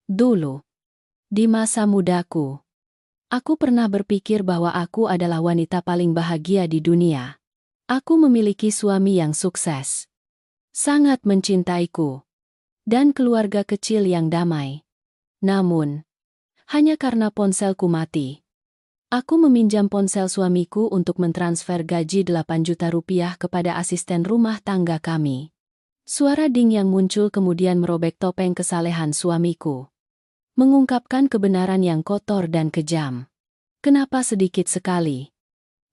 Dulu, di masa mudaku, aku pernah berpikir bahwa aku adalah wanita paling bahagia di dunia. Aku memiliki suami yang sukses, sangat mencintaiku, dan keluarga kecil yang damai. Namun, hanya karena ponselku mati, aku meminjam ponsel suamiku untuk mentransfer gaji 8 juta rupiah kepada asisten rumah tangga kami. Suara ding yang muncul kemudian merobek topeng kesalehan suamiku, mengungkapkan kebenaran yang kotor dan kejam. Kenapa sedikit sekali?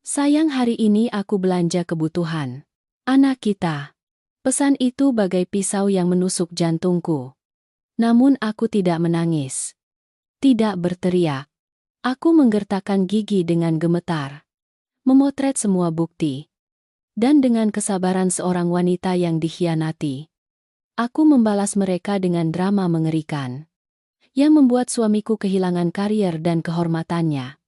Sayang, hari ini aku belanja kebutuhan anak kita. Pesan itu bagai pisau yang menusuk jantungku. Namun aku tidak menangis, tidak berteriak. Aku menggertakkan gigi dengan gemetar, memotret semua bukti. Dan dengan kesabaran seorang wanita yang dikhianati, aku membalas mereka dengan drama mengerikan, yang membuat suamiku kehilangan karier dan kehormatannya.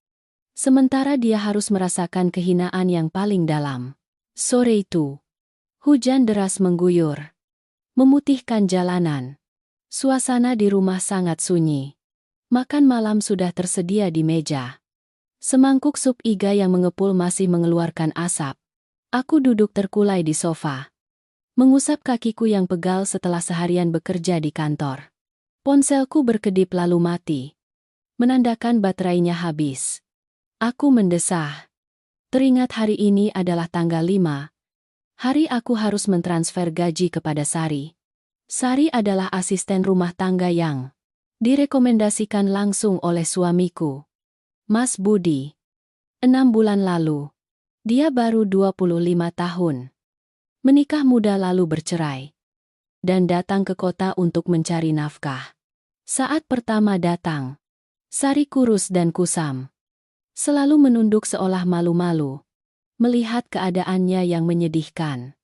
Sementara dia harus merasakan kehinaan yang paling dalam. Sore itu, hujan deras mengguyur, memutihkan jalanan. Suasana di rumah sangat sunyi. Makan malam sudah tersedia di meja. Semangkuk sup iga yang mengepul masih mengeluarkan asap. Aku duduk terkulai di sofa, mengusap kakiku yang pegal setelah seharian bekerja di kantor. Ponselku berkedip lalu mati, menandakan baterainya habis. Aku mendesah. Teringat hari ini adalah tanggal 5. Hari aku harus mentransfer gaji kepada Sari. Sari adalah asisten rumah tangga yang direkomendasikan langsung oleh suamiku, Mas Budi. 6 bulan lalu, dia baru 25 tahun. Menikah muda lalu bercerai, dan datang ke kota untuk mencari nafkah. Saat pertama datang, Sari kurus dan kusam, selalu menunduk seolah malu-malu melihat keadaannya yang menyedihkan.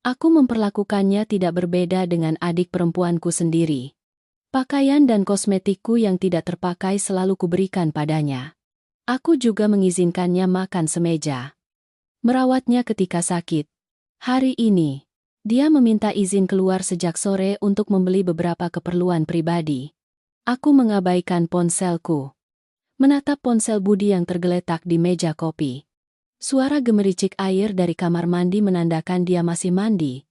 Aku memperlakukannya tidak berbeda dengan adik perempuanku sendiri. Pakaian dan kosmetikku yang tidak terpakai selalu kuberikan padanya. Aku juga mengizinkannya makan semeja, merawatnya ketika sakit. Hari ini, dia meminta izin keluar sejak sore untuk membeli beberapa keperluan pribadi. Aku mengabaikan ponselku, menatap ponsel Budi yang tergeletak di meja kopi. Suara gemericik air dari kamar mandi menandakan dia masih mandi.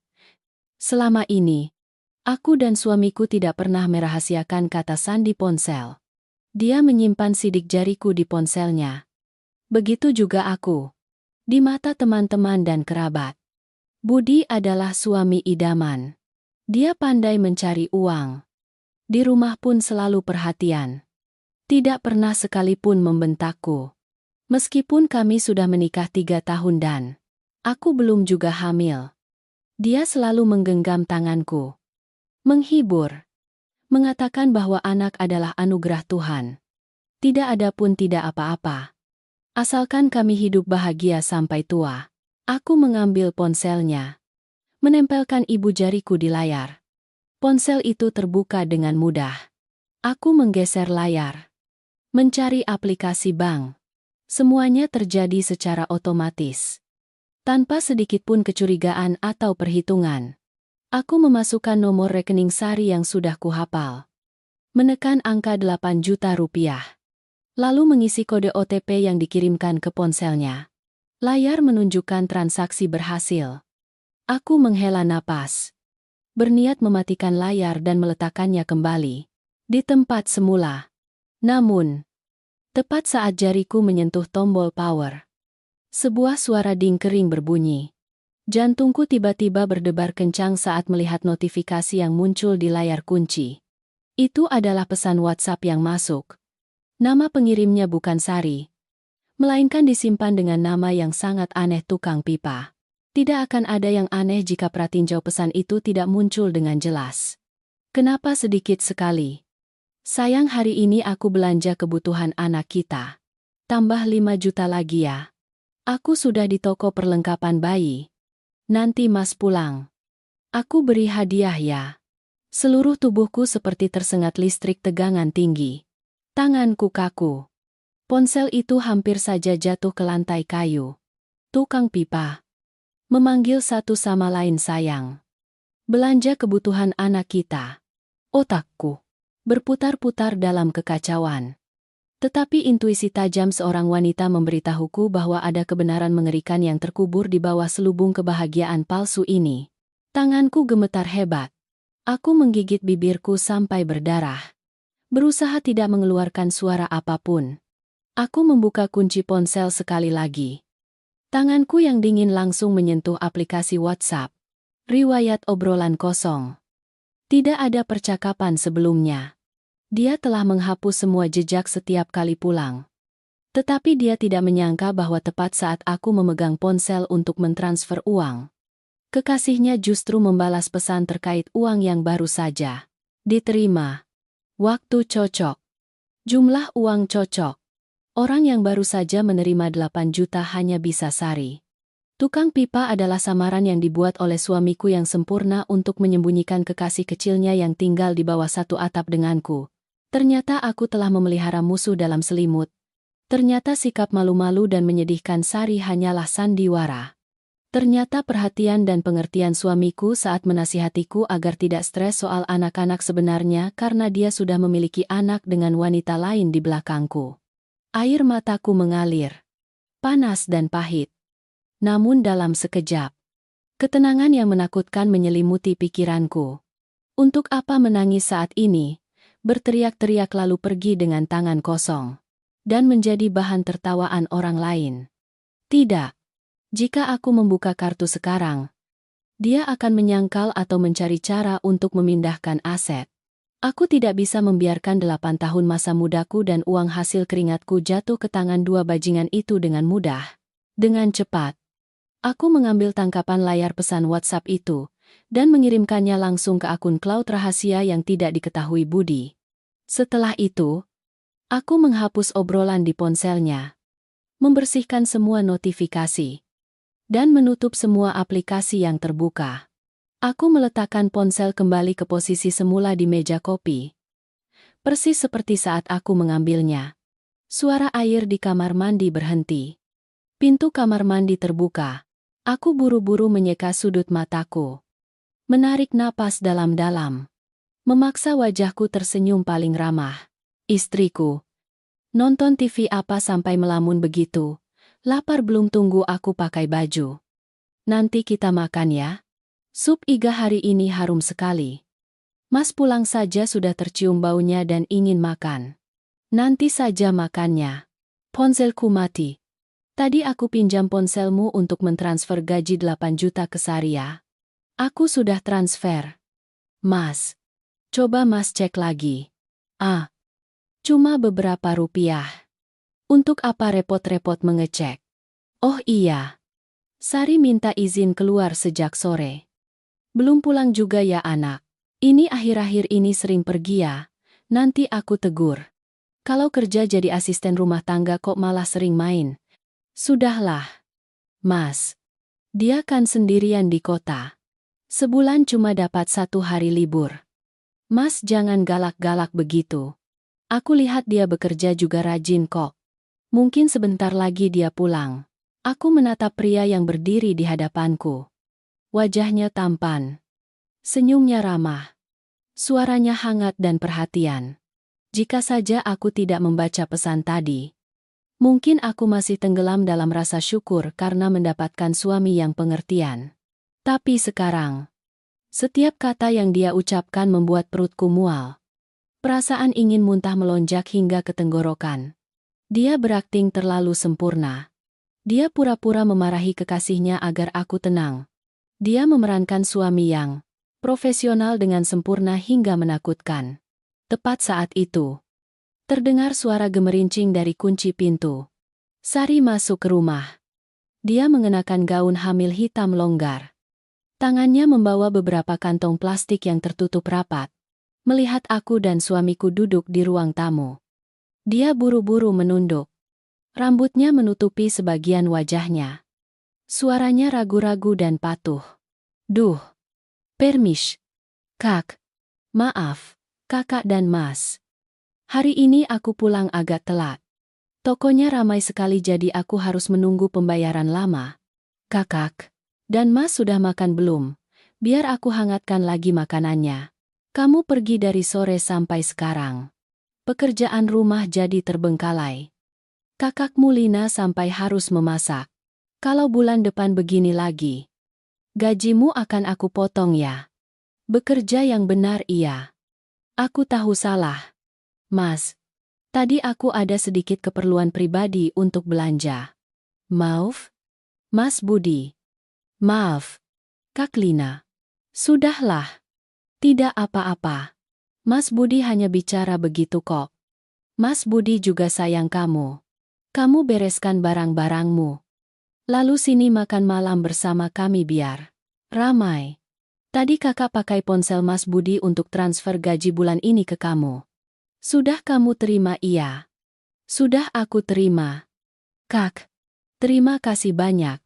Selama ini, aku dan suamiku tidak pernah merahasiakan kata sandi ponsel. Dia menyimpan sidik jariku di ponselnya. Begitu juga aku, di mata teman-teman dan kerabat. Budi adalah suami idaman. Dia pandai mencari uang. Di rumah pun selalu perhatian. Tidak pernah sekalipun membentakku. Meskipun kami sudah menikah 3 tahun dan aku belum juga hamil. Dia selalu menggenggam tanganku, menghibur, mengatakan bahwa anak adalah anugerah Tuhan. Tidak ada pun tidak apa-apa. Asalkan kami hidup bahagia sampai tua. Aku mengambil ponselnya, menempelkan ibu jariku di layar. Ponsel itu terbuka dengan mudah. Aku menggeser layar, mencari aplikasi bank. Semuanya terjadi secara otomatis, tanpa sedikitpun kecurigaan atau perhitungan. Aku memasukkan nomor rekening Sari yang sudah kuhafal, menekan angka 8 juta rupiah, lalu mengisi kode OTP yang dikirimkan ke ponselnya. Layar menunjukkan transaksi berhasil. Aku menghela napas, berniat mematikan layar dan meletakkannya kembali di tempat semula. Namun, tepat saat jariku menyentuh tombol power, sebuah suara ding kering berbunyi. Jantungku tiba-tiba berdebar kencang saat melihat notifikasi yang muncul di layar kunci. Itu adalah pesan WhatsApp yang masuk. Nama pengirimnya bukan Sari, melainkan disimpan dengan nama yang sangat aneh, tukang pipa. Tidak akan ada yang aneh jika pratinjau pesan itu tidak muncul dengan jelas. Kenapa sedikit sekali? Sayang, hari ini aku belanja kebutuhan anak kita. Tambah 5 juta lagi ya. Aku sudah di toko perlengkapan bayi. Nanti Mas pulang, aku beri hadiah ya. Seluruh tubuhku seperti tersengat listrik tegangan tinggi. Tanganku kaku. Ponsel itu hampir saja jatuh ke lantai kayu. Tukang pipa memanggil satu sama lain sayang. Belanja kebutuhan anak kita. Otakku berputar-putar dalam kekacauan. Tetapi intuisi tajam seorang wanita memberitahuku bahwa ada kebenaran mengerikan yang terkubur di bawah selubung kebahagiaan palsu ini. Tanganku gemetar hebat. Aku menggigit bibirku sampai berdarah. Berusaha tidak mengeluarkan suara apapun. Aku membuka kunci ponsel sekali lagi. Tanganku yang dingin langsung menyentuh aplikasi WhatsApp. Riwayat obrolan kosong. Tidak ada percakapan sebelumnya. Dia telah menghapus semua jejak setiap kali pulang. Tetapi dia tidak menyangka bahwa tepat saat aku memegang ponsel untuk mentransfer uang, kekasihnya justru membalas pesan terkait uang yang baru saja diterima. Waktu cocok. Jumlah uang cocok. Orang yang baru saja menerima 8 juta hanya bisa Sari. Tukang pipa adalah samaran yang dibuat oleh suamiku yang sempurna untuk menyembunyikan kekasih kecilnya yang tinggal di bawah satu atap denganku. Ternyata aku telah memelihara musuh dalam selimut. Ternyata sikap malu-malu dan menyedihkan Sari hanyalah sandiwara. Ternyata perhatian dan pengertian suamiku saat menasihatiku agar tidak stres soal anak-anak sebenarnya karena dia sudah memiliki anak dengan wanita lain di belakangku. Air mataku mengalir. Panas dan pahit. Namun dalam sekejap, ketenangan yang menakutkan menyelimuti pikiranku. Untuk apa menangis saat ini, berteriak-teriak lalu pergi dengan tangan kosong, dan menjadi bahan tertawaan orang lain? Tidak. Jika aku membuka kartu sekarang, dia akan menyangkal atau mencari cara untuk memindahkan aset. Aku tidak bisa membiarkan 8 tahun masa mudaku dan uang hasil keringatku jatuh ke tangan dua bajingan itu dengan mudah. Dengan cepat, aku mengambil tangkapan layar pesan WhatsApp itu, dan mengirimkannya langsung ke akun cloud rahasia yang tidak diketahui Budi. Setelah itu, aku menghapus obrolan di ponselnya, membersihkan semua notifikasi, dan menutup semua aplikasi yang terbuka. Aku meletakkan ponsel kembali ke posisi semula di meja kopi. Persis seperti saat aku mengambilnya. Suara air di kamar mandi berhenti. Pintu kamar mandi terbuka. Aku buru-buru menyeka sudut mataku. Menarik napas dalam-dalam. Memaksa wajahku tersenyum paling ramah. Istriku. Nonton TV apa sampai melamun begitu? Lapar belum, tunggu aku pakai baju. Nanti kita makan ya. Sup iga hari ini harum sekali. Mas pulang saja sudah tercium baunya dan ingin makan. Nanti saja makannya. Ponselku mati. Tadi aku pinjam ponselmu untuk mentransfer gaji 8 juta ke Sari ya. Aku sudah transfer. Mas. Coba Mas cek lagi. Cuma beberapa rupiah. Untuk apa repot-repot mengecek? Oh iya. Sari minta izin keluar sejak sore. Belum pulang juga ya anak. Ini akhir-akhir ini sering pergi ya. Nanti aku tegur. Kalau kerja jadi asisten rumah tangga kok malah sering main. Sudahlah. Mas. Dia kan sendirian di kota. Sebulan cuma dapat 1 hari libur. Mas jangan galak-galak begitu. Aku lihat dia bekerja juga rajin kok. Mungkin sebentar lagi dia pulang. Aku menatap pria yang berdiri di hadapanku. Wajahnya tampan. Senyumnya ramah. Suaranya hangat dan perhatian. Jika saja aku tidak membaca pesan tadi, mungkin aku masih tenggelam dalam rasa syukur karena mendapatkan suami yang pengertian. Tapi sekarang, setiap kata yang dia ucapkan membuat perutku mual. Perasaan ingin muntah melonjak hingga ke tenggorokan. Dia berakting terlalu sempurna. Dia pura-pura memarahi kekasihnya agar aku tenang. Dia memerankan suami yang profesional dengan sempurna hingga menakutkan. Tepat saat itu, terdengar suara gemerincing dari kunci pintu. Sari masuk ke rumah. Dia mengenakan gaun hamil hitam longgar. Tangannya membawa beberapa kantong plastik yang tertutup rapat. Melihat aku dan suamiku duduk di ruang tamu, dia buru-buru menunduk. Rambutnya menutupi sebagian wajahnya. Suaranya ragu-ragu dan patuh. Duh. Permish. Kak. Maaf, kakak dan mas. Hari ini aku pulang agak telat. Tokonya ramai sekali jadi aku harus menunggu pembayaran lama. Kakak dan mas sudah makan belum? Biar aku hangatkan lagi makanannya. Kamu pergi dari sore sampai sekarang. Pekerjaan rumah jadi terbengkalai. Kakakmu Lina sampai harus memasak. Kalau bulan depan begini lagi, gajimu akan aku potong ya. Bekerja yang benar iya. Aku tahu salah. Mas, tadi aku ada sedikit keperluan pribadi untuk belanja. Maaf? Mas Budi. Maaf. Kak Lina. Sudahlah. Tidak apa-apa. Mas Budi hanya bicara begitu kok. Mas Budi juga sayang kamu. Kamu bereskan barang-barangmu. Lalu sini makan malam bersama kami biar ramai. Tadi kakak pakai ponsel Mas Budi untuk transfer gaji bulan ini ke kamu. Sudah kamu terima iya? Sudah aku terima. Kak, terima kasih banyak.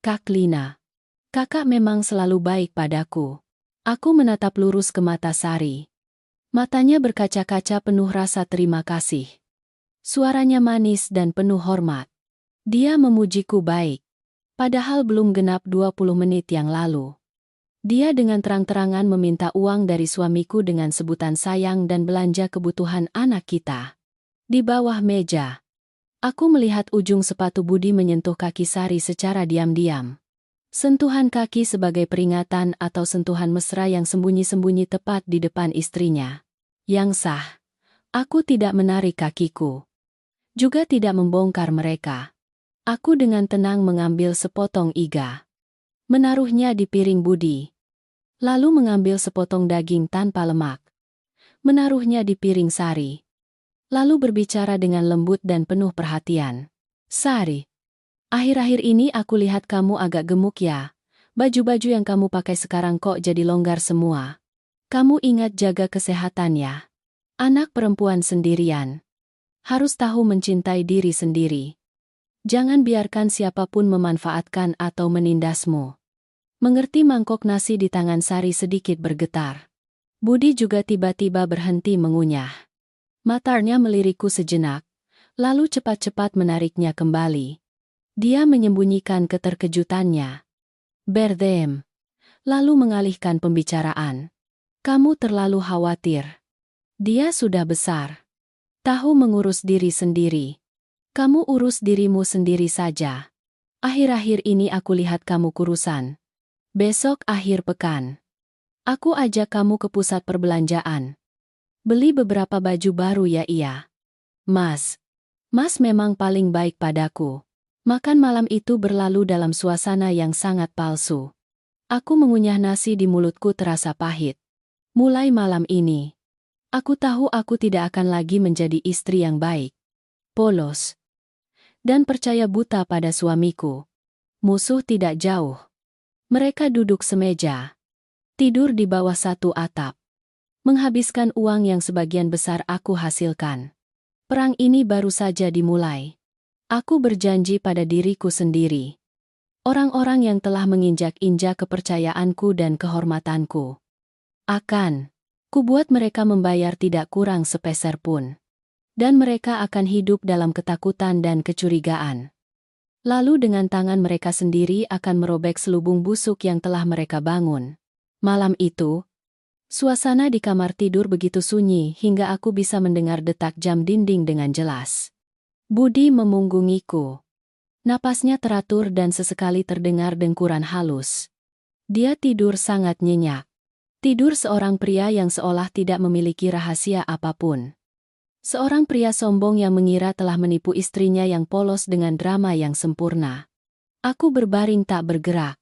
Kak Lina. Kakak memang selalu baik padaku. Aku menatap lurus ke mata Sari. Matanya berkaca-kaca penuh rasa terima kasih. Suaranya manis dan penuh hormat. Dia memujiku baik. Padahal belum genap 20 menit yang lalu. Dia dengan terang-terangan meminta uang dari suamiku dengan sebutan sayang dan belanja kebutuhan anak kita. Di bawah meja, aku melihat ujung sepatu Budi menyentuh kaki Sari secara diam-diam. Sentuhan kaki sebagai peringatan atau sentuhan mesra yang sembunyi-sembunyi tepat di depan istrinya. Yang sah, aku tidak menarik kakiku. Juga tidak membongkar mereka. Aku dengan tenang mengambil sepotong iga. Menaruhnya di piring Budi. Lalu mengambil sepotong daging tanpa lemak. Menaruhnya di piring Sari. Lalu berbicara dengan lembut dan penuh perhatian. Sari. Akhir-akhir ini aku lihat kamu agak gemuk ya. Baju-baju yang kamu pakai sekarang kok jadi longgar semua. Kamu ingat jaga kesehatan ya. Anak perempuan sendirian. Harus tahu mencintai diri sendiri. Jangan biarkan siapapun memanfaatkan atau menindasmu. Mengerti? Mangkok nasi di tangan Sari sedikit bergetar. Budi juga tiba-tiba berhenti mengunyah. Matanya melirikku sejenak, lalu cepat-cepat menariknya kembali. Dia menyembunyikan keterkejutannya. Berdem. Lalu mengalihkan pembicaraan. Kamu terlalu khawatir. Dia sudah besar. Tahu mengurus diri sendiri. Kamu urus dirimu sendiri saja. Akhir-akhir ini aku lihat kamu kurusan. Besok akhir pekan. Aku ajak kamu ke pusat perbelanjaan. Beli beberapa baju baru ya iya. Mas. Mas memang paling baik padaku. Makan malam itu berlalu dalam suasana yang sangat palsu. Aku mengunyah nasi di mulutku terasa pahit. Mulai malam ini, aku tahu aku tidak akan lagi menjadi istri yang baik, polos, dan percaya buta pada suamiku. Musuh tidak jauh. Mereka duduk semeja, tidur di bawah satu atap, menghabiskan uang yang sebagian besar aku hasilkan. Perang ini baru saja dimulai. Aku berjanji pada diriku sendiri. Orang-orang yang telah menginjak-injak kepercayaanku dan kehormatanku. Kubuat mereka membayar tidak kurang sepeser pun. Dan mereka akan hidup dalam ketakutan dan kecurigaan. Lalu dengan tangan mereka sendiri akan merobek selubung busuk yang telah mereka bangun. Malam itu, suasana di kamar tidur begitu sunyi hingga aku bisa mendengar detak jam dinding dengan jelas. Budi memunggungiku. Napasnya teratur dan sesekali terdengar dengkuran halus. Dia tidur sangat nyenyak. Tidur seorang pria yang seolah tidak memiliki rahasia apapun. Seorang pria sombong yang mengira telah menipu istrinya yang polos dengan drama yang sempurna. Aku berbaring tak bergerak.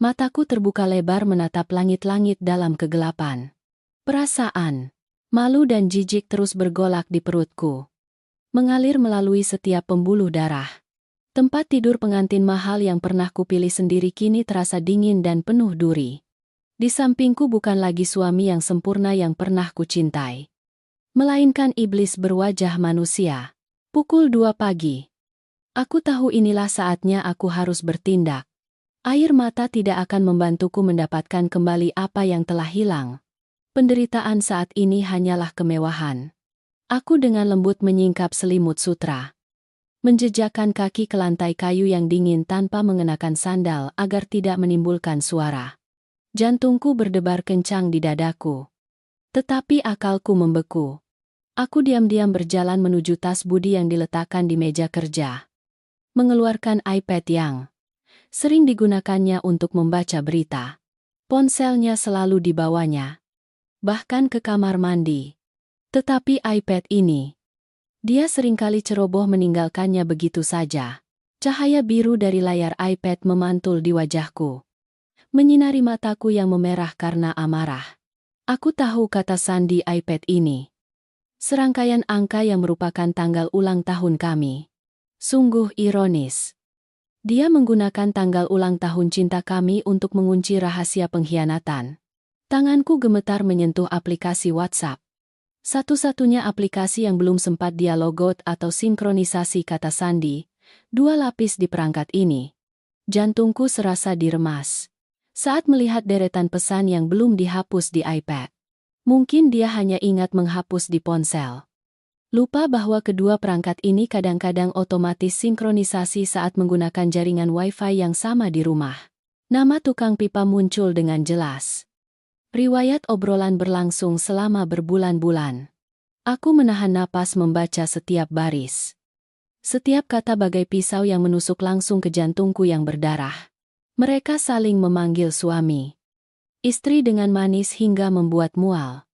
Mataku terbuka lebar menatap langit-langit dalam kegelapan. Perasaan, malu dan jijik terus bergolak di perutku. Mengalir melalui setiap pembuluh darah. Tempat tidur pengantin mahal yang pernah kupilih sendiri kini terasa dingin dan penuh duri. Di sampingku bukan lagi suami yang sempurna yang pernah kucintai, melainkan iblis berwajah manusia. Pukul 2 pagi. Aku tahu inilah saatnya aku harus bertindak. Air mata tidak akan membantuku mendapatkan kembali apa yang telah hilang. Penderitaan saat ini hanyalah kemewahan. Aku dengan lembut menyingkap selimut sutra. Menjejakkan kaki ke lantai kayu yang dingin tanpa mengenakan sandal agar tidak menimbulkan suara. Jantungku berdebar kencang di dadaku. Tetapi akalku membeku. Aku diam-diam berjalan menuju tas Budi yang diletakkan di meja kerja. Mengeluarkan iPad yang sering digunakannya untuk membaca berita. Ponselnya selalu dibawanya. Bahkan ke kamar mandi. Tetapi iPad ini, dia seringkali ceroboh meninggalkannya begitu saja. Cahaya biru dari layar iPad memantul di wajahku. Menyinari mataku yang memerah karena amarah. Aku tahu kata sandi iPad ini. Serangkaian angka yang merupakan tanggal ulang tahun kami. Sungguh ironis. Dia menggunakan tanggal ulang tahun cinta kami untuk mengunci rahasia pengkhianatan. Tanganku gemetar menyentuh aplikasi WhatsApp. Satu-satunya aplikasi yang belum sempat dia logout atau sinkronisasi kata sandi. 2 lapis di perangkat ini. Jantungku serasa diremas saat melihat deretan pesan yang belum dihapus di iPad. Mungkin dia hanya ingat menghapus di ponsel. Lupa bahwa kedua perangkat ini kadang-kadang otomatis sinkronisasi saat menggunakan jaringan Wi-Fi yang sama di rumah. Nama tukang pipa muncul dengan jelas. Riwayat obrolan berlangsung selama berbulan-bulan. Aku menahan napas membaca setiap baris. Setiap kata bagai pisau yang menusuk langsung ke jantungku yang berdarah. Mereka saling memanggil suami istri dengan manis hingga membuat mual.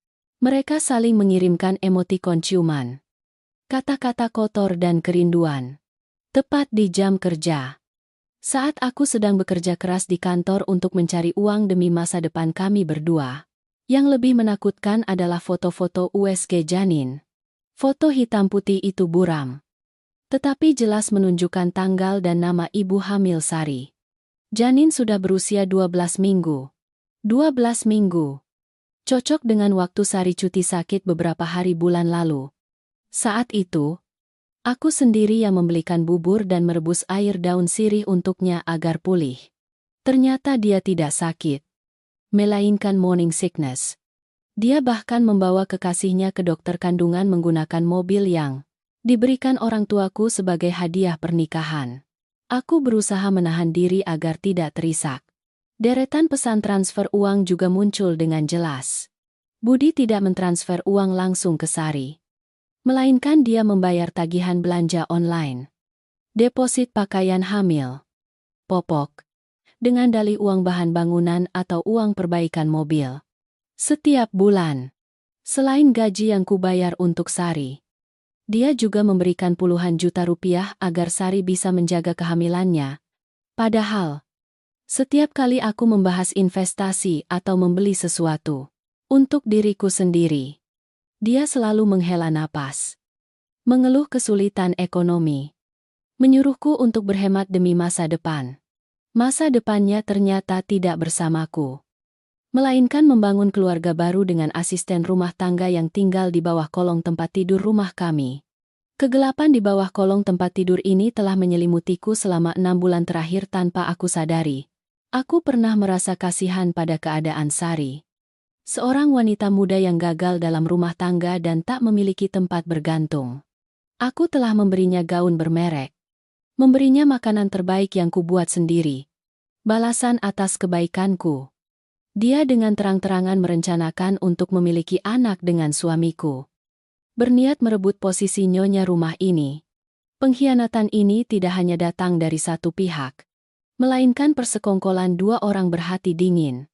Mereka saling mengirimkan emotikon ciuman. Kata-kata kotor dan kerinduan. Tepat di jam kerja. Saat aku sedang bekerja keras di kantor untuk mencari uang demi masa depan kami berdua. Yang lebih menakutkan adalah foto-foto USG janin. Foto hitam putih itu buram. Tetapi jelas menunjukkan tanggal dan nama ibu hamil Sari. Janin sudah berusia 12 minggu. 12 minggu. Cocok dengan waktu Sari cuti sakit beberapa hari bulan lalu. Saat itu, aku sendiri yang membelikan bubur dan merebus air daun sirih untuknya agar pulih. Ternyata dia tidak sakit, melainkan morning sickness. Dia bahkan membawa kekasihnya ke dokter kandungan menggunakan mobil yang diberikan orang tuaku sebagai hadiah pernikahan. Aku berusaha menahan diri agar tidak terisak. Deretan pesan transfer uang juga muncul dengan jelas. Budi tidak mentransfer uang langsung ke Sari, melainkan dia membayar tagihan belanja online. Deposit pakaian hamil, popok, dengan dalih uang bahan bangunan atau uang perbaikan mobil. Setiap bulan, selain gaji yang kubayar untuk Sari, dia juga memberikan puluhan juta rupiah agar Sari bisa menjaga kehamilannya. Padahal, setiap kali aku membahas investasi atau membeli sesuatu untuk diriku sendiri, dia selalu menghela napas, mengeluh kesulitan ekonomi, menyuruhku untuk berhemat demi masa depan. Masa depannya ternyata tidak bersamaku, melainkan membangun keluarga baru dengan asisten rumah tangga yang tinggal di bawah kolong tempat tidur rumah kami. Kegelapan di bawah kolong tempat tidur ini telah menyelimutiku selama 6 bulan terakhir tanpa aku sadari. Aku pernah merasa kasihan pada keadaan Sari. Seorang wanita muda yang gagal dalam rumah tangga dan tak memiliki tempat bergantung. Aku telah memberinya gaun bermerek. Memberinya makanan terbaik yang kubuat sendiri. Balasan atas kebaikanku. Dia dengan terang-terangan merencanakan untuk memiliki anak dengan suamiku. Berniat merebut posisi nyonya rumah ini. Pengkhianatan ini tidak hanya datang dari satu pihak, melainkan persekongkolan 2 orang berhati dingin.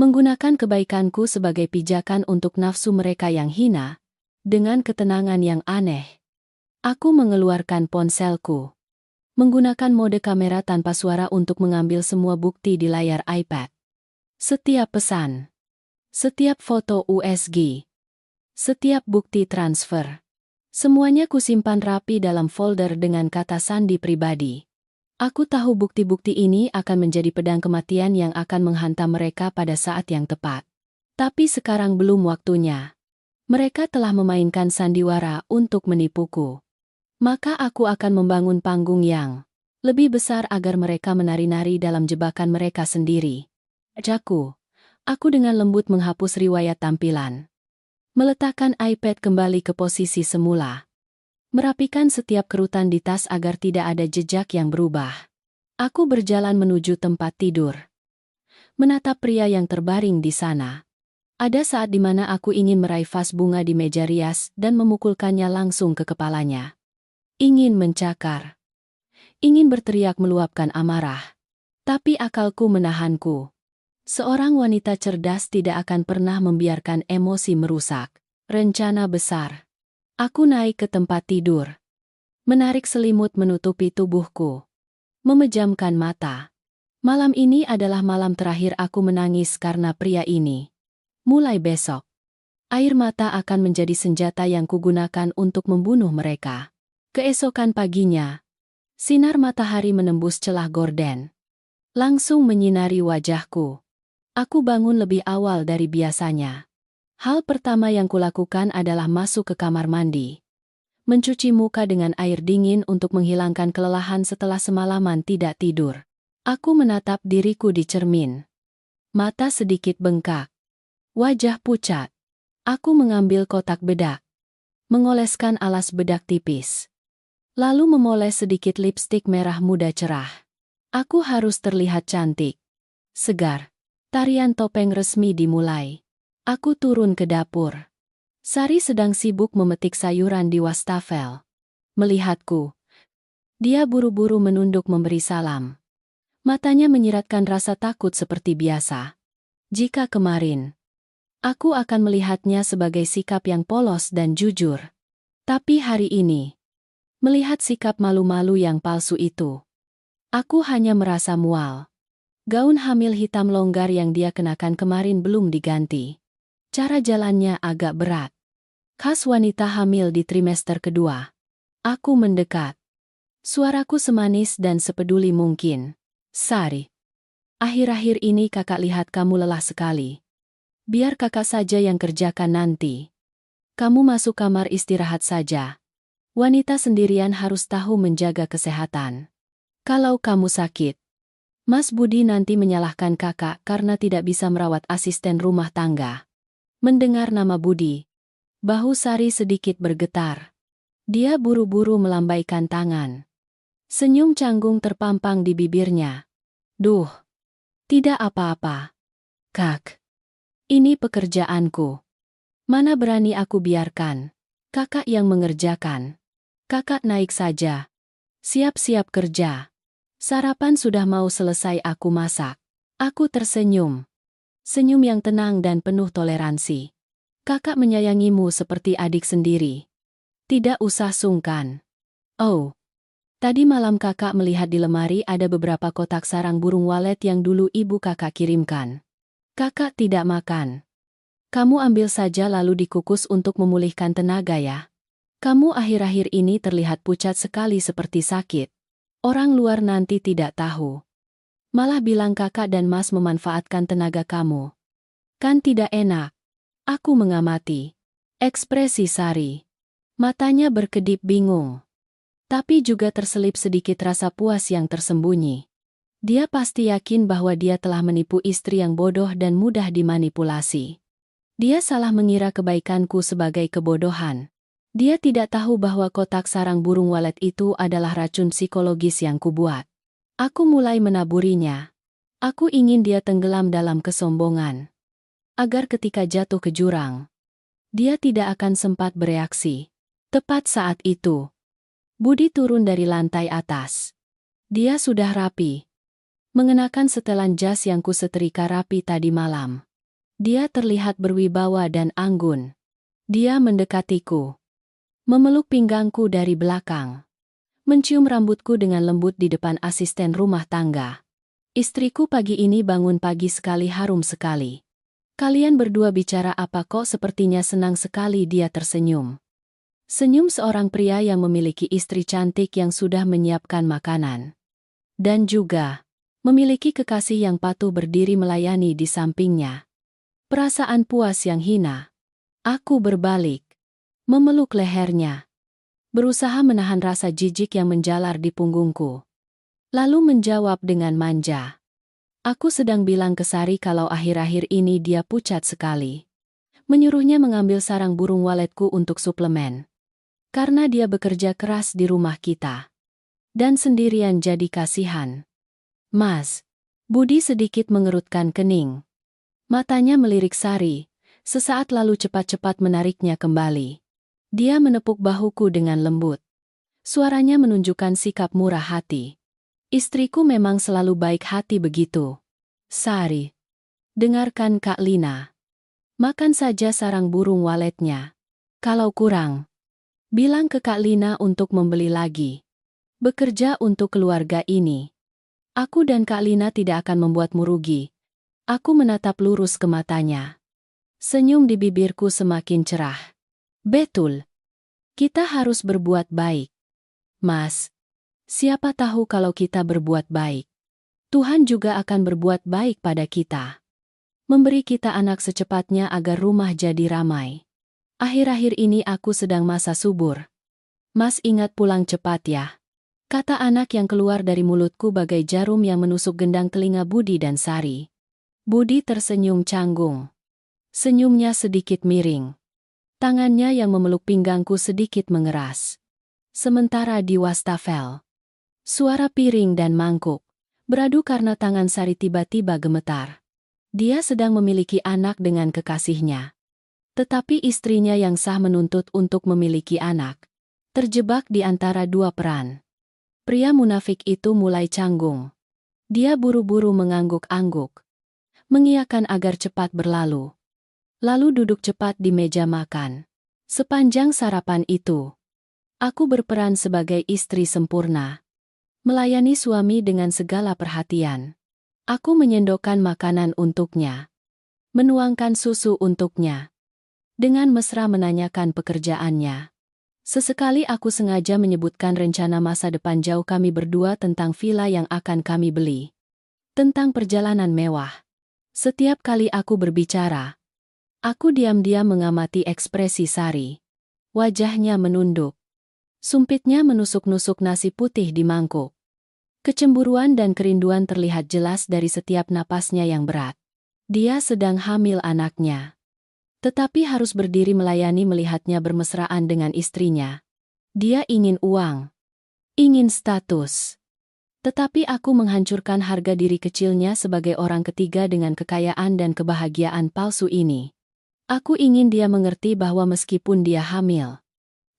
Menggunakan kebaikanku sebagai pijakan untuk nafsu mereka yang hina, dengan ketenangan yang aneh. Aku mengeluarkan ponselku. Menggunakan mode kamera tanpa suara untuk mengambil semua bukti di layar iPad. Setiap pesan. Setiap foto USG. Setiap bukti transfer. Semuanya kusimpan rapi dalam folder dengan kata sandi pribadi. Aku tahu bukti-bukti ini akan menjadi pedang kematian yang akan menghantam mereka pada saat yang tepat. Tapi sekarang belum waktunya. Mereka telah memainkan sandiwara untuk menipuku. Maka aku akan membangun panggung yang lebih besar agar mereka menari-nari dalam jebakan mereka sendiri. Jaku. Aku dengan lembut menghapus riwayat tampilan. Meletakkan iPad kembali ke posisi semula. Merapikan setiap kerutan di tas agar tidak ada jejak yang berubah. Aku berjalan menuju tempat tidur. Menatap pria yang terbaring di sana. Ada saat di mana aku ingin meraih vas bunga di meja rias dan memukulkannya langsung ke kepalanya. Ingin mencakar. Ingin berteriak meluapkan amarah. Tapi akalku menahanku. Seorang wanita cerdas tidak akan pernah membiarkan emosi merusak rencana besar. Aku naik ke tempat tidur. Menarik selimut menutupi tubuhku. Memejamkan mata. Malam ini adalah malam terakhir aku menangis karena pria ini. Mulai besok, air mata akan menjadi senjata yang kugunakan untuk membunuh mereka. Keesokan paginya, sinar matahari menembus celah gorden. Langsung menyinari wajahku. Aku bangun lebih awal dari biasanya. Hal pertama yang kulakukan adalah masuk ke kamar mandi. Mencuci muka dengan air dingin untuk menghilangkan kelelahan setelah semalaman tidak tidur. Aku menatap diriku di cermin. Mata sedikit bengkak. Wajah pucat. Aku mengambil kotak bedak. Mengoleskan alas bedak tipis. Lalu memoles sedikit lipstik merah muda cerah. Aku harus terlihat cantik. Segar. Tarian topeng resmi dimulai. Aku turun ke dapur. Sari sedang sibuk memetik sayuran di wastafel. Melihatku. Dia buru-buru menunduk memberi salam. Matanya menyiratkan rasa takut seperti biasa. Jika kemarin, aku akan melihatnya sebagai sikap yang polos dan jujur. Tapi hari ini, melihat sikap malu-malu yang palsu itu, aku hanya merasa mual. Gaun hamil hitam longgar yang dia kenakan kemarin belum diganti. Cara jalannya agak berat. Khas wanita hamil di trimester kedua. Aku mendekat. Suaraku semanis dan sepeduli mungkin. Sari. Akhir-akhir ini kakak lihat kamu lelah sekali. Biar kakak saja yang kerjakan nanti. Kamu masuk kamar istirahat saja. Wanita sendirian harus tahu menjaga kesehatan. Kalau kamu sakit, Mas Budi nanti menyalahkan kakak karena tidak bisa merawat asisten rumah tangga. Mendengar nama Budi, bahu Sari sedikit bergetar. Dia buru-buru melambaikan tangan. Senyum canggung terpampang di bibirnya. Duh, tidak apa-apa. Kak, ini pekerjaanku. Mana berani aku biarkan kakak yang mengerjakan. Kakak naik saja. Siap-siap kerja. Sarapan sudah mau selesai aku masak. Aku tersenyum. Senyum yang tenang dan penuh toleransi. Kakak menyayangimu seperti adik sendiri. Tidak usah sungkan. Oh, tadi malam kakak melihat di lemari ada beberapa kotak sarang burung walet yang dulu ibu kakak kirimkan. Kakak tidak makan. Kamu ambil saja lalu dikukus untuk memulihkan tenaga ya. Kamu akhir-akhir ini terlihat pucat sekali seperti sakit. Orang luar nanti tidak tahu. Malah bilang kakak dan mas memanfaatkan tenaga kamu. Kan tidak enak. Aku mengamati ekspresi Sari. Matanya berkedip bingung. Tapi juga terselip sedikit rasa puas yang tersembunyi. Dia pasti yakin bahwa dia telah menipu istri yang bodoh dan mudah dimanipulasi. Dia salah mengira kebaikanku sebagai kebodohan. Dia tidak tahu bahwa kotak sarang burung walet itu adalah racun psikologis yang kubuat. Aku mulai menaburinya. Aku ingin dia tenggelam dalam kesombongan. Agar ketika jatuh ke jurang, dia tidak akan sempat bereaksi. Tepat saat itu, Budi turun dari lantai atas. Dia sudah rapi. Mengenakan setelan jas yang kusetrika rapi tadi malam. Dia terlihat berwibawa dan anggun. Dia mendekatiku. Memeluk pinggangku dari belakang. Mencium rambutku dengan lembut di depan asisten rumah tangga. Istriku pagi ini bangun pagi sekali harum sekali. Kalian berdua bicara apa kok sepertinya senang sekali dia tersenyum. Senyum seorang pria yang memiliki istri cantik yang sudah menyiapkan makanan. Dan juga memiliki kekasih yang patuh berdiri melayani di sampingnya. Perasaan puas yang hina. Aku berbalik. Memeluk lehernya. Berusaha menahan rasa jijik yang menjalar di punggungku. Lalu menjawab dengan manja. Aku sedang bilang ke Sari kalau akhir-akhir ini dia pucat sekali. Menyuruhnya mengambil sarang burung waletku untuk suplemen. Karena dia bekerja keras di rumah kita. Dan sendirian jadi kasihan. Mas, Budi sedikit mengerutkan kening. Matanya melirik Sari, Sesaat lalu cepat-cepat menariknya kembali. Dia menepuk bahuku dengan lembut. Suaranya menunjukkan sikap murah hati. Istriku memang selalu baik hati begitu. Sari. Dengarkan Kak Lina. Makan saja sarang burung waletnya. Kalau kurang, bilang ke Kak Lina untuk membeli lagi. Bekerja untuk keluarga ini. Aku dan Kak Lina tidak akan membuatmu rugi. Aku menatap lurus ke matanya. Senyum di bibirku semakin cerah. Betul. Kita harus berbuat baik. Mas, siapa tahu kalau kita berbuat baik, Tuhan juga akan berbuat baik pada kita. Memberi kita anak secepatnya agar rumah jadi ramai. Akhir-akhir ini aku sedang masa subur. Mas ingat pulang cepat ya. Kata anak yang keluar dari mulutku bagai jarum yang menusuk gendang telinga Budi dan Sari. Budi tersenyum canggung. Senyumnya sedikit miring. Tangannya yang memeluk pinggangku sedikit mengeras. Sementara di wastafel, suara piring dan mangkuk beradu karena tangan Sari tiba-tiba gemetar. Dia sedang memiliki anak dengan kekasihnya. Tetapi istrinya yang sah menuntut untuk memiliki anak. Terjebak di antara dua peran. Pria munafik itu mulai canggung. Dia buru-buru mengangguk-angguk. Mengiyakan agar cepat berlalu. Lalu duduk cepat di meja makan. Sepanjang sarapan itu, aku berperan sebagai istri sempurna. Melayani suami dengan segala perhatian. Aku menyendokkan makanan untuknya. Menuangkan susu untuknya. Dengan mesra menanyakan pekerjaannya. Sesekali aku sengaja menyebutkan rencana masa depan jauh kami berdua tentang villa yang akan kami beli. Tentang perjalanan mewah. Setiap kali aku berbicara, aku diam-diam mengamati ekspresi Sari. Wajahnya menunduk. Sumpitnya menusuk-nusuk nasi putih di mangkuk. Kecemburuan dan kerinduan terlihat jelas dari setiap napasnya yang berat. Dia sedang hamil anaknya. Tetapi harus berdiri melayani melihatnya bermesraan dengan istrinya. Dia ingin uang. Ingin status. Tetapi aku menghancurkan harga diri kecilnya sebagai orang ketiga dengan kekayaan dan kebahagiaan palsu ini. Aku ingin dia mengerti bahwa meskipun dia hamil,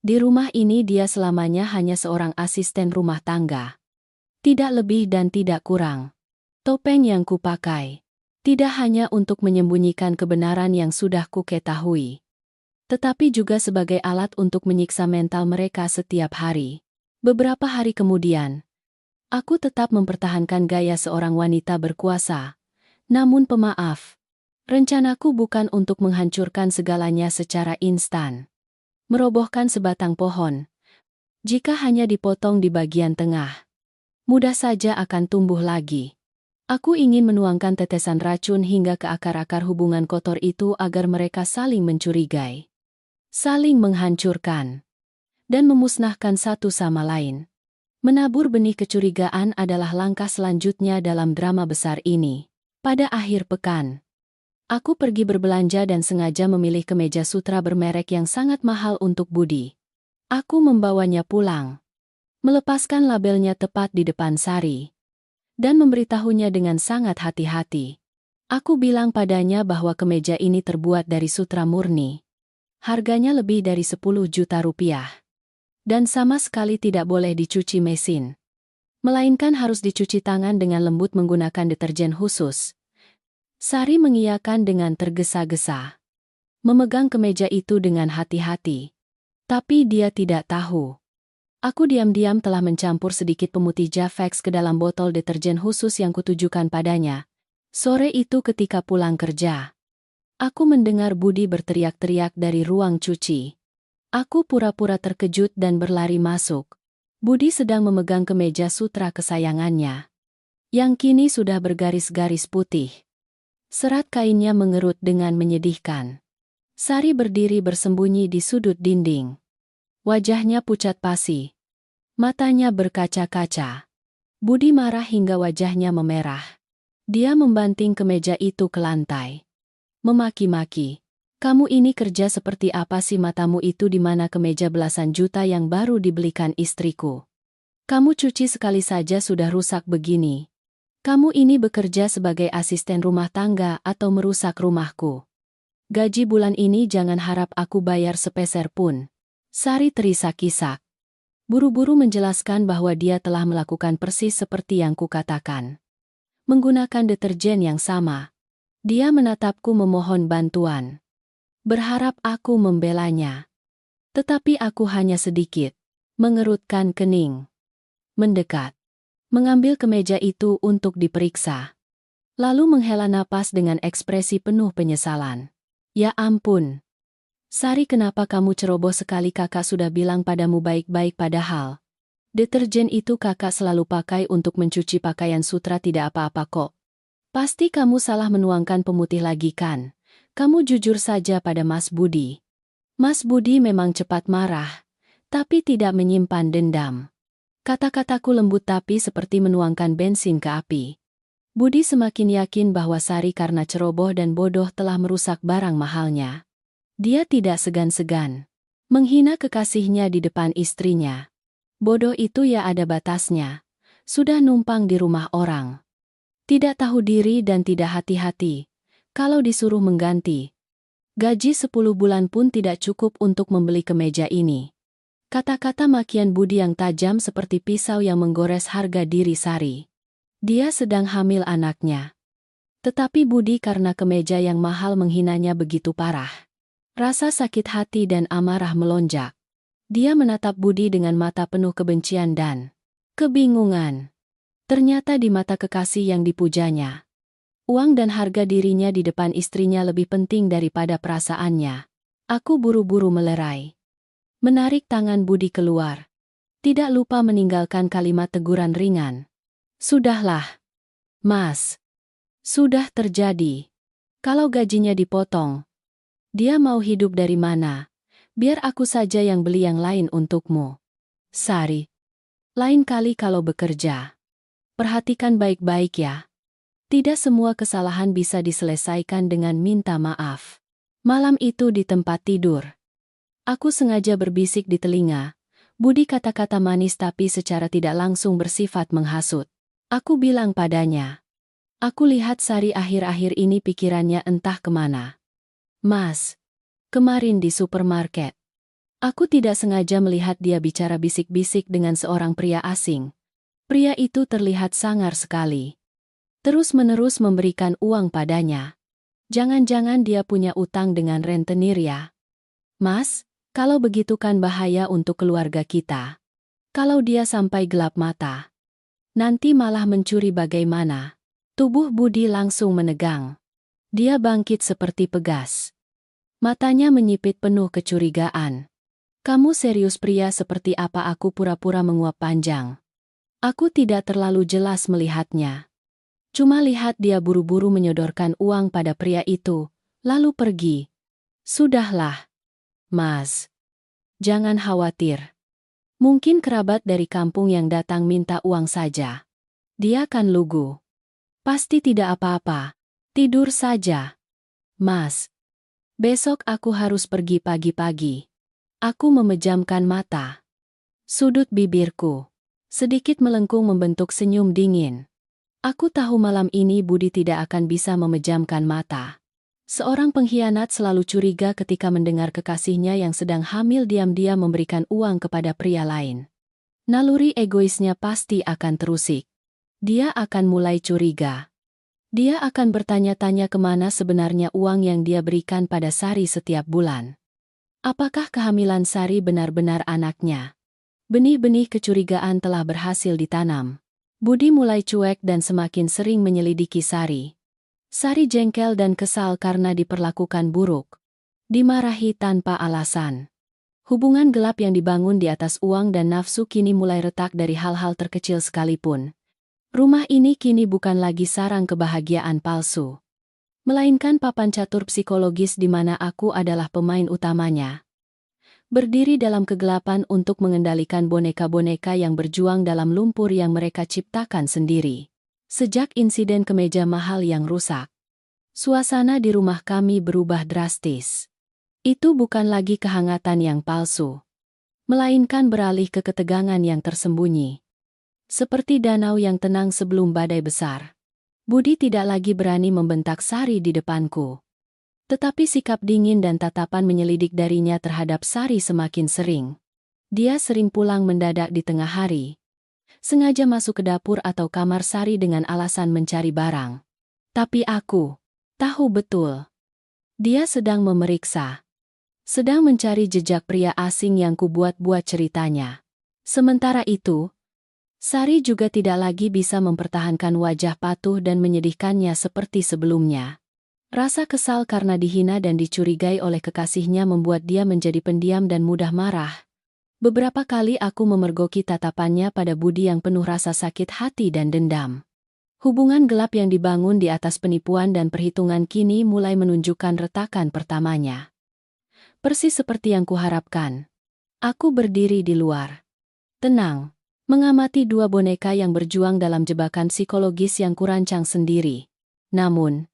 di rumah ini dia selamanya hanya seorang asisten rumah tangga. Tidak lebih dan tidak kurang. Topeng yang kupakai tidak hanya untuk menyembunyikan kebenaran yang sudah kuketahui, tetapi juga sebagai alat untuk menyiksa mental mereka setiap hari. Beberapa hari kemudian, aku tetap mempertahankan gaya seorang wanita berkuasa. Namun pemaaf, rencanaku bukan untuk menghancurkan segalanya secara instan. Merobohkan sebatang pohon, jika hanya dipotong di bagian tengah, mudah saja akan tumbuh lagi. Aku ingin menuangkan tetesan racun hingga ke akar-akar hubungan kotor itu agar mereka saling mencurigai, saling menghancurkan, dan memusnahkan satu sama lain. Menabur benih kecurigaan adalah langkah selanjutnya dalam drama besar ini. Pada akhir pekan, aku pergi berbelanja dan sengaja memilih kemeja sutra bermerek yang sangat mahal untuk Budi. Aku membawanya pulang, melepaskan labelnya tepat di depan Sari, dan memberitahunya dengan sangat hati-hati. Aku bilang padanya bahwa kemeja ini terbuat dari sutra murni. Harganya lebih dari 10 juta rupiah. Dan sama sekali tidak boleh dicuci mesin, melainkan harus dicuci tangan dengan lembut menggunakan deterjen khusus. Sari mengiyakan dengan tergesa-gesa. Memegang kemeja itu dengan hati-hati. Tapi dia tidak tahu. Aku diam-diam telah mencampur sedikit pemutih Jafex ke dalam botol deterjen khusus yang kutujukan padanya. Sore itu ketika pulang kerja, aku mendengar Budi berteriak-teriak dari ruang cuci. Aku pura-pura terkejut dan berlari masuk. Budi sedang memegang kemeja sutra kesayangannya, yang kini sudah bergaris-garis putih. Serat kainnya mengerut dengan menyedihkan. Sari berdiri bersembunyi di sudut dinding. Wajahnya pucat pasi. Matanya berkaca-kaca. Budi marah hingga wajahnya memerah. Dia membanting kemeja itu ke lantai. Memaki-maki. Kamu ini kerja seperti apa sih, matamu itu di mana kemeja belasan juta yang baru dibelikan istriku? Kamu cuci sekali saja sudah rusak begini. Kamu ini bekerja sebagai asisten rumah tangga atau merusak rumahku? Gaji bulan ini jangan harap aku bayar sepeser pun. Sari terisak-isak. Buru-buru menjelaskan bahwa dia telah melakukan persis seperti yang kukatakan. Menggunakan deterjen yang sama. Dia menatapku memohon bantuan. Berharap aku membelanya. Tetapi aku hanya sedikit mengerutkan kening. Mendekat. Mengambil kemeja itu untuk diperiksa. Lalu menghela napas dengan ekspresi penuh penyesalan. Ya ampun. Sari, kenapa kamu ceroboh sekali? Kakak sudah bilang padamu baik-baik, padahal deterjen itu kakak selalu pakai untuk mencuci pakaian sutra. Tidak apa-apa kok. Pasti kamu salah menuangkan pemutih lagi kan? Kamu jujur saja pada Mas Budi. Mas Budi memang cepat marah, tapi tidak menyimpan dendam. Kata-kataku lembut tapi seperti menuangkan bensin ke api. Budi semakin yakin bahwa Sari karena ceroboh dan bodoh telah merusak barang mahalnya. Dia tidak segan-segan menghina kekasihnya di depan istrinya. Bodoh itu ya ada batasnya. Sudah numpang di rumah orang. Tidak tahu diri dan tidak hati-hati. Kalau disuruh mengganti gaji 10 bulan pun tidak cukup untuk membeli kemeja ini. Kata-kata makian Budi yang tajam seperti pisau yang menggores harga diri Sari. Dia sedang hamil anaknya. Tetapi Budi karena kemeja yang mahal menghinanya begitu parah. Rasa sakit hati dan amarah melonjak. Dia menatap Budi dengan mata penuh kebencian dan kebingungan. Ternyata di mata kekasih yang dipujanya, uang dan harga dirinya di depan istrinya lebih penting daripada perasaannya. Aku buru-buru melerai. Menarik tangan Budi keluar. Tidak lupa meninggalkan kalimat teguran ringan. Sudahlah, Mas. Sudah terjadi. Kalau gajinya dipotong, dia mau hidup dari mana? Biar aku saja yang beli yang lain untukmu. Sari. Lain kali kalau bekerja, perhatikan baik-baik ya. Tidak semua kesalahan bisa diselesaikan dengan minta maaf. Malam itu di tempat tidur, aku sengaja berbisik di telinga. Budi kata-kata manis tapi secara tidak langsung bersifat menghasut. Aku bilang padanya. Aku lihat Sari akhir-akhir ini pikirannya entah kemana. Mas, kemarin di supermarket, aku tidak sengaja melihat dia bicara bisik-bisik dengan seorang pria asing. Pria itu terlihat sangar sekali. Terus-menerus memberikan uang padanya. Jangan-jangan dia punya utang dengan rentenir ya? Mas, kalau begitu kan bahaya untuk keluarga kita. Kalau dia sampai gelap mata, nanti malah mencuri bagaimana? Tubuh Budi langsung menegang. Dia bangkit seperti pegas. Matanya menyipit penuh kecurigaan. Kamu serius? Pria seperti apa aku pura-pura menguap panjang? Aku tidak terlalu jelas melihatnya. Cuma lihat dia buru-buru menyodorkan uang pada pria itu, lalu pergi. Sudahlah, Mas. Jangan khawatir. Mungkin kerabat dari kampung yang datang minta uang saja. Dia kan lugu. Pasti tidak apa-apa. Tidur saja. Mas. Besok aku harus pergi pagi-pagi. Aku memejamkan mata. Sudut bibirku sedikit melengkung membentuk senyum dingin. Aku tahu malam ini Budi tidak akan bisa memejamkan mata. Seorang pengkhianat selalu curiga ketika mendengar kekasihnya yang sedang hamil diam-diam memberikan uang kepada pria lain. Naluri egoisnya pasti akan terusik. Dia akan mulai curiga. Dia akan bertanya-tanya kemana sebenarnya uang yang dia berikan pada Sari setiap bulan. Apakah kehamilan Sari benar-benar anaknya? Benih-benih kecurigaan telah berhasil ditanam. Budi mulai cuek dan semakin sering menyelidiki Sari. Sari jengkel dan kesal karena diperlakukan buruk. Dimarahi tanpa alasan. Hubungan gelap yang dibangun di atas uang dan nafsu kini mulai retak dari hal-hal terkecil sekalipun. Rumah ini kini bukan lagi sarang kebahagiaan palsu, melainkan papan catur psikologis di mana aku adalah pemain utamanya. Berdiri dalam kegelapan untuk mengendalikan boneka-boneka yang berjuang dalam lumpur yang mereka ciptakan sendiri. Sejak insiden kemeja mahal yang rusak, suasana di rumah kami berubah drastis. Itu bukan lagi kehangatan yang palsu, melainkan beralih ke ketegangan yang tersembunyi. Seperti danau yang tenang sebelum badai besar. Budi tidak lagi berani membentak Sari di depanku. Tetapi sikap dingin dan tatapan menyelidik darinya terhadap Sari semakin sering. Dia sering pulang mendadak di tengah hari. Sengaja masuk ke dapur atau kamar Sari dengan alasan mencari barang. Tapi aku tahu betul. Dia sedang memeriksa. Sedang mencari jejak pria asing yang kubuat-buat ceritanya. Sementara itu, Sari juga tidak lagi bisa mempertahankan wajah patuh dan menyedihkannya seperti sebelumnya. Rasa kesal karena dihina dan dicurigai oleh kekasihnya membuat dia menjadi pendiam dan mudah marah. Beberapa kali aku memergoki tatapannya pada budi yang penuh rasa sakit hati dan dendam. Hubungan gelap yang dibangun di atas penipuan dan perhitungan kini mulai menunjukkan retakan pertamanya. Persis seperti yang kuharapkan. Aku berdiri di luar. Tenang, mengamati dua boneka yang berjuang dalam jebakan psikologis yang kurancang sendiri. Namun,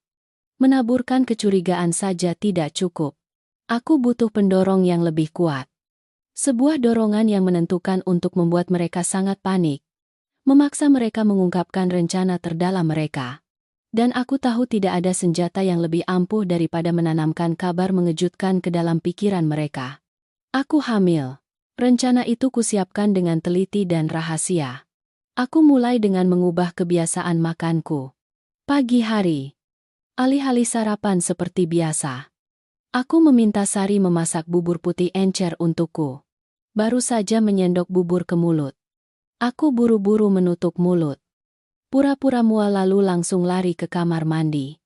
menaburkan kecurigaan saja tidak cukup. Aku butuh pendorong yang lebih kuat. Sebuah dorongan yang menentukan untuk membuat mereka sangat panik. Memaksa mereka mengungkapkan rencana terdalam mereka. Dan aku tahu tidak ada senjata yang lebih ampuh daripada menanamkan kabar mengejutkan ke dalam pikiran mereka. Aku hamil. Rencana itu kusiapkan dengan teliti dan rahasia. Aku mulai dengan mengubah kebiasaan makanku. Pagi hari, alih-alih sarapan seperti biasa, aku meminta Sari memasak bubur putih encer untukku. Baru saja menyendok bubur ke mulut, aku buru-buru menutup mulut. Pura-pura mual lalu langsung lari ke kamar mandi.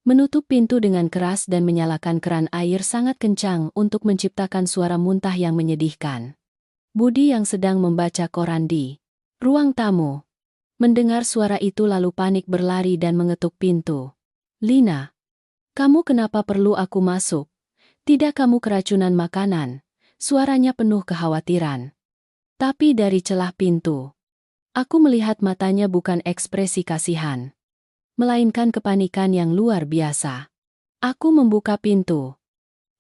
Menutup pintu dengan keras dan menyalakan keran air sangat kencang untuk menciptakan suara muntah yang menyedihkan. Budi yang sedang membaca koran di ruang tamu mendengar suara itu lalu panik berlari dan mengetuk pintu. "Lina, kamu kenapa perlu aku masuk? Tidak kamu keracunan makanan?" Suaranya penuh kekhawatiran. Tapi dari celah pintu, aku melihat matanya bukan ekspresi kasihan, melainkan kepanikan yang luar biasa. Aku membuka pintu,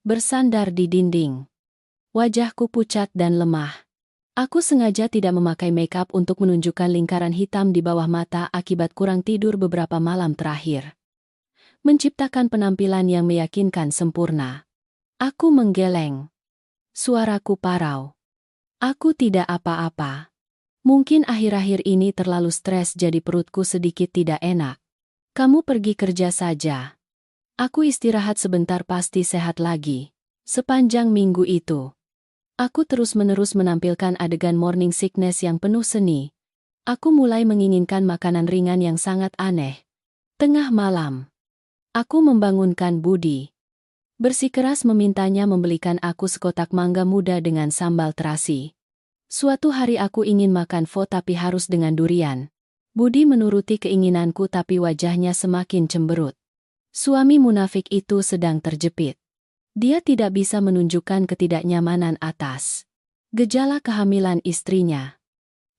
bersandar di dinding. Wajahku pucat dan lemah. Aku sengaja tidak memakai makeup untuk menunjukkan lingkaran hitam di bawah mata akibat kurang tidur beberapa malam terakhir. Menciptakan penampilan yang meyakinkan sempurna. Aku menggeleng. Suaraku parau. Aku tidak apa-apa. Mungkin akhir-akhir ini terlalu stres jadi perutku sedikit tidak enak. Kamu pergi kerja saja. Aku istirahat sebentar pasti sehat lagi. Sepanjang minggu itu, aku terus-menerus menampilkan adegan morning sickness yang penuh seni. Aku mulai menginginkan makanan ringan yang sangat aneh. Tengah malam, aku membangunkan Budi. Bersikeras memintanya membelikan aku sekotak mangga muda dengan sambal terasi. Suatu hari aku ingin makan pho tapi harus dengan durian. Budi menuruti keinginanku tapi wajahnya semakin cemberut. Suami munafik itu sedang terjepit. Dia tidak bisa menunjukkan ketidaknyamanan atas gejala kehamilan istrinya.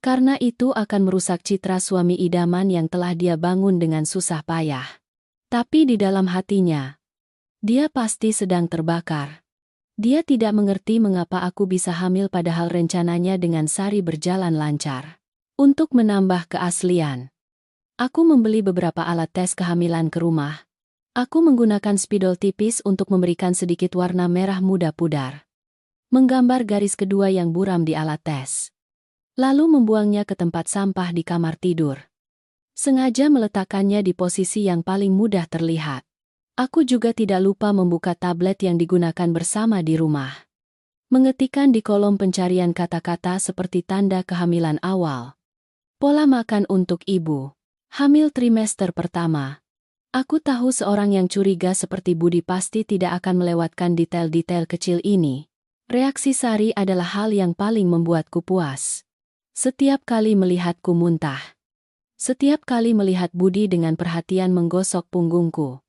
Karena itu akan merusak citra suami idaman yang telah dia bangun dengan susah payah. Tapi di dalam hatinya, dia pasti sedang terbakar. Dia tidak mengerti mengapa aku bisa hamil padahal rencananya dengan Sari berjalan lancar. Untuk menambah keaslian, aku membeli beberapa alat tes kehamilan ke rumah. Aku menggunakan spidol tipis untuk memberikan sedikit warna merah muda pudar. Menggambar garis kedua yang buram di alat tes. Lalu membuangnya ke tempat sampah di kamar tidur. Sengaja meletakkannya di posisi yang paling mudah terlihat. Aku juga tidak lupa membuka tablet yang digunakan bersama di rumah. Mengetikkan di kolom pencarian kata-kata seperti tanda kehamilan awal. Pola makan untuk ibu. Hamil trimester pertama. Aku tahu seorang yang curiga seperti Budi pasti tidak akan melewatkan detail-detail kecil ini. Reaksi Sari adalah hal yang paling membuatku puas. Setiap kali melihatku muntah. Setiap kali melihat Budi dengan perhatian menggosok punggungku.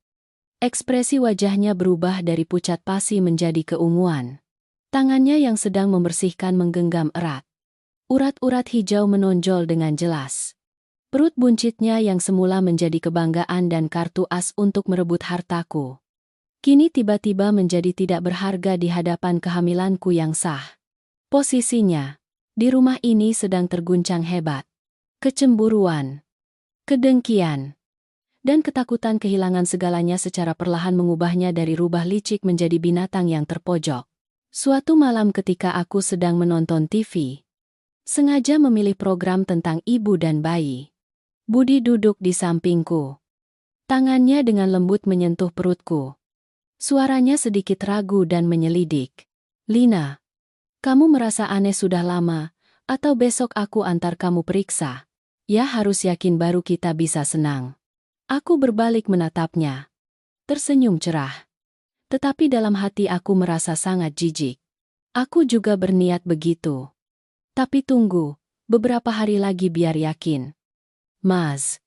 Ekspresi wajahnya berubah dari pucat pasi menjadi keunguan. Tangannya yang sedang membersihkan menggenggam erat. Urat-urat hijau menonjol dengan jelas. Perut buncitnya yang semula menjadi kebanggaan dan kartu as untuk merebut hartaku, kini tiba-tiba menjadi tidak berharga di hadapan kehamilanku yang sah. Posisinya di rumah ini sedang terguncang hebat. Kecemburuan, kedengkian, Dan ketakutan kehilangan segalanya secara perlahan mengubahnya dari rubah licik menjadi binatang yang terpojok. Suatu malam ketika aku sedang menonton TV, sengaja memilih program tentang ibu dan bayi. Budi duduk di sampingku. Tangannya dengan lembut menyentuh perutku. Suaranya sedikit ragu dan menyelidik. "Lina, kamu merasa aneh sudah lama, atau besok aku antar kamu periksa? Ya harus yakin baru kita bisa senang." Aku berbalik menatapnya. Tersenyum cerah. Tetapi dalam hati aku merasa sangat jijik. Aku juga berniat begitu. Tapi tunggu, beberapa hari lagi biar yakin. Mas,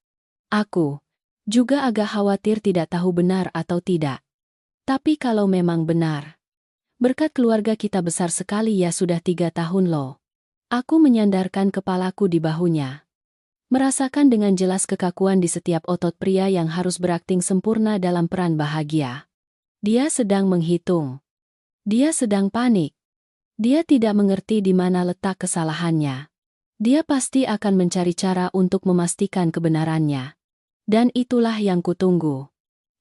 aku juga agak khawatir tidak tahu benar atau tidak. Tapi kalau memang benar, berkat keluarga kita besar sekali ya sudah 3 tahun loh. Aku menyandarkan kepalaku di bahunya. Merasakan dengan jelas kekakuan di setiap otot pria yang harus berakting sempurna dalam peran bahagia. Dia sedang menghitung. Dia sedang panik. Dia tidak mengerti di mana letak kesalahannya. Dia pasti akan mencari cara untuk memastikan kebenarannya. Dan itulah yang kutunggu.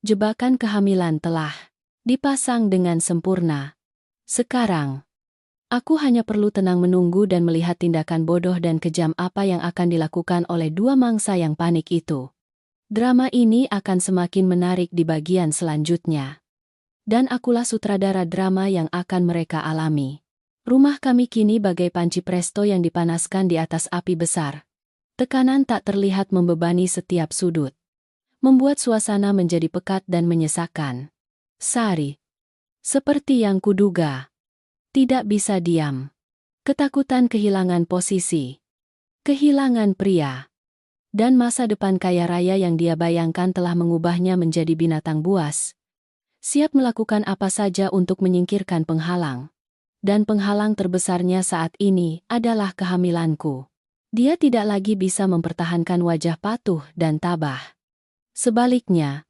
Jebakan kehamilan telah dipasang dengan sempurna. Sekarang, aku hanya perlu tenang menunggu dan melihat tindakan bodoh dan kejam apa yang akan dilakukan oleh dua mangsa yang panik itu. Drama ini akan semakin menarik di bagian selanjutnya. Dan akulah sutradara drama yang akan mereka alami. Rumah kami kini bagai panci presto yang dipanaskan di atas api besar. Tekanan tak terlihat membebani setiap sudut. Membuat suasana menjadi pekat dan menyesakan. Sari, seperti yang kuduga, tidak bisa diam. Ketakutan kehilangan posisi, kehilangan pria, dan masa depan kaya raya yang dia bayangkan telah mengubahnya menjadi binatang buas. Siap melakukan apa saja untuk menyingkirkan penghalang. Dan penghalang terbesarnya saat ini adalah kehamilanku. Dia tidak lagi bisa mempertahankan wajah patuh dan tabah. Sebaliknya,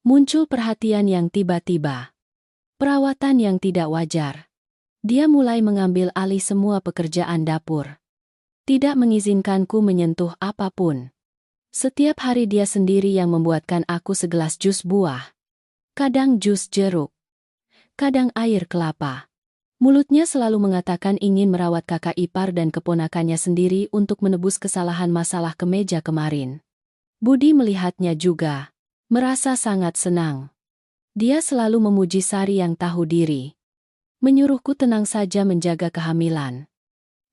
muncul perhatian yang tiba-tiba. Perawatan yang tidak wajar. Dia mulai mengambil alih semua pekerjaan dapur. Tidak mengizinkanku menyentuh apapun. Setiap hari dia sendiri yang membuatkan aku segelas jus buah. Kadang jus jeruk. Kadang air kelapa. Mulutnya selalu mengatakan ingin merawat kakak ipar dan keponakannya sendiri untuk menebus kesalahan masalah kemeja kemarin. Budi melihatnya juga. Merasa sangat senang. Dia selalu memuji Sari yang tahu diri. Menyuruhku tenang saja menjaga kehamilan.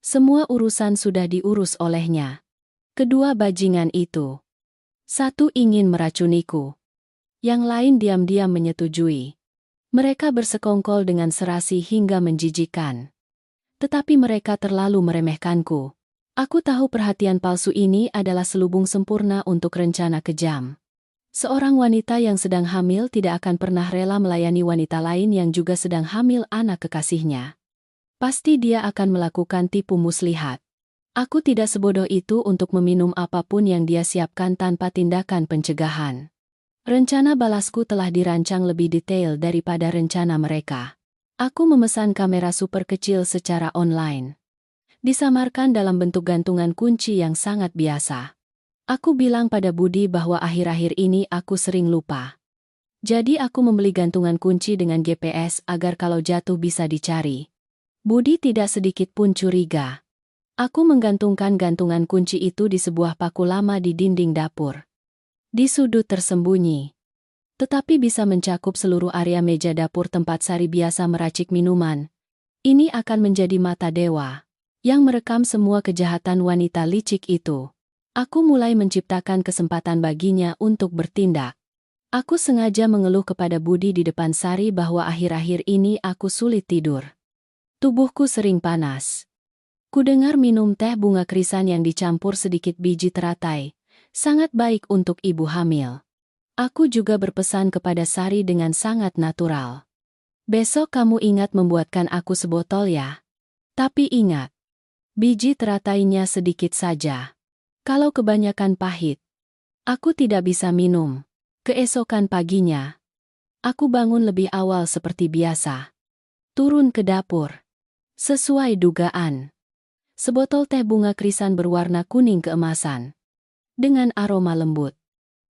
Semua urusan sudah diurus olehnya. Kedua bajingan itu. Satu ingin meracuniku. Yang lain diam-diam menyetujui. Mereka bersekongkol dengan serasi hingga menjijikan. Tetapi mereka terlalu meremehkanku. Aku tahu perhatian palsu ini adalah selubung sempurna untuk rencana kejam. Seorang wanita yang sedang hamil tidak akan pernah rela melayani wanita lain yang juga sedang hamil anak kekasihnya. Pasti dia akan melakukan tipu muslihat. Aku tidak sebodoh itu untuk meminum apapun yang dia siapkan tanpa tindakan pencegahan. Rencana balasku telah dirancang lebih detail daripada rencana mereka. Aku memesan kamera super kecil secara online. Disamarkan dalam bentuk gantungan kunci yang sangat biasa. Aku bilang pada Budi bahwa akhir-akhir ini aku sering lupa. Jadi aku membeli gantungan kunci dengan GPS agar kalau jatuh bisa dicari. Budi tidak sedikit pun curiga. Aku menggantungkan gantungan kunci itu di sebuah paku lama di dinding dapur. Di sudut tersembunyi. Tetapi bisa mencakup seluruh area meja dapur tempat Sari biasa meracik minuman. Ini akan menjadi mata dewa yang merekam semua kejahatan wanita licik itu. Aku mulai menciptakan kesempatan baginya untuk bertindak. Aku sengaja mengeluh kepada Budi di depan Sari bahwa akhir-akhir ini aku sulit tidur. Tubuhku sering panas. Kudengar minum teh bunga krisan yang dicampur sedikit biji teratai. Sangat baik untuk ibu hamil. Aku juga berpesan kepada Sari dengan sangat natural. Besok kamu ingat membuatkan aku sebotol ya. Tapi ingat, biji teratainya sedikit saja. Kalau kebanyakan pahit, aku tidak bisa minum. Keesokan paginya, aku bangun lebih awal seperti biasa. Turun ke dapur. Sesuai dugaan. Sebotol teh bunga krisan berwarna kuning keemasan. Dengan aroma lembut.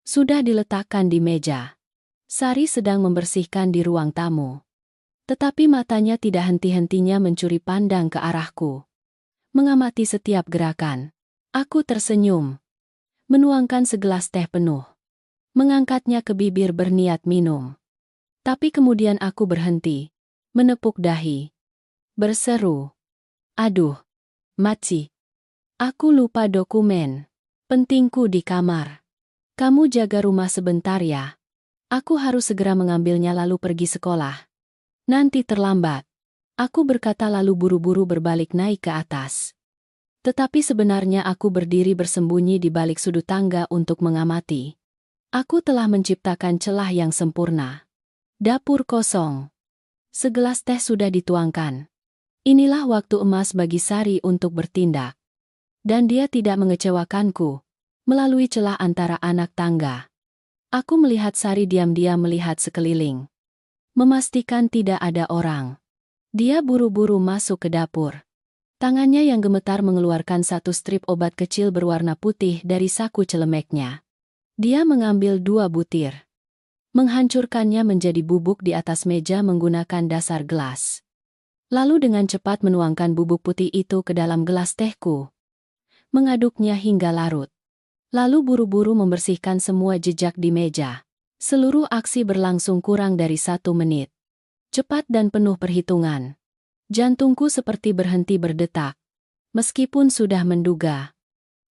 Sudah diletakkan di meja. Sari sedang membersihkan di ruang tamu. Tetapi matanya tidak henti-hentinya mencuri pandang ke arahku. Mengamati setiap gerakan. Aku tersenyum. Menuangkan segelas teh penuh. Mengangkatnya ke bibir berniat minum. Tapi kemudian aku berhenti. Menepuk dahi. Berseru. Aduh. Maci. Aku lupa dokumen pentingku di kamar. Kamu jaga rumah sebentar ya. Aku harus segera mengambilnya lalu pergi sekolah. Nanti terlambat. Aku berkata lalu buru-buru berbalik naik ke atas. Tetapi sebenarnya aku berdiri bersembunyi di balik sudut tangga untuk mengamati. Aku telah menciptakan celah yang sempurna. Dapur kosong. Segelas teh sudah dituangkan. Inilah waktu emas bagi Sari untuk bertindak. Dan dia tidak mengecewakanku. Melalui celah antara anak tangga. Aku melihat Sari diam-diam melihat sekeliling. Memastikan tidak ada orang. Dia buru-buru masuk ke dapur. Tangannya yang gemetar mengeluarkan satu strip obat kecil berwarna putih dari saku celemeknya. Dia mengambil 2 butir. Menghancurkannya menjadi bubuk di atas meja menggunakan dasar gelas. Lalu dengan cepat menuangkan bubuk putih itu ke dalam gelas tehku. Mengaduknya hingga larut. Lalu buru-buru membersihkan semua jejak di meja. Seluruh aksi berlangsung kurang dari 1 menit. Cepat dan penuh perhitungan. Jantungku seperti berhenti berdetak. Meskipun sudah menduga.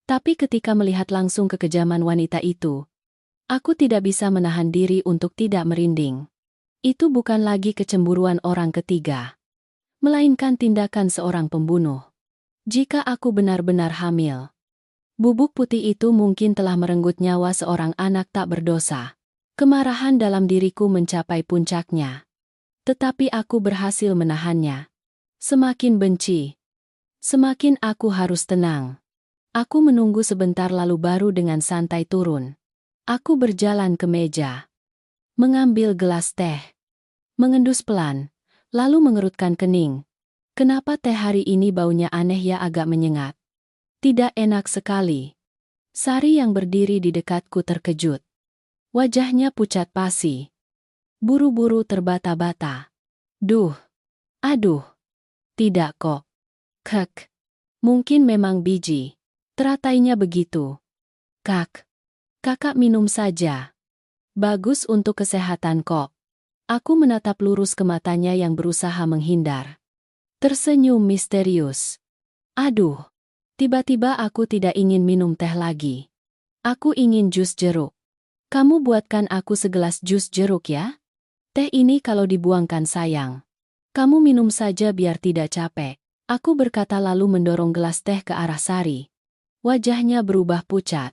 Tapi ketika melihat langsung kekejaman wanita itu, aku tidak bisa menahan diri untuk tidak merinding. Itu bukan lagi kecemburuan orang ketiga. Melainkan tindakan seorang pembunuh. Jika aku benar-benar hamil, bubuk putih itu mungkin telah merenggut nyawa seorang anak tak berdosa. Kemarahan dalam diriku mencapai puncaknya. Tetapi aku berhasil menahannya. Semakin benci. Semakin aku harus tenang. Aku menunggu sebentar lalu baru dengan santai turun. Aku berjalan ke meja. Mengambil gelas teh. Mengendus pelan. Lalu mengerutkan kening. Kenapa teh hari ini baunya aneh ya agak menyengat. Tidak enak sekali. Sari yang berdiri di dekatku terkejut. Wajahnya pucat pasi. Buru-buru terbata-bata. Duh. Aduh. Tidak kok. Kek. Mungkin memang biji. Teratainya begitu. Kak. Kakak minum saja. Bagus untuk kesehatan kok. Aku menatap lurus ke matanya yang berusaha menghindar. Tersenyum misterius. Aduh. Tiba-tiba aku tidak ingin minum teh lagi. Aku ingin jus jeruk. Kamu buatkan aku segelas jus jeruk ya? Teh ini kalau dibuangkan sayang. Kamu minum saja biar tidak capek. Aku berkata lalu mendorong gelas teh ke arah Sari. Wajahnya berubah pucat.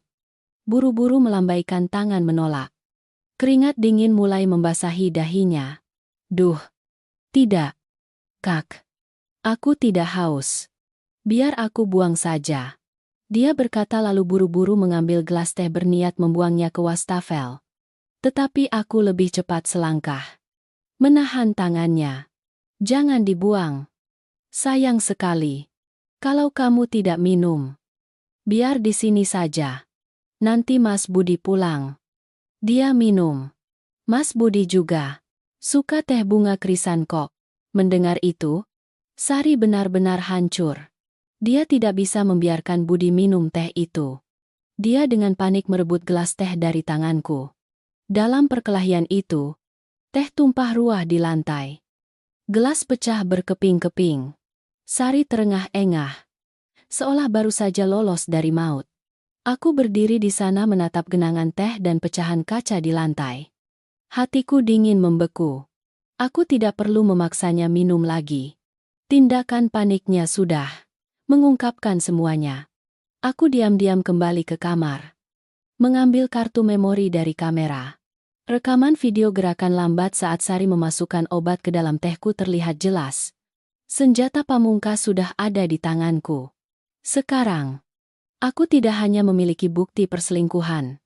Buru-buru melambaikan tangan menolak. Keringat dingin mulai membasahi dahinya. Duh. Tidak. Kak. Aku tidak haus. Biar aku buang saja. Dia berkata lalu buru-buru mengambil gelas teh berniat membuangnya ke wastafel. Tetapi aku lebih cepat selangkah. Menahan tangannya. Jangan dibuang. Sayang sekali. Kalau kamu tidak minum. Biar di sini saja. Nanti Mas Budi pulang. Dia minum. Mas Budi juga. Suka teh bunga krisan kok. Mendengar itu, Sari benar-benar hancur. Dia tidak bisa membiarkan Budi minum teh itu. Dia dengan panik merebut gelas teh dari tanganku. Dalam perkelahian itu, teh tumpah ruah di lantai. Gelas pecah berkeping-keping. Sari terengah-engah. Seolah baru saja lolos dari maut. Aku berdiri di sana menatap genangan teh dan pecahan kaca di lantai. Hatiku dingin membeku. Aku tidak perlu memaksanya minum lagi. Tindakan paniknya sudah mengungkapkan semuanya. Aku diam-diam kembali ke kamar. Mengambil kartu memori dari kamera. Rekaman video gerakan lambat saat Sari memasukkan obat ke dalam tehku terlihat jelas. Senjata pamungkas sudah ada di tanganku. Sekarang, aku tidak hanya memiliki bukti perselingkuhan,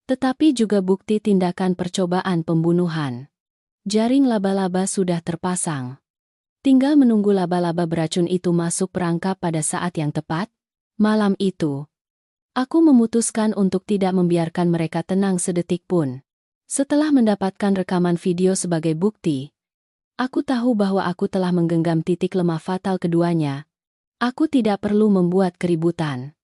tetapi juga bukti tindakan percobaan pembunuhan. Jaring laba-laba sudah terpasang. Tinggal menunggu laba-laba beracun itu masuk perangkap pada saat yang tepat. Malam itu, Aku memutuskan untuk tidak membiarkan mereka tenang sedetik pun. Setelah mendapatkan rekaman video sebagai bukti, aku tahu bahwa aku telah menggenggam titik lemah fatal keduanya. Aku tidak perlu membuat keributan.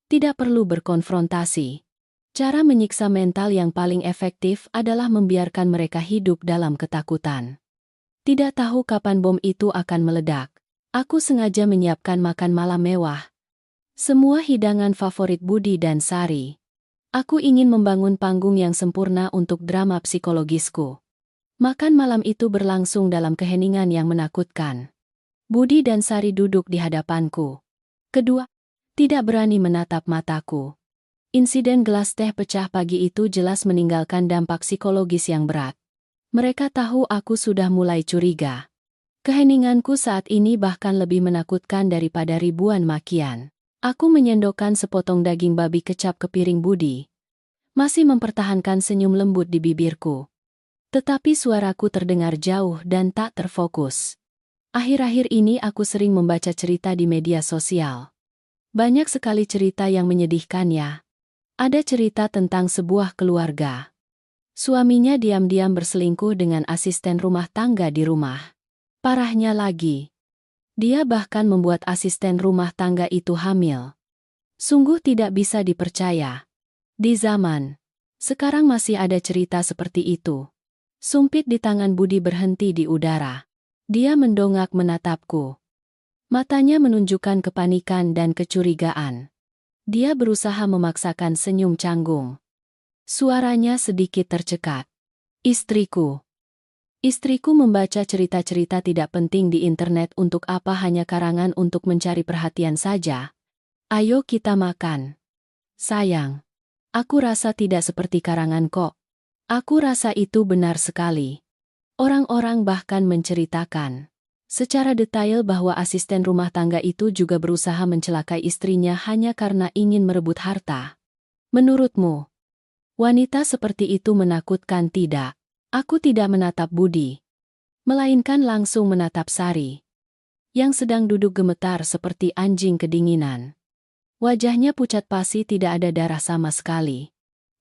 Tidak perlu berkonfrontasi. Cara menyiksa mental yang paling efektif adalah membiarkan mereka hidup dalam ketakutan. Tidak tahu kapan bom itu akan meledak. Aku sengaja menyiapkan makan malam mewah. Semua hidangan favorit Budi dan Sari. Aku ingin membangun panggung yang sempurna untuk drama psikologisku. Makan malam itu berlangsung dalam keheningan yang menakutkan. Budi dan Sari duduk di hadapanku. Kedua, tidak berani menatap mataku. Insiden gelas teh pecah pagi itu jelas meninggalkan dampak psikologis yang berat. Mereka tahu aku sudah mulai curiga. Keheninganku saat ini bahkan lebih menakutkan daripada ribuan makian. Aku menyendokkan sepotong daging babi kecap ke piring Budi. Masih mempertahankan senyum lembut di bibirku. Tetapi suaraku terdengar jauh dan tak terfokus. Akhir-akhir ini aku sering membaca cerita di media sosial. Banyak sekali cerita yang menyedihkan ya. Ada cerita tentang sebuah keluarga. Suaminya diam-diam berselingkuh dengan asisten rumah tangga di rumah. Parahnya lagi, dia bahkan membuat asisten rumah tangga itu hamil. Sungguh tidak bisa dipercaya. Di zaman sekarang masih ada cerita seperti itu. Sumpit di tangan Budi berhenti di udara. Dia mendongak menatapku. Matanya menunjukkan kepanikan dan kecurigaan. Dia berusaha memaksakan senyum canggung. Suaranya sedikit tercekat. Istriku. Istriku membaca cerita-cerita tidak penting di internet untuk apa, hanya karangan untuk mencari perhatian saja. Ayo kita makan. Sayang, aku rasa tidak seperti karangan kok. Aku rasa itu benar sekali. Orang-orang bahkan menceritakan secara detail bahwa asisten rumah tangga itu juga berusaha mencelakai istrinya hanya karena ingin merebut harta. Menurutmu, wanita seperti itu menakutkan tidak? Aku tidak menatap Budi, melainkan langsung menatap Sari, yang sedang duduk gemetar seperti anjing kedinginan. Wajahnya pucat pasi, tidak ada darah sama sekali.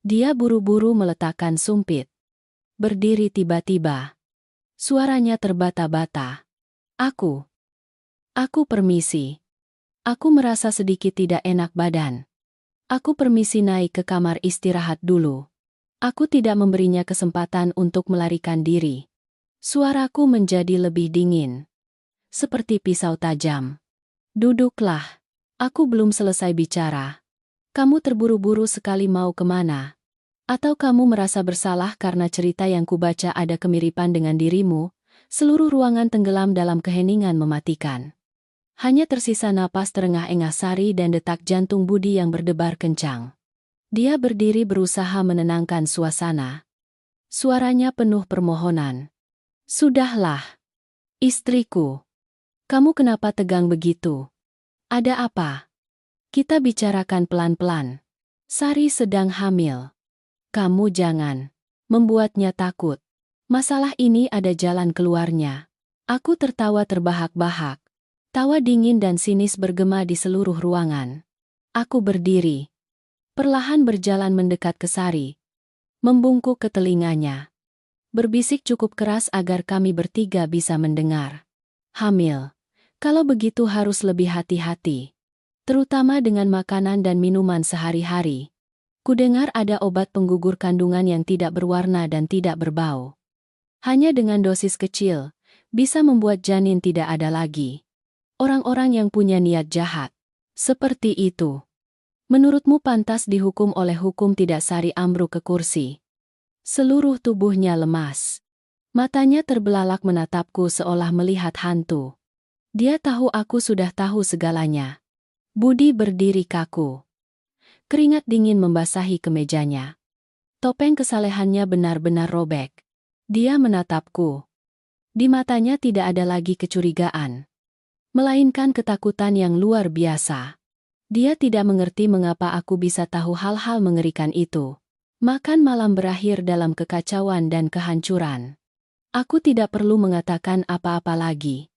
Dia buru-buru meletakkan sumpit. Berdiri tiba-tiba. Suaranya terbata-bata. Aku permisi. Aku merasa sedikit tidak enak badan. Aku permisi naik ke kamar istirahat dulu. Aku tidak memberinya kesempatan untuk melarikan diri. Suaraku menjadi lebih dingin. Seperti pisau tajam. Duduklah. Aku belum selesai bicara. Kamu terburu-buru sekali, mau kemana? Atau kamu merasa bersalah karena cerita yang kubaca ada kemiripan dengan dirimu? Seluruh ruangan tenggelam dalam keheningan mematikan. Hanya tersisa napas terengah-engah Sari dan detak jantung Budi yang berdebar kencang. Dia berdiri berusaha menenangkan suasana. Suaranya penuh permohonan. Sudahlah. Istriku. Kamu kenapa tegang begitu? Ada apa? Kita bicarakan pelan-pelan. Sari sedang hamil. Kamu jangan membuatnya takut. Masalah ini ada jalan keluarnya. Aku tertawa terbahak-bahak. Tawa dingin dan sinis bergema di seluruh ruangan. Aku berdiri. Perlahan berjalan mendekat ke Sari. Membungkuk ke telinganya. Berbisik cukup keras agar kami bertiga bisa mendengar. Hamil. Kalau begitu harus lebih hati-hati. Terutama dengan makanan dan minuman sehari-hari. Kudengar ada obat penggugur kandungan yang tidak berwarna dan tidak berbau. Hanya dengan dosis kecil, bisa membuat janin tidak ada lagi. Orang-orang yang punya niat jahat seperti itu, menurutmu pantas dihukum oleh hukum tidak? Sari ambruk ke kursi. Seluruh tubuhnya lemas. Matanya terbelalak menatapku seolah melihat hantu. Dia tahu aku sudah tahu segalanya. Budi berdiri kaku. Keringat dingin membasahi kemejanya. Topeng kesalehannya benar-benar robek. Dia menatapku. Di matanya tidak ada lagi kecurigaan, melainkan ketakutan yang luar biasa. Dia tidak mengerti mengapa aku bisa tahu hal-hal mengerikan itu. Makan malam berakhir dalam kekacauan dan kehancuran. Aku tidak perlu mengatakan apa-apa lagi.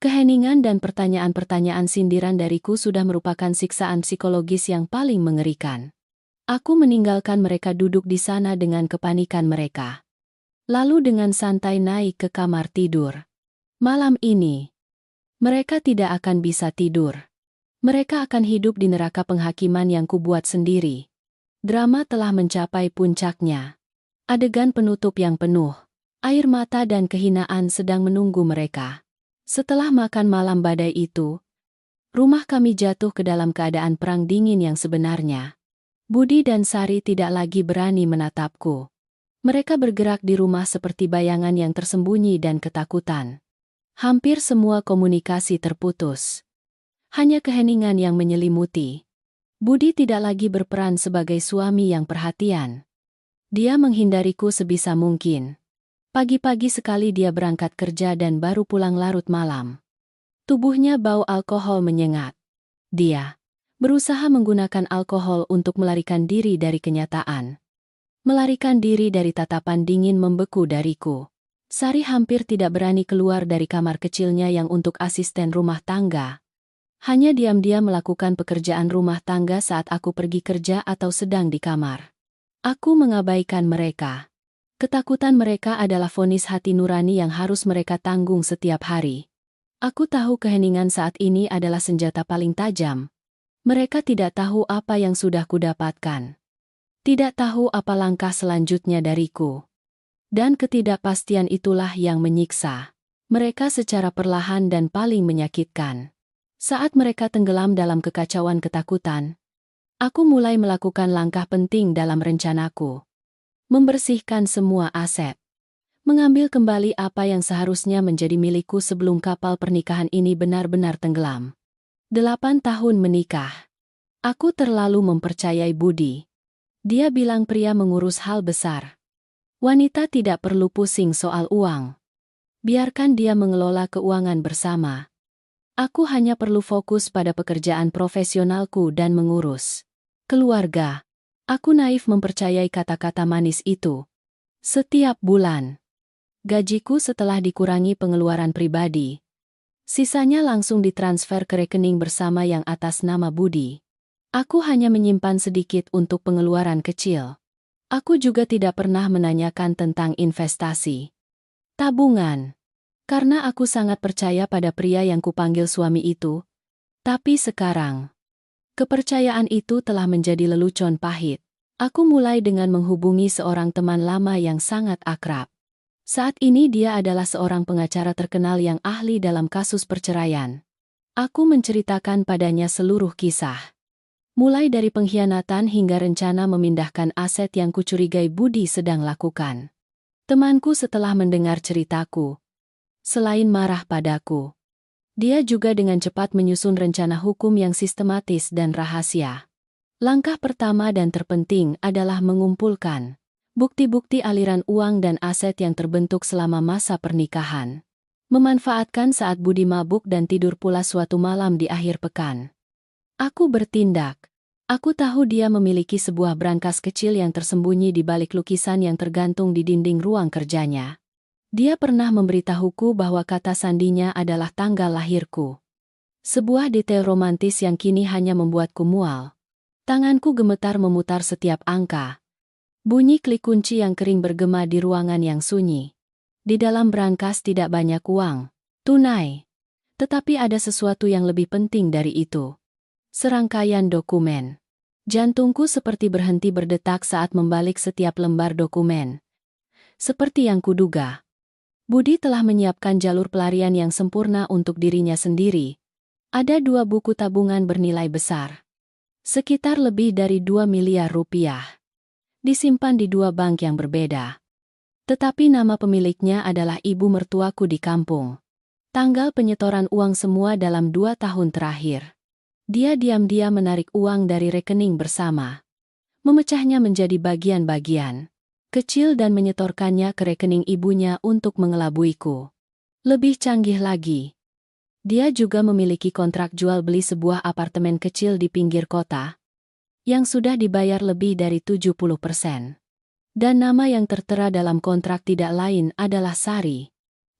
Keheningan dan pertanyaan-pertanyaan sindiran dariku sudah merupakan siksaan psikologis yang paling mengerikan. Aku meninggalkan mereka duduk di sana dengan kepanikan mereka. Lalu dengan santai naik ke kamar tidur. Malam ini, mereka tidak akan bisa tidur. Mereka akan hidup di neraka penghakiman yang kubuat sendiri. Drama telah mencapai puncaknya. Adegan penutup yang penuh. Air mata dan kehinaan sedang menunggu mereka. Setelah makan malam badai itu, rumah kami jatuh ke dalam keadaan perang dingin yang sebenarnya. Budi dan Sari tidak lagi berani menatapku. Mereka bergerak di rumah seperti bayangan yang tersembunyi dan ketakutan. Hampir semua komunikasi terputus. Hanya keheningan yang menyelimuti. Budi tidak lagi berperan sebagai suami yang perhatian. Dia menghindariku sebisa mungkin. Pagi-pagi sekali dia berangkat kerja dan baru pulang larut malam. Tubuhnya bau alkohol menyengat. Dia berusaha menggunakan alkohol untuk melarikan diri dari kenyataan. Melarikan diri dari tatapan dingin membeku dariku. Sari hampir tidak berani keluar dari kamar kecilnya yang untuk asisten rumah tangga. Hanya diam-diam melakukan pekerjaan rumah tangga saat aku pergi kerja atau sedang di kamar. Aku mengabaikan mereka. Ketakutan mereka adalah vonis hati nurani yang harus mereka tanggung setiap hari. Aku tahu keheningan saat ini adalah senjata paling tajam. Mereka tidak tahu apa yang sudah kudapatkan. Tidak tahu apa langkah selanjutnya dariku. Dan ketidakpastian itulah yang menyiksa mereka secara perlahan dan paling menyakitkan. Saat mereka tenggelam dalam kekacauan ketakutan, aku mulai melakukan langkah penting dalam rencanaku. Membersihkan semua aset. Mengambil kembali apa yang seharusnya menjadi milikku sebelum kapal pernikahan ini benar-benar tenggelam. 8 tahun menikah. Aku terlalu mempercayai Budi. Dia bilang pria mengurus hal besar. Wanita tidak perlu pusing soal uang. Biarkan dia mengelola keuangan bersama. Aku hanya perlu fokus pada pekerjaan profesionalku dan mengurus keluarga. Aku naif mempercayai kata-kata manis itu. Setiap bulan, gajiku setelah dikurangi pengeluaran pribadi, sisanya langsung ditransfer ke rekening bersama yang atas nama Budi. Aku hanya menyimpan sedikit untuk pengeluaran kecil. Aku juga tidak pernah menanyakan tentang investasi, tabungan. Karena aku sangat percaya pada pria yang kupanggil suami itu. Tapi sekarang, kepercayaan itu telah menjadi lelucon pahit. Aku mulai dengan menghubungi seorang teman lama yang sangat akrab. Saat ini dia adalah seorang pengacara terkenal yang ahli dalam kasus perceraian. Aku menceritakan padanya seluruh kisah. Mulai dari pengkhianatan hingga rencana memindahkan aset yang kucurigai Budi sedang lakukan. Temanku setelah mendengar ceritaku, selain marah padaku, dia juga dengan cepat menyusun rencana hukum yang sistematis dan rahasia. Langkah pertama dan terpenting adalah mengumpulkan bukti-bukti aliran uang dan aset yang terbentuk selama masa pernikahan. Memanfaatkan saat Budi mabuk dan tidur pula suatu malam di akhir pekan. Aku bertindak. Aku tahu dia memiliki sebuah brankas kecil yang tersembunyi di balik lukisan yang tergantung di dinding ruang kerjanya. Dia pernah memberitahuku bahwa kata sandinya adalah tanggal lahirku. Sebuah detail romantis yang kini hanya membuatku mual. Tanganku gemetar memutar setiap angka. Bunyi klik kunci yang kering bergema di ruangan yang sunyi. Di dalam brankas tidak banyak uang, tunai. Tetapi ada sesuatu yang lebih penting dari itu. Serangkaian dokumen. Jantungku seperti berhenti berdetak saat membalik setiap lembar dokumen. Seperti yang kuduga, Budi telah menyiapkan jalur pelarian yang sempurna untuk dirinya sendiri. Ada 2 buku tabungan bernilai besar. Sekitar lebih dari 2 miliar rupiah. Disimpan di 2 bank yang berbeda. Tetapi nama pemiliknya adalah ibu mertuaku di kampung. Tanggal penyetoran uang semua dalam 2 tahun terakhir. Dia diam-diam menarik uang dari rekening bersama. Memecahnya menjadi bagian-bagian kecil dan menyetorkannya ke rekening ibunya untuk mengelabuiku. Lebih canggih lagi, dia juga memiliki kontrak jual beli sebuah apartemen kecil di pinggir kota yang sudah dibayar lebih dari 70%. Dan nama yang tertera dalam kontrak tidak lain adalah Sari.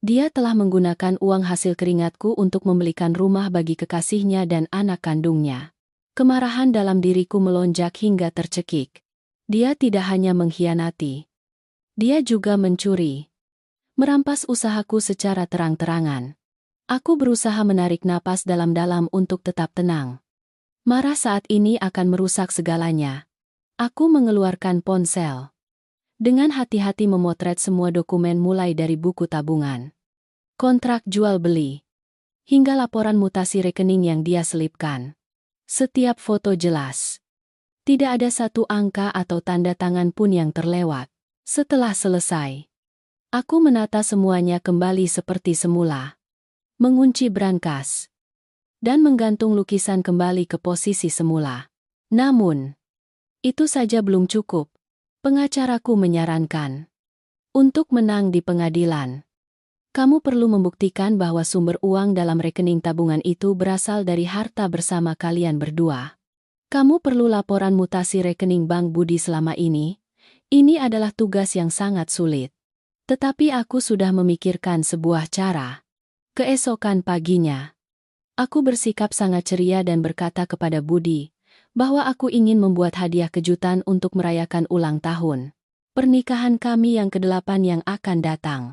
Dia telah menggunakan uang hasil keringatku untuk membelikan rumah bagi kekasihnya dan anak kandungnya. Kemarahan dalam diriku melonjak hingga tercekik. Dia tidak hanya mengkhianati. Dia juga mencuri. Merampas usahaku secara terang-terangan. Aku berusaha menarik napas dalam-dalam untuk tetap tenang. Marah saat ini akan merusak segalanya. Aku mengeluarkan ponsel. Dengan hati-hati memotret semua dokumen mulai dari buku tabungan, kontrak jual beli, hingga laporan mutasi rekening yang dia selipkan. Setiap foto jelas. Tidak ada satu angka atau tanda tangan pun yang terlewat. Setelah selesai, aku menata semuanya kembali seperti semula. Mengunci brankas. Dan menggantung lukisan kembali ke posisi semula. Namun, itu saja belum cukup. Pengacaraku menyarankan untuk menang di pengadilan. Kamu perlu membuktikan bahwa sumber uang dalam rekening tabungan itu berasal dari harta bersama kalian berdua. Kamu perlu laporan mutasi rekening Bank Budi selama ini. Ini adalah tugas yang sangat sulit. Tetapi aku sudah memikirkan sebuah cara. Keesokan paginya, aku bersikap sangat ceria dan berkata kepada Budi bahwa aku ingin membuat hadiah kejutan untuk merayakan ulang tahun pernikahan kami yang ke-8 yang akan datang.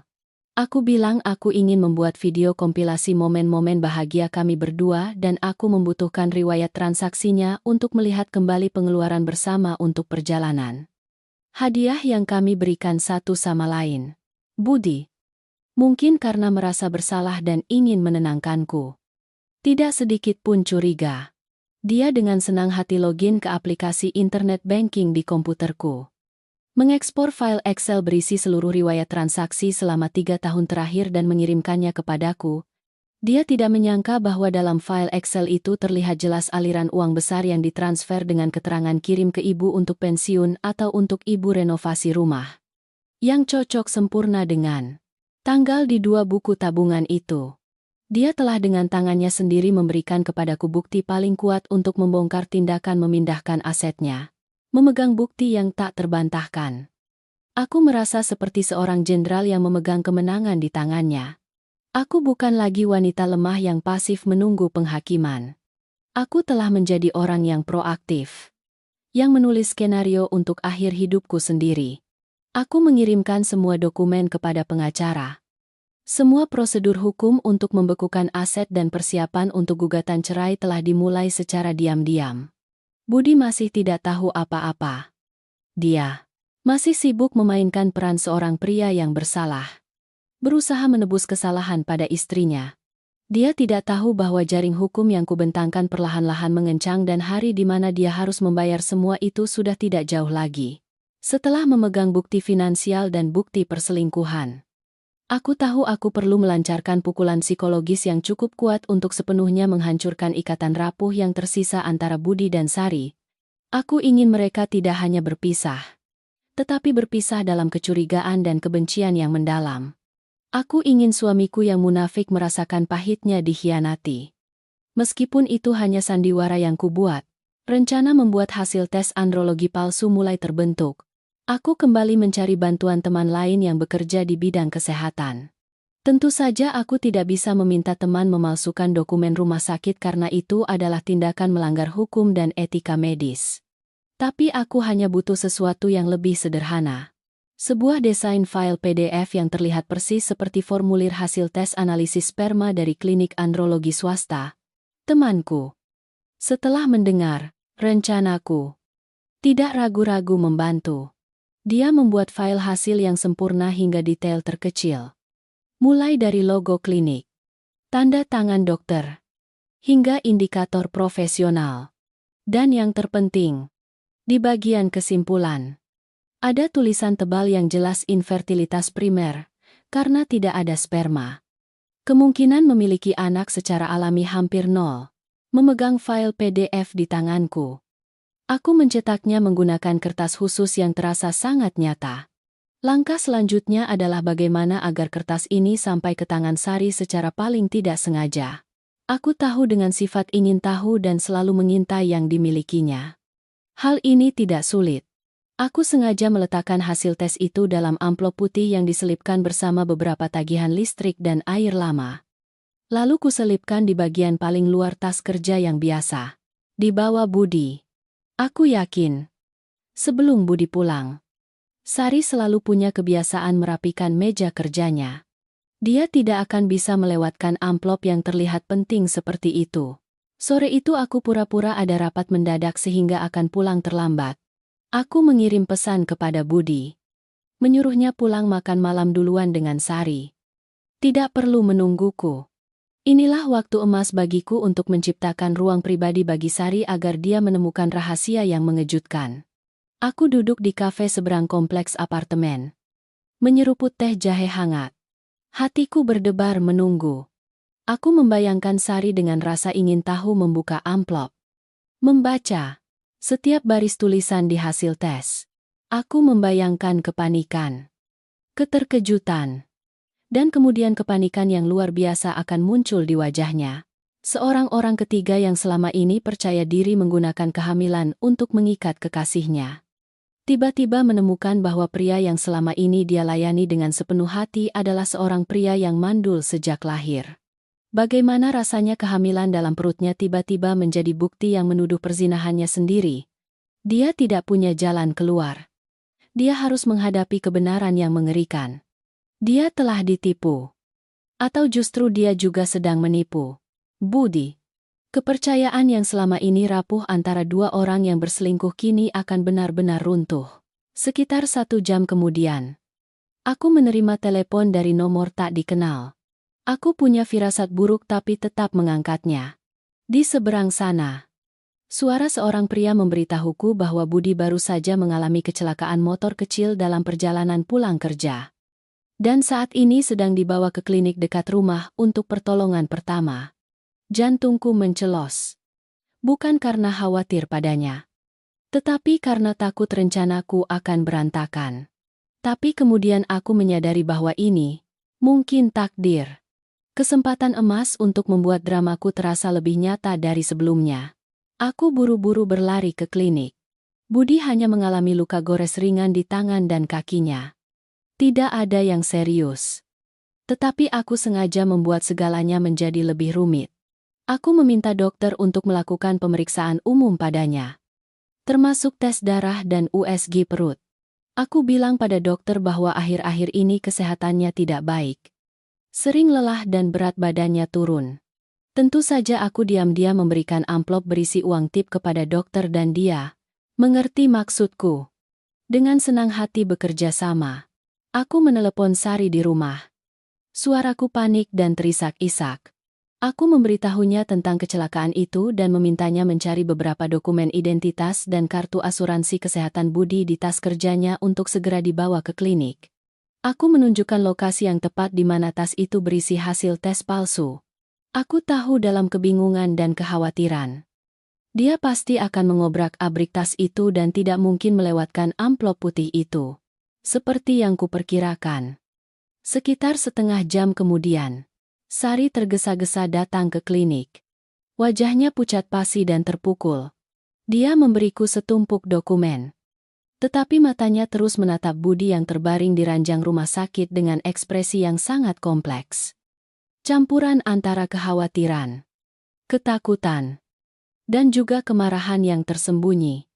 Aku bilang aku ingin membuat video kompilasi momen-momen bahagia kami berdua dan aku membutuhkan riwayat transaksinya untuk melihat kembali pengeluaran bersama untuk perjalanan. Hadiah yang kami berikan satu sama lain. Budi, mungkin karena merasa bersalah dan ingin menenangkanku, tidak sedikit pun curiga. Dia dengan senang hati login ke aplikasi internet banking di komputerku. Mengekspor file Excel berisi seluruh riwayat transaksi selama 3 tahun terakhir dan mengirimkannya kepadaku. Dia tidak menyangka bahwa dalam file Excel itu terlihat jelas aliran uang besar yang ditransfer dengan keterangan kirim ke ibu untuk pensiun atau untuk ibu renovasi rumah. Yang cocok sempurna dengan tanggal di 2 buku tabungan itu. Dia telah dengan tangannya sendiri memberikan kepadaku bukti paling kuat untuk membongkar tindakan memindahkan asetnya. Memegang bukti yang tak terbantahkan. Aku merasa seperti seorang jenderal yang memegang kemenangan di tangannya. Aku bukan lagi wanita lemah yang pasif menunggu penghakiman. Aku telah menjadi orang yang proaktif. Yang menulis skenario untuk akhir hidupku sendiri. Aku mengirimkan semua dokumen kepada pengacara. Semua prosedur hukum untuk membekukan aset dan persiapan untuk gugatan cerai telah dimulai secara diam-diam. Budi masih tidak tahu apa-apa. Dia masih sibuk memainkan peran seorang pria yang bersalah. Berusaha menebus kesalahan pada istrinya. Dia tidak tahu bahwa jaring hukum yang kubentangkan perlahan-lahan mengencang dan hari di mana dia harus membayar semua itu sudah tidak jauh lagi. Setelah memegang bukti finansial dan bukti perselingkuhan. Aku tahu aku perlu melancarkan pukulan psikologis yang cukup kuat untuk sepenuhnya menghancurkan ikatan rapuh yang tersisa antara Budi dan Sari. Aku ingin mereka tidak hanya berpisah, tetapi berpisah dalam kecurigaan dan kebencian yang mendalam. Aku ingin suamiku yang munafik merasakan pahitnya dikhianati. Meskipun itu hanya sandiwara yang kubuat, rencana membuat hasil tes andrologi palsu mulai terbentuk. Aku kembali mencari bantuan teman lain yang bekerja di bidang kesehatan. Tentu saja aku tidak bisa meminta teman memalsukan dokumen rumah sakit karena itu adalah tindakan melanggar hukum dan etika medis. Tapi aku hanya butuh sesuatu yang lebih sederhana. Sebuah desain file PDF yang terlihat persis seperti formulir hasil tes analisis sperma dari klinik andrologi swasta. Temanku, setelah mendengar rencanaku, tidak ragu-ragu membantu. Dia membuat file hasil yang sempurna hingga detail terkecil. Mulai dari logo klinik, tanda tangan dokter, hingga indikator profesional. Dan yang terpenting, di bagian kesimpulan, ada tulisan tebal yang jelas infertilitas primer, karena tidak ada sperma. Kemungkinan memiliki anak secara alami hampir nol. Memegang file PDF di tanganku. Aku mencetaknya menggunakan kertas khusus yang terasa sangat nyata. Langkah selanjutnya adalah bagaimana agar kertas ini sampai ke tangan Sari secara paling tidak sengaja. Aku tahu dengan sifat ingin tahu dan selalu mengintai yang dimilikinya. Hal ini tidak sulit. Aku sengaja meletakkan hasil tes itu dalam amplop putih yang diselipkan bersama beberapa tagihan listrik dan air lama. Lalu kuselipkan di bagian paling luar tas kerja yang biasa. Di bawah Budi. Aku yakin. Sebelum Budi pulang, Sari selalu punya kebiasaan merapikan meja kerjanya. Dia tidak akan bisa melewatkan amplop yang terlihat penting seperti itu. Sore itu aku pura-pura ada rapat mendadak sehingga akan pulang terlambat. Aku mengirim pesan kepada Budi. Menyuruhnya pulang makan malam duluan dengan Sari. Tidak perlu menungguku. Inilah waktu emas bagiku untuk menciptakan ruang pribadi bagi Sari agar dia menemukan rahasia yang mengejutkan. Aku duduk di kafe seberang kompleks apartemen. Menyeruput teh jahe hangat. Hatiku berdebar menunggu. Aku membayangkan Sari dengan rasa ingin tahu membuka amplop. Membaca setiap baris tulisan di hasil tes. Aku membayangkan kepanikan, keterkejutan, dan kemudian kepanikan yang luar biasa akan muncul di wajahnya. Seorang orang ketiga yang selama ini percaya diri menggunakan kehamilan untuk mengikat kekasihnya. Tiba-tiba menemukan bahwa pria yang selama ini dia layani dengan sepenuh hati adalah seorang pria yang mandul sejak lahir. Bagaimana rasanya kehamilan dalam perutnya tiba-tiba menjadi bukti yang menuduh perzinahannya sendiri. Dia tidak punya jalan keluar. Dia harus menghadapi kebenaran yang mengerikan. Dia telah ditipu. Atau justru dia juga sedang menipu. Budi. Kepercayaan yang selama ini rapuh antara dua orang yang berselingkuh kini akan benar-benar runtuh. Sekitar 1 jam kemudian, aku menerima telepon dari nomor tak dikenal. Aku punya firasat buruk tapi tetap mengangkatnya. Di seberang sana, suara seorang pria memberitahuku bahwa Budi baru saja mengalami kecelakaan motor kecil dalam perjalanan pulang kerja. Dan saat ini sedang dibawa ke klinik dekat rumah untuk pertolongan pertama. Jantungku mencelos. Bukan karena khawatir padanya, tetapi karena takut rencanaku akan berantakan. Tapi kemudian aku menyadari bahwa ini mungkin takdir. Kesempatan emas untuk membuat dramaku terasa lebih nyata dari sebelumnya. Aku buru-buru berlari ke klinik. Budi hanya mengalami luka gores ringan di tangan dan kakinya. Tidak ada yang serius. Tetapi aku sengaja membuat segalanya menjadi lebih rumit. Aku meminta dokter untuk melakukan pemeriksaan umum padanya, termasuk tes darah dan USG perut. Aku bilang pada dokter bahwa akhir-akhir ini kesehatannya tidak baik. Sering lelah dan berat badannya turun. Tentu saja aku diam-diam memberikan amplop berisi uang tip kepada dokter dan dia mengerti maksudku. Dengan senang hati bekerja sama, aku menelepon Sari di rumah. Suaraku panik dan terisak-isak. Aku memberitahunya tentang kecelakaan itu dan memintanya mencari beberapa dokumen identitas dan kartu asuransi kesehatan Budi di tas kerjanya untuk segera dibawa ke klinik. Aku menunjukkan lokasi yang tepat di mana tas itu berisi hasil tes palsu. Aku tahu dalam kebingungan dan kekhawatiran, dia pasti akan mengobrak-abrik tas itu dan tidak mungkin melewatkan amplop putih itu. Seperti yang kuperkirakan. Sekitar setengah jam kemudian, Sari tergesa-gesa datang ke klinik. Wajahnya pucat pasi dan terpukul. Dia memberiku setumpuk dokumen. Tetapi matanya terus menatap Budi yang terbaring di ranjang rumah sakit dengan ekspresi yang sangat kompleks. Campuran antara kekhawatiran, ketakutan, dan juga kemarahan yang tersembunyi.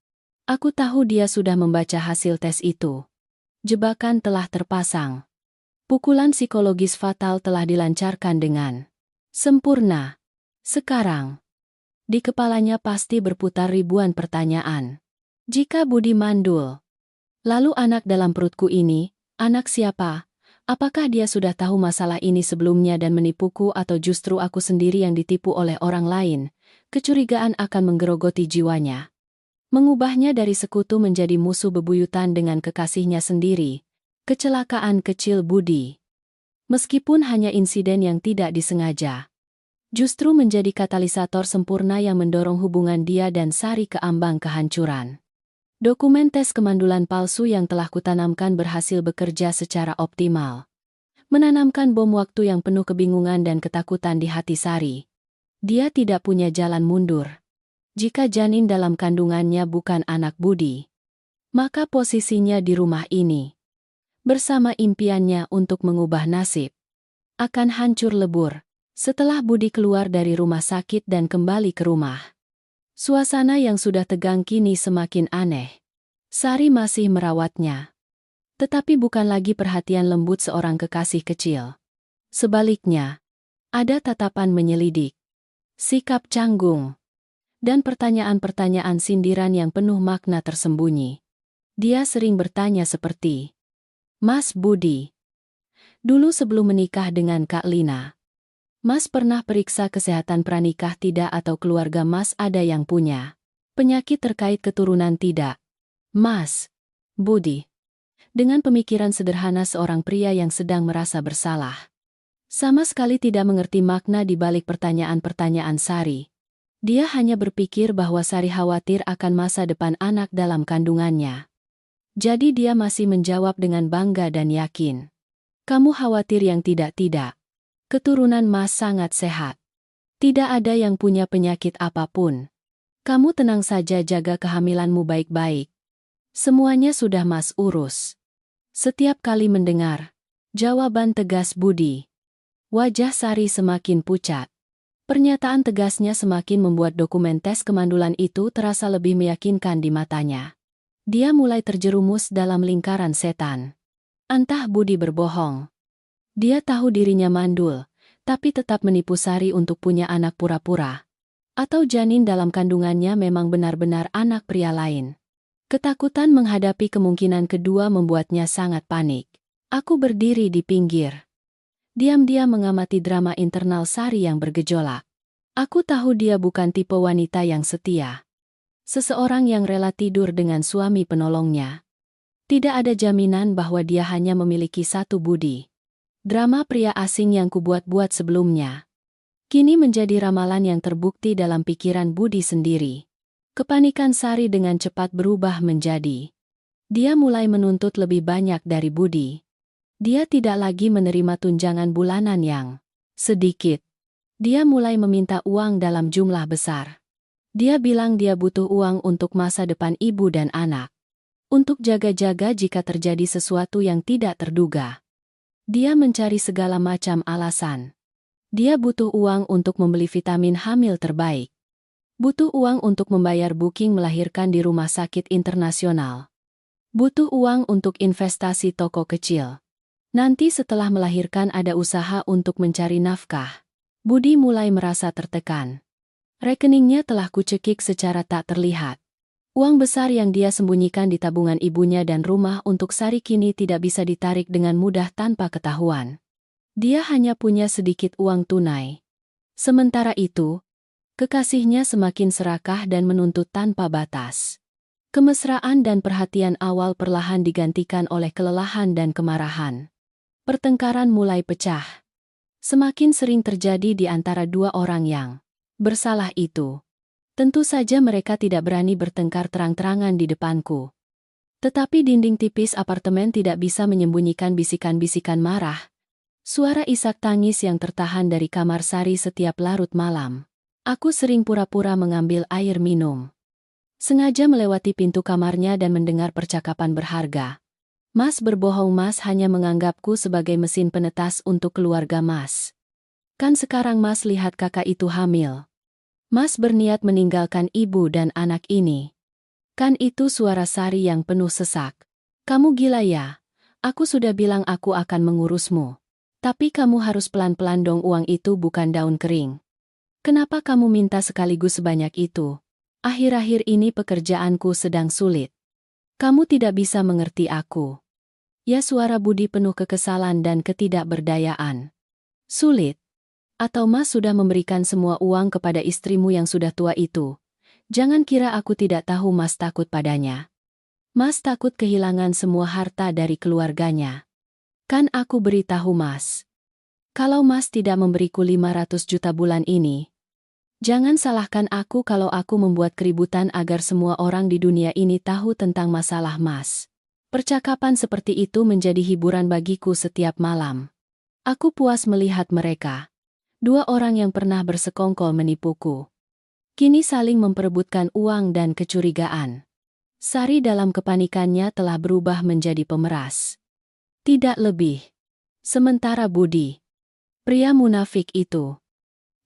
Aku tahu dia sudah membaca hasil tes itu. Jebakan telah terpasang. Pukulan psikologis fatal telah dilancarkan dengan sempurna. Sekarang, di kepalanya pasti berputar ribuan pertanyaan. Jika Budi mandul, lalu anak dalam perutku ini, anak siapa? Apakah dia sudah tahu masalah ini sebelumnya dan menipuku atau justru aku sendiri yang ditipu oleh orang lain? Kecurigaan akan menggerogoti jiwanya. Mengubahnya dari sekutu menjadi musuh bebuyutan dengan kekasihnya sendiri. Kecelakaan kecil Budi, meskipun hanya insiden yang tidak disengaja, justru menjadi katalisator sempurna yang mendorong hubungan dia dan Sari ke ambang kehancuran. Dokumen tes kemandulan palsu yang telah kutanamkan berhasil bekerja secara optimal. Menanamkan bom waktu yang penuh kebingungan dan ketakutan di hati Sari. Dia tidak punya jalan mundur. Jika janin dalam kandungannya bukan anak Budi, maka posisinya di rumah ini, bersama impiannya untuk mengubah nasib, akan hancur lebur setelah Budi keluar dari rumah sakit dan kembali ke rumah. Suasana yang sudah tegang kini semakin aneh. Sari masih merawatnya, tetapi bukan lagi perhatian lembut seorang kekasih kecil. Sebaliknya, ada tatapan menyelidik, sikap canggung, dan pertanyaan-pertanyaan sindiran yang penuh makna tersembunyi. Dia sering bertanya seperti, "Mas Budi, dulu sebelum menikah dengan Kak Lina, Mas pernah periksa kesehatan pranikah tidak atau keluarga Mas ada yang punya penyakit terkait keturunan tidak?" Mas Budi, dengan pemikiran sederhana seorang pria yang sedang merasa bersalah, sama sekali tidak mengerti makna di balik pertanyaan-pertanyaan Sari. Dia hanya berpikir bahwa Sari khawatir akan masa depan anak dalam kandungannya. Jadi dia masih menjawab dengan bangga dan yakin. "Kamu khawatir yang tidak-tidak. Keturunan Mas sangat sehat. Tidak ada yang punya penyakit apapun. Kamu tenang saja, jaga kehamilanmu baik-baik. Semuanya sudah Mas urus." Setiap kali mendengar jawaban tegas Budi, wajah Sari semakin pucat. Pernyataan tegasnya semakin membuat dokumen tes kemandulan itu terasa lebih meyakinkan di matanya. Dia mulai terjerumus dalam lingkaran setan. Entah Budi berbohong. Dia tahu dirinya mandul, tapi tetap menipu Sari untuk punya anak pura-pura. Atau janin dalam kandungannya memang benar-benar anak pria lain. Ketakutan menghadapi kemungkinan kedua membuatnya sangat panik. Aku berdiri di pinggir, diam-diam mengamati drama internal Sari yang bergejolak. Aku tahu dia bukan tipe wanita yang setia. Seseorang yang rela tidur dengan suami penolongnya. Tidak ada jaminan bahwa dia hanya memiliki satu Budi. Drama pria asing yang kubuat-buat sebelumnya kini menjadi ramalan yang terbukti dalam pikiran Budi sendiri. Kepanikan Sari dengan cepat berubah menjadi, dia mulai menuntut lebih banyak dari Budi. Dia tidak lagi menerima tunjangan bulanan yang sedikit. Dia mulai meminta uang dalam jumlah besar. Dia bilang dia butuh uang untuk masa depan ibu dan anak. Untuk jaga-jaga jika terjadi sesuatu yang tidak terduga. Dia mencari segala macam alasan. Dia butuh uang untuk membeli vitamin hamil terbaik. Butuh uang untuk membayar booking melahirkan di rumah sakit internasional. Butuh uang untuk investasi toko kecil. Nanti setelah melahirkan ada usaha untuk mencari nafkah. Budi mulai merasa tertekan. Rekeningnya telah kucekik secara tak terlihat. Uang besar yang dia sembunyikan di tabungan ibunya dan rumah untuk Sari kini tidak bisa ditarik dengan mudah tanpa ketahuan. Dia hanya punya sedikit uang tunai. Sementara itu, kekasihnya semakin serakah dan menuntut tanpa batas. Kemesraan dan perhatian awal perlahan digantikan oleh kelelahan dan kemarahan. Pertengkaran mulai pecah. Semakin sering terjadi di antara dua orang yang bersalah itu. Tentu saja mereka tidak berani bertengkar terang-terangan di depanku. Tetapi dinding tipis apartemen tidak bisa menyembunyikan bisikan-bisikan marah. Suara isak tangis yang tertahan dari kamar Sari setiap larut malam. Aku sering pura-pura mengambil air minum. Sengaja melewati pintu kamarnya dan mendengar percakapan berharga. "Mas berbohong, Mas hanya menganggapku sebagai mesin penetas untuk keluarga Mas. Kan sekarang Mas lihat kakak itu hamil. Mas berniat meninggalkan ibu dan anak ini. Kan?" Itu suara Sari yang penuh sesak. "Kamu gila ya? Aku sudah bilang aku akan mengurusmu. Tapi kamu harus pelan-pelan dong, uang itu bukan daun kering. Kenapa kamu minta sekaligus sebanyak itu? Akhir-akhir ini pekerjaanku sedang sulit. Kamu tidak bisa mengerti aku." Ya, suara Budi penuh kekesalan dan ketidakberdayaan. "Sulit? Atau Mas sudah memberikan semua uang kepada istrimu yang sudah tua itu? Jangan kira aku tidak tahu Mas takut padanya. Mas takut kehilangan semua harta dari keluarganya. Kan aku beritahu Mas. Kalau Mas tidak memberiku 500 juta bulan ini, jangan salahkan aku kalau aku membuat keributan agar semua orang di dunia ini tahu tentang masalah Mas." Percakapan seperti itu menjadi hiburan bagiku setiap malam. Aku puas melihat mereka. Dua orang yang pernah bersekongkol menipuku kini saling memperebutkan uang dan kecurigaan. Sari dalam kepanikannya telah berubah menjadi pemeras. Tidak lebih. Sementara Budi, pria munafik itu,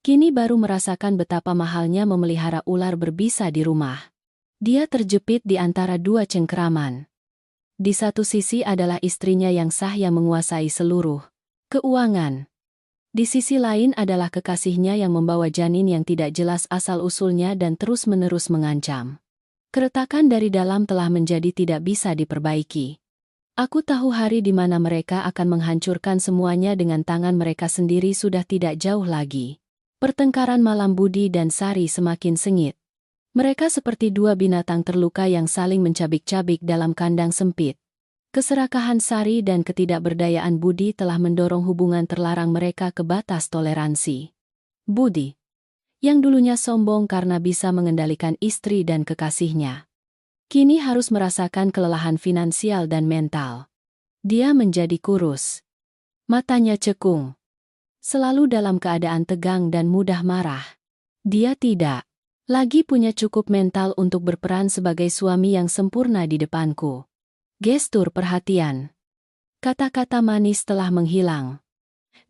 kini baru merasakan betapa mahalnya memelihara ular berbisa di rumah. Dia terjepit di antara dua cengkeraman. Di satu sisi adalah istrinya yang sah yang menguasai seluruh keuangan. Di sisi lain adalah kekasihnya yang membawa janin yang tidak jelas asal-usulnya dan terus-menerus mengancam. Keretakan dari dalam telah menjadi tidak bisa diperbaiki. Aku tahu hari di mana mereka akan menghancurkan semuanya dengan tangan mereka sendiri sudah tidak jauh lagi. Pertengkaran malam Budi dan Sari semakin sengit. Mereka seperti dua binatang terluka yang saling mencabik-cabik dalam kandang sempit. Keserakahan Sari dan ketidakberdayaan Budi telah mendorong hubungan terlarang mereka ke batas toleransi. Budi, yang dulunya sombong karena bisa mengendalikan istri dan kekasihnya, kini harus merasakan kelelahan finansial dan mental. Dia menjadi kurus. Matanya cekung. Selalu dalam keadaan tegang dan mudah marah. Dia tidak lagi punya cukup mental untuk berperan sebagai suami yang sempurna di depanku. Gestur perhatian. Kata-kata manis telah menghilang.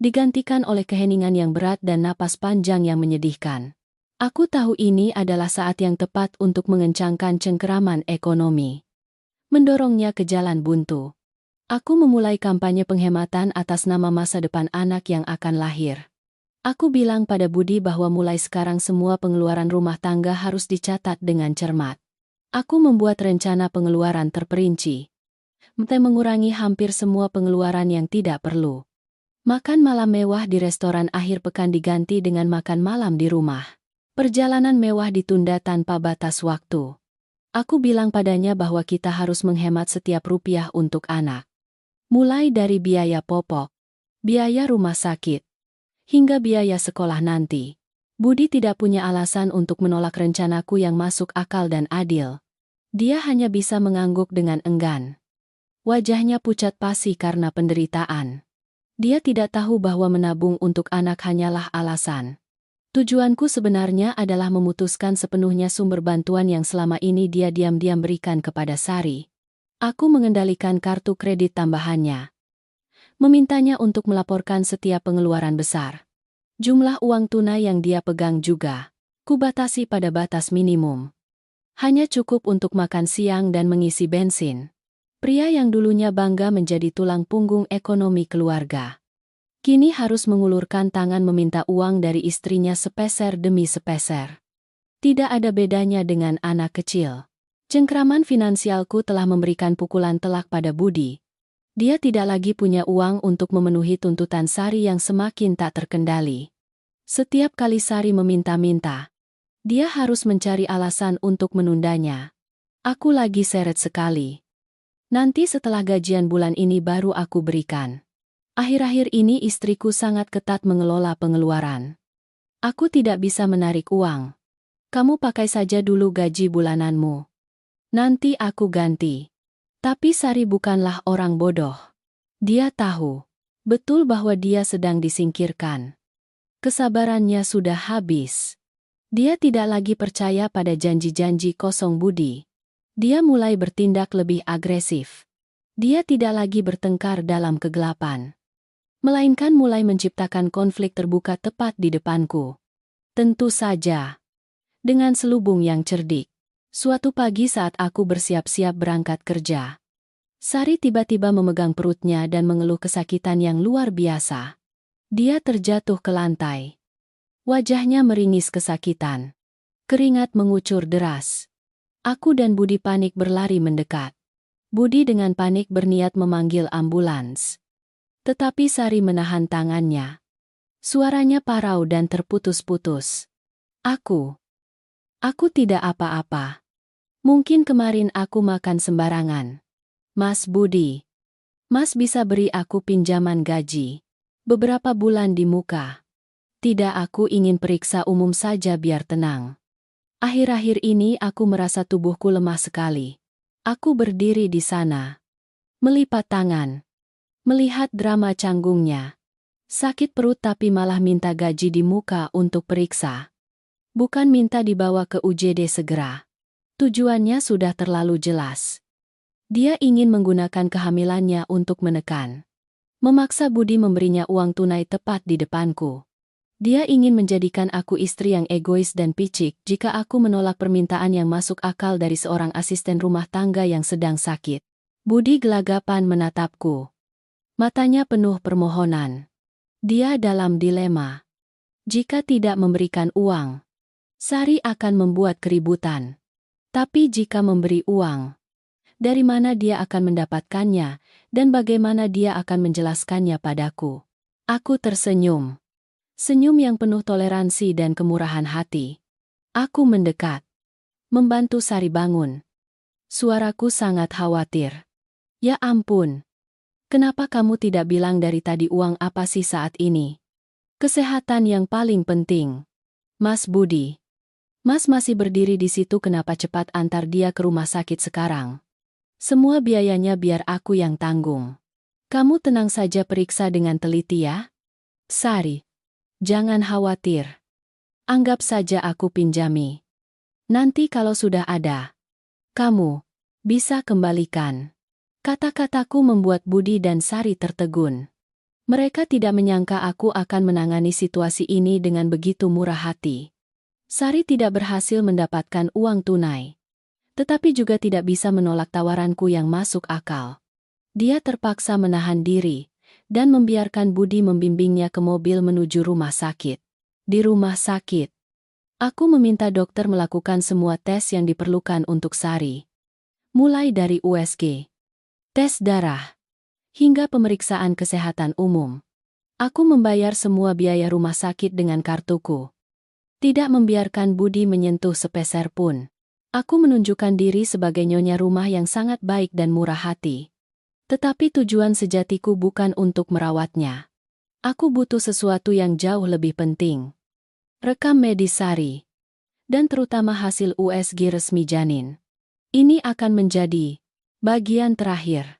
Digantikan oleh keheningan yang berat dan napas panjang yang menyedihkan. Aku tahu ini adalah saat yang tepat untuk mengencangkan cengkeraman ekonomi. Mendorongnya ke jalan buntu. Aku memulai kampanye penghematan atas nama masa depan anak yang akan lahir. Aku bilang pada Budi bahwa mulai sekarang semua pengeluaran rumah tangga harus dicatat dengan cermat. Aku membuat rencana pengeluaran terperinci. Mengurangi hampir semua pengeluaran yang tidak perlu. Makan malam mewah di restoran akhir pekan diganti dengan makan malam di rumah. Perjalanan mewah ditunda tanpa batas waktu. Aku bilang padanya bahwa kita harus menghemat setiap rupiah untuk anak. Mulai dari biaya popok, biaya rumah sakit, hingga biaya sekolah nanti. Budi tidak punya alasan untuk menolak rencanaku yang masuk akal dan adil. Dia hanya bisa mengangguk dengan enggan. Wajahnya pucat pasi karena penderitaan. Dia tidak tahu bahwa menabung untuk anak hanyalah alasan. Tujuanku sebenarnya adalah memutuskan sepenuhnya sumber bantuan yang selama ini dia diam-diam berikan kepada Sari. Aku mengendalikan kartu kredit tambahannya. Memintanya untuk melaporkan setiap pengeluaran besar. Jumlah uang tunai yang dia pegang juga kubatasi pada batas minimum. Hanya cukup untuk makan siang dan mengisi bensin. Pria yang dulunya bangga menjadi tulang punggung ekonomi keluarga, kini harus mengulurkan tangan meminta uang dari istrinya sepeser demi sepeser. Tidak ada bedanya dengan anak kecil. Cengkraman finansialku telah memberikan pukulan telak pada Budi. Dia tidak lagi punya uang untuk memenuhi tuntutan Sari yang semakin tak terkendali. Setiap kali Sari meminta-minta, dia harus mencari alasan untuk menundanya. Aku lagi seret sekali. Nanti setelah gajian bulan ini baru aku berikan. Akhir-akhir ini istriku sangat ketat mengelola pengeluaran. Aku tidak bisa menarik uang. Kamu pakai saja dulu gaji bulananmu. Nanti aku ganti. Tapi Sari bukanlah orang bodoh. Dia tahu betul bahwa dia sedang disingkirkan. Kesabarannya sudah habis. Dia tidak lagi percaya pada janji-janji kosong Budi. Dia mulai bertindak lebih agresif. Dia tidak lagi bertengkar dalam kegelapan, melainkan mulai menciptakan konflik terbuka tepat di depanku. Tentu saja, dengan selubung yang cerdik. Suatu pagi saat aku bersiap-siap berangkat kerja, Sari tiba-tiba memegang perutnya dan mengeluh kesakitan yang luar biasa. Dia terjatuh ke lantai. Wajahnya meringis kesakitan. Keringat mengucur deras. Aku dan Budi panik berlari mendekat. Budi dengan panik berniat memanggil ambulans. Tetapi Sari menahan tangannya. Suaranya parau dan terputus-putus. Aku tidak apa-apa. Mungkin kemarin aku makan sembarangan. Mas Budi, Mas bisa beri aku pinjaman gaji beberapa bulan di muka. Tidak, aku ingin periksa umum saja biar tenang. Akhir-akhir ini aku merasa tubuhku lemah sekali. Aku berdiri di sana, melipat tangan, melihat drama canggungnya. Sakit perut tapi malah minta gaji di muka untuk periksa. Bukan minta dibawa ke UGD segera. Tujuannya sudah terlalu jelas. Dia ingin menggunakan kehamilannya untuk menekan. Memaksa Budi memberinya uang tunai tepat di depanku. Dia ingin menjadikan aku istri yang egois dan picik jika aku menolak permintaan yang masuk akal dari seorang asisten rumah tangga yang sedang sakit. Budi gelagapan menatapku. Matanya penuh permohonan. Dia dalam dilema. Jika tidak memberikan uang, Sari akan membuat keributan. Tapi jika memberi uang, dari mana dia akan mendapatkannya, dan bagaimana dia akan menjelaskannya padaku? Aku tersenyum. Senyum yang penuh toleransi dan kemurahan hati. Aku mendekat. Membantu Sari bangun. Suaraku sangat khawatir. Ya ampun. Kenapa kamu tidak bilang dari tadi uang apa sih saat ini? Kesehatan yang paling penting. Mas Budi. Mas masih berdiri di situ, kenapa cepat antar dia ke rumah sakit sekarang? Semua biayanya biar aku yang tanggung. Kamu tenang saja, periksa dengan teliti ya. Sari. Jangan khawatir. Anggap saja aku pinjami. Nanti kalau sudah ada, kamu bisa kembalikan. Kata-kataku membuat Budi dan Sari tertegun. Mereka tidak menyangka aku akan menangani situasi ini dengan begitu murah hati. Sari tidak berhasil mendapatkan uang tunai. Tetapi juga tidak bisa menolak tawaranku yang masuk akal. Dia terpaksa menahan diri dan membiarkan Budi membimbingnya ke mobil menuju rumah sakit. Di rumah sakit, aku meminta dokter melakukan semua tes yang diperlukan untuk Sari. Mulai dari USG, tes darah, hingga pemeriksaan kesehatan umum. Aku membayar semua biaya rumah sakit dengan kartuku. Tidak membiarkan Budi menyentuh sepeser pun. Aku menunjukkan diri sebagai nyonya rumah yang sangat baik dan murah hati. Tetapi tujuan sejatiku bukan untuk merawatnya. Aku butuh sesuatu yang jauh lebih penting. Rekam medis Sari. Dan terutama hasil USG resmi janin. Ini akan menjadi bagian terakhir.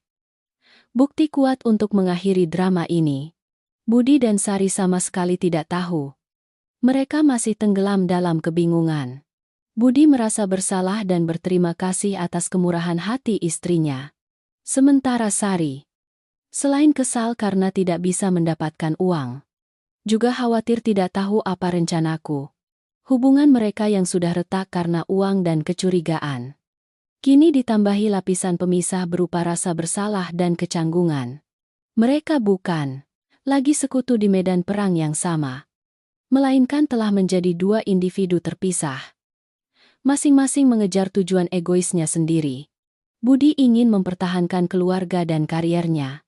Bukti kuat untuk mengakhiri drama ini. Budi dan Sari sama sekali tidak tahu. Mereka masih tenggelam dalam kebingungan. Budi merasa bersalah dan berterima kasih atas kemurahan hati istrinya. Sementara Sari, selain kesal karena tidak bisa mendapatkan uang, juga khawatir tidak tahu apa rencanaku. Hubungan mereka yang sudah retak karena uang dan kecurigaan, kini ditambahi lapisan pemisah berupa rasa bersalah dan kecanggungan. Mereka bukan lagi sekutu di medan perang yang sama, melainkan telah menjadi dua individu terpisah. Masing-masing mengejar tujuan egoisnya sendiri. Budi ingin mempertahankan keluarga dan kariernya.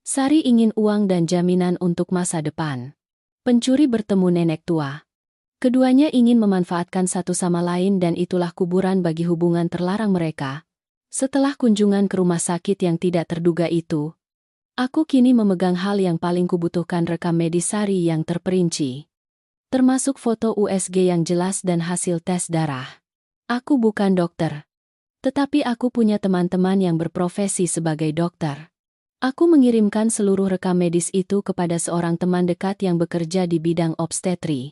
Sari ingin uang dan jaminan untuk masa depan. Pencuri bertemu nenek tua. Keduanya ingin memanfaatkan satu sama lain dan itulah kuburan bagi hubungan terlarang mereka. Setelah kunjungan ke rumah sakit yang tidak terduga itu, aku kini memegang hal yang paling kubutuhkan, rekam medis Sari yang terperinci. Termasuk foto USG yang jelas dan hasil tes darah. Aku bukan dokter. Tetapi aku punya teman-teman yang berprofesi sebagai dokter. Aku mengirimkan seluruh rekam medis itu kepada seorang teman dekat yang bekerja di bidang obstetri.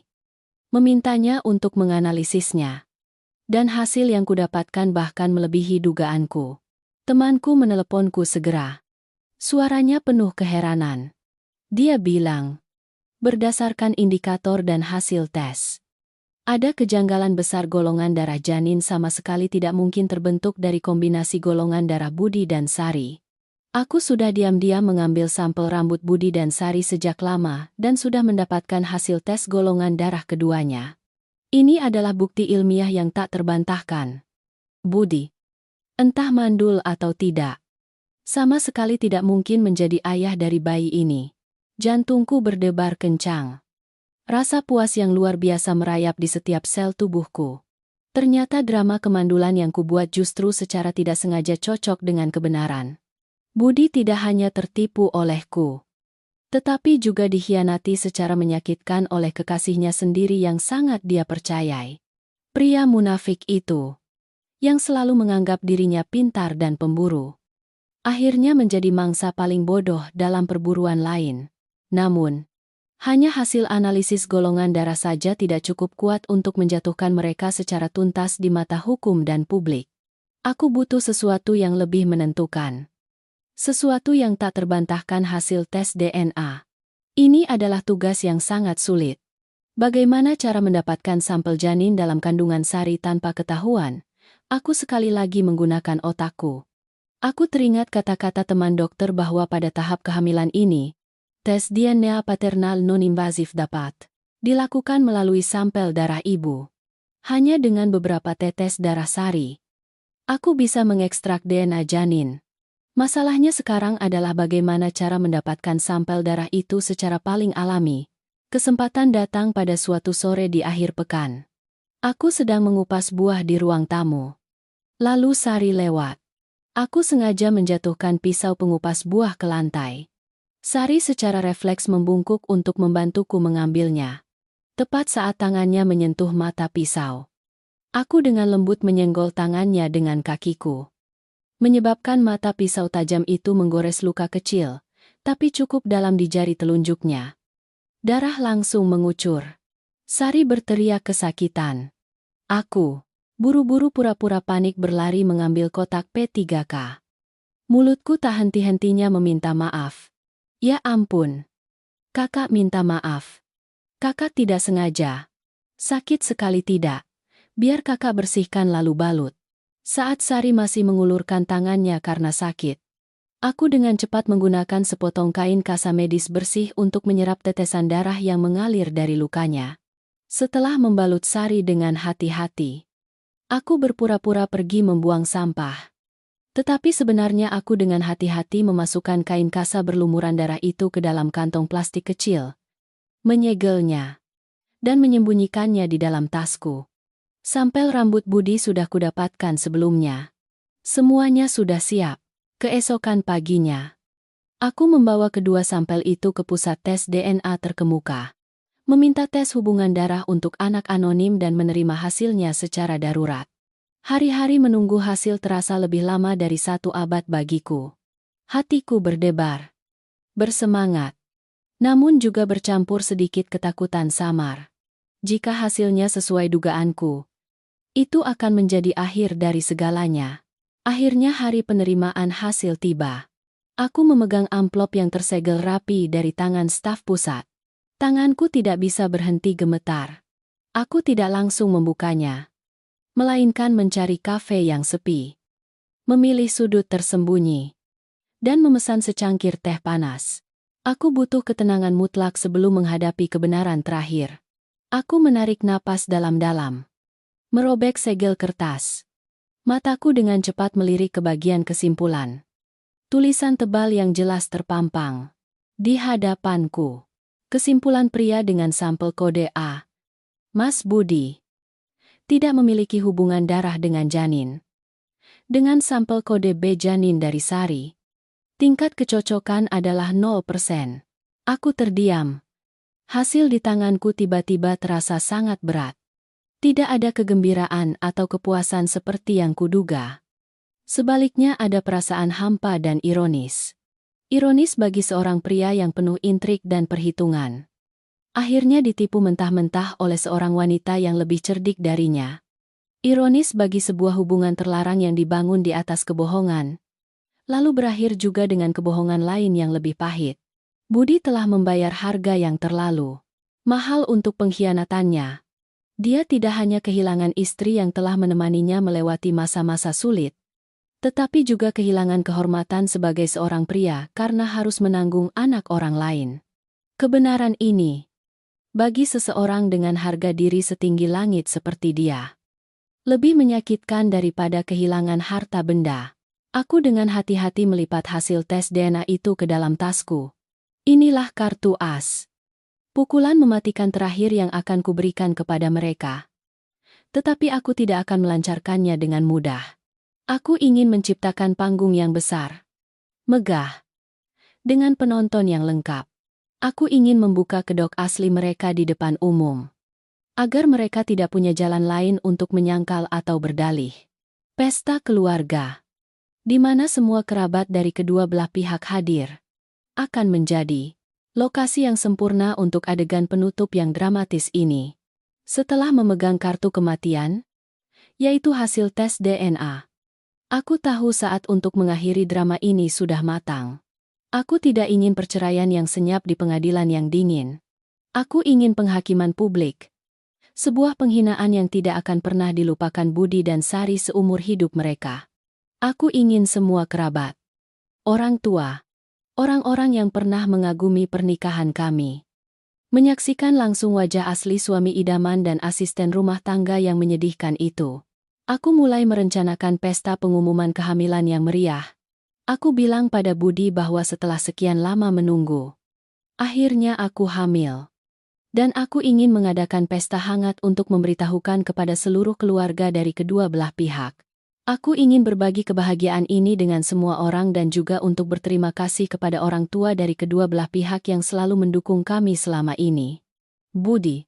Memintanya untuk menganalisisnya. Dan hasil yang kudapatkan bahkan melebihi dugaanku. Temanku meneleponku segera. Suaranya penuh keheranan. Dia bilang, berdasarkan indikator dan hasil tes, ada kejanggalan besar, golongan darah janin sama sekali tidak mungkin terbentuk dari kombinasi golongan darah Budi dan Sari. Aku sudah diam-diam mengambil sampel rambut Budi dan Sari sejak lama dan sudah mendapatkan hasil tes golongan darah keduanya. Ini adalah bukti ilmiah yang tak terbantahkan. Budi, entah mandul atau tidak, sama sekali tidak mungkin menjadi ayah dari bayi ini. Jantungku berdebar kencang. Rasa puas yang luar biasa merayap di setiap sel tubuhku. Ternyata drama kemandulan yang kubuat justru secara tidak sengaja cocok dengan kebenaran. Budi tidak hanya tertipu olehku, tetapi juga dikhianati secara menyakitkan oleh kekasihnya sendiri yang sangat dia percayai. Pria munafik itu, yang selalu menganggap dirinya pintar dan pemburu, akhirnya menjadi mangsa paling bodoh dalam perburuan lain. Namun, Hanya hasil analisis golongan darah saja tidak cukup kuat untuk menjatuhkan mereka secara tuntas di mata hukum dan publik. Aku butuh sesuatu yang lebih menentukan. Sesuatu yang tak terbantahkan hasil tes DNA. Ini adalah tugas yang sangat sulit. Bagaimana cara mendapatkan sampel janin dalam kandungan Sari tanpa ketahuan? Aku sekali lagi menggunakan otakku. Aku teringat kata-kata teman dokter bahwa pada tahap kehamilan ini, tes DNA paternal non-invasif dapat dilakukan melalui sampel darah ibu. Hanya dengan beberapa tetes darah Sari, aku bisa mengekstrak DNA janin. Masalahnya sekarang adalah bagaimana cara mendapatkan sampel darah itu secara paling alami. Kesempatan datang pada suatu sore di akhir pekan. Aku sedang mengupas buah di ruang tamu. Lalu Sari lewat. Aku sengaja menjatuhkan pisau pengupas buah ke lantai. Sari secara refleks membungkuk untuk membantuku mengambilnya. Tepat saat tangannya menyentuh mata pisau, aku dengan lembut menyenggol tangannya dengan kakiku. Menyebabkan mata pisau tajam itu menggores luka kecil, tapi cukup dalam di jari telunjuknya. Darah langsung mengucur. Sari berteriak kesakitan. Aku buru-buru pura-pura panik berlari mengambil kotak P3K. Mulutku tak henti-hentinya meminta maaf. Ya ampun. Kakak minta maaf. Kakak tidak sengaja. Sakit sekali tidak. Biar kakak bersihkan lalu balut. Saat Sari masih mengulurkan tangannya karena sakit, aku dengan cepat menggunakan sepotong kain kasa medis bersih untuk menyerap tetesan darah yang mengalir dari lukanya. Setelah membalut Sari dengan hati-hati, aku berpura-pura pergi membuang sampah. Tetapi sebenarnya aku dengan hati-hati memasukkan kain kasa berlumuran darah itu ke dalam kantong plastik kecil, menyegelnya, dan menyembunyikannya di dalam tasku. Sampel rambut Budi sudah kudapatkan sebelumnya. Semuanya sudah siap. Keesokan paginya, aku membawa kedua sampel itu ke pusat tes DNA terkemuka. Meminta tes hubungan darah untuk anak anonim dan menerima hasilnya secara darurat. Hari-hari menunggu hasil terasa lebih lama dari 1 abad bagiku. Hatiku berdebar, bersemangat, namun juga bercampur sedikit ketakutan samar. Jika hasilnya sesuai dugaanku, itu akan menjadi akhir dari segalanya. Akhirnya hari penerimaan hasil tiba. Aku memegang amplop yang tersegel rapi dari tangan staf pusat. Tanganku tidak bisa berhenti gemetar. Aku tidak langsung membukanya, melainkan mencari kafe yang sepi, memilih sudut tersembunyi, dan memesan secangkir teh panas. Aku butuh ketenangan mutlak sebelum menghadapi kebenaran terakhir. Aku menarik napas dalam-dalam, merobek segel kertas. Mataku dengan cepat melirik ke bagian kesimpulan. Tulisan tebal yang jelas terpampang di hadapanku. Kesimpulan pria dengan sampel kode A, Mas Budi, tidak memiliki hubungan darah dengan janin. Dengan sampel kode B janin dari Sari, tingkat kecocokan adalah 0%. Aku terdiam. Hasil di tanganku tiba-tiba terasa sangat berat. Tidak ada kegembiraan atau kepuasan seperti yang kuduga. Sebaliknya ada perasaan hampa dan ironis. Ironis bagi seorang pria yang penuh intrik dan perhitungan. Akhirnya ditipu mentah-mentah oleh seorang wanita yang lebih cerdik darinya. Ironis bagi sebuah hubungan terlarang yang dibangun di atas kebohongan, lalu berakhir juga dengan kebohongan lain yang lebih pahit. Budi telah membayar harga yang terlalu mahal untuk pengkhianatannya. Dia tidak hanya kehilangan istri yang telah menemaninya melewati masa-masa sulit, tetapi juga kehilangan kehormatan sebagai seorang pria karena harus menanggung anak orang lain. Kebenaran ini, bagi seseorang dengan harga diri setinggi langit seperti dia, lebih menyakitkan daripada kehilangan harta benda. Aku dengan hati-hati melipat hasil tes DNA itu ke dalam tasku. Inilah kartu as. Pukulan mematikan terakhir yang akan kuberikan kepada mereka. Tetapi aku tidak akan melancarkannya dengan mudah. Aku ingin menciptakan panggung yang besar, megah, dengan penonton yang lengkap. Aku ingin membuka kedok asli mereka di depan umum, agar mereka tidak punya jalan lain untuk menyangkal atau berdalih. Pesta keluarga, di mana semua kerabat dari kedua belah pihak hadir, akan menjadi Lokasi yang sempurna untuk adegan penutup yang dramatis ini. Setelah memegang kartu kematian, yaitu hasil tes DNA, aku tahu saat untuk mengakhiri drama ini sudah matang. Aku tidak ingin perceraian yang senyap di pengadilan yang dingin. Aku ingin penghakiman publik. Sebuah penghinaan yang tidak akan pernah dilupakan Budi dan Sari seumur hidup mereka. Aku ingin semua kerabat, orang tua, orang-orang yang pernah mengagumi pernikahan kami, menyaksikan langsung wajah asli suami idaman dan asisten rumah tangga yang menyedihkan itu. Aku mulai merencanakan pesta pengumuman kehamilan yang meriah. Aku bilang pada Budi bahwa setelah sekian lama menunggu, akhirnya aku hamil. Dan aku ingin mengadakan pesta hangat untuk memberitahukan kepada seluruh keluarga dari kedua belah pihak. Aku ingin berbagi kebahagiaan ini dengan semua orang dan juga untuk berterima kasih kepada orang tua dari kedua belah pihak yang selalu mendukung kami selama ini. Budi,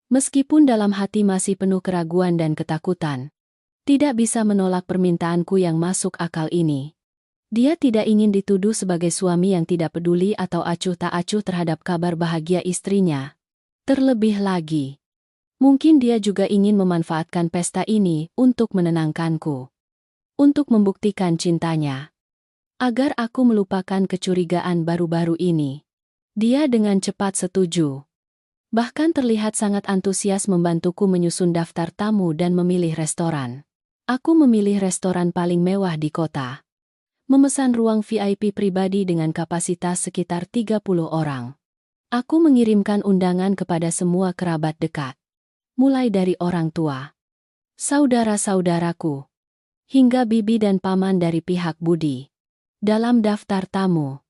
meskipun dalam hati masih penuh keraguan dan ketakutan, tidak bisa menolak permintaanku yang masuk akal ini. Dia tidak ingin dituduh sebagai suami yang tidak peduli atau acuh tak acuh terhadap kabar bahagia istrinya. Terlebih lagi, mungkin dia juga ingin memanfaatkan pesta ini untuk menenangkanku. Untuk membuktikan cintanya. Agar aku melupakan kecurigaan baru-baru ini. Dia dengan cepat setuju. Bahkan terlihat sangat antusias membantuku menyusun daftar tamu dan memilih restoran. Aku memilih restoran paling mewah di kota. Memesan ruang VIP pribadi dengan kapasitas sekitar 30 orang. Aku mengirimkan undangan kepada semua kerabat dekat. Mulai dari orang tua, saudara-saudaraku, hingga bibi dan paman dari pihak Budi. Dalam daftar tamu,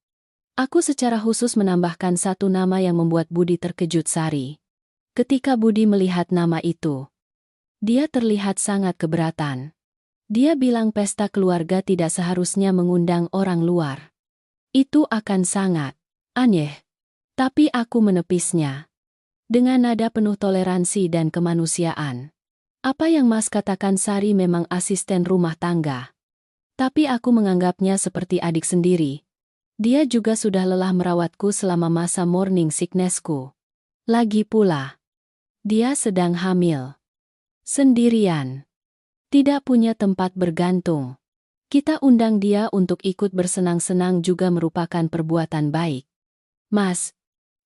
aku secara khusus menambahkan satu nama yang membuat Budi terkejut Sari. Ketika Budi melihat nama itu, dia terlihat sangat keberatan. Dia bilang pesta keluarga tidak seharusnya mengundang orang luar. Itu akan sangat aneh. Tapi aku menepisnya. Dengan nada penuh toleransi dan kemanusiaan. Apa yang Mas katakan Sari memang asisten rumah tangga. Tapi aku menganggapnya seperti adik sendiri. Dia juga sudah lelah merawatku selama masa morning sicknessku. Lagi pula, dia sedang hamil. Sendirian. Tidak punya tempat bergantung. Kita undang dia untuk ikut bersenang-senang juga merupakan perbuatan baik. Mas,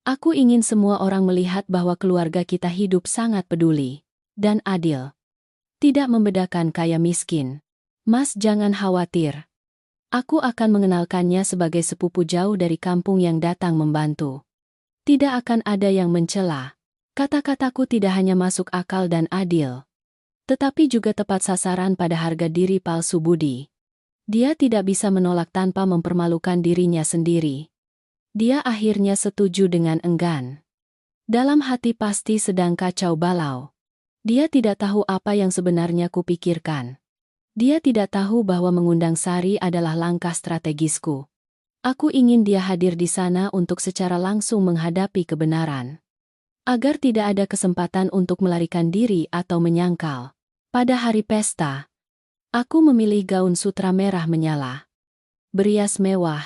aku ingin semua orang melihat bahwa keluarga kita hidup sangat peduli dan adil. Tidak membedakan kaya miskin. Mas jangan khawatir. Aku akan mengenalkannya sebagai sepupu jauh dari kampung yang datang membantu. Tidak akan ada yang mencela. Kata-kataku tidak hanya masuk akal dan adil, tetapi juga tepat sasaran pada harga diri palsu Budi. Dia tidak bisa menolak tanpa mempermalukan dirinya sendiri. Dia akhirnya setuju dengan enggan. Dalam hati pasti sedang kacau balau. Dia tidak tahu apa yang sebenarnya kupikirkan. Dia tidak tahu bahwa mengundang Sari adalah langkah strategisku. Aku ingin dia hadir di sana untuk secara langsung menghadapi kebenaran. Agar tidak ada kesempatan untuk melarikan diri atau menyangkal. Pada hari pesta, aku memilih gaun sutra merah menyala, berias mewah,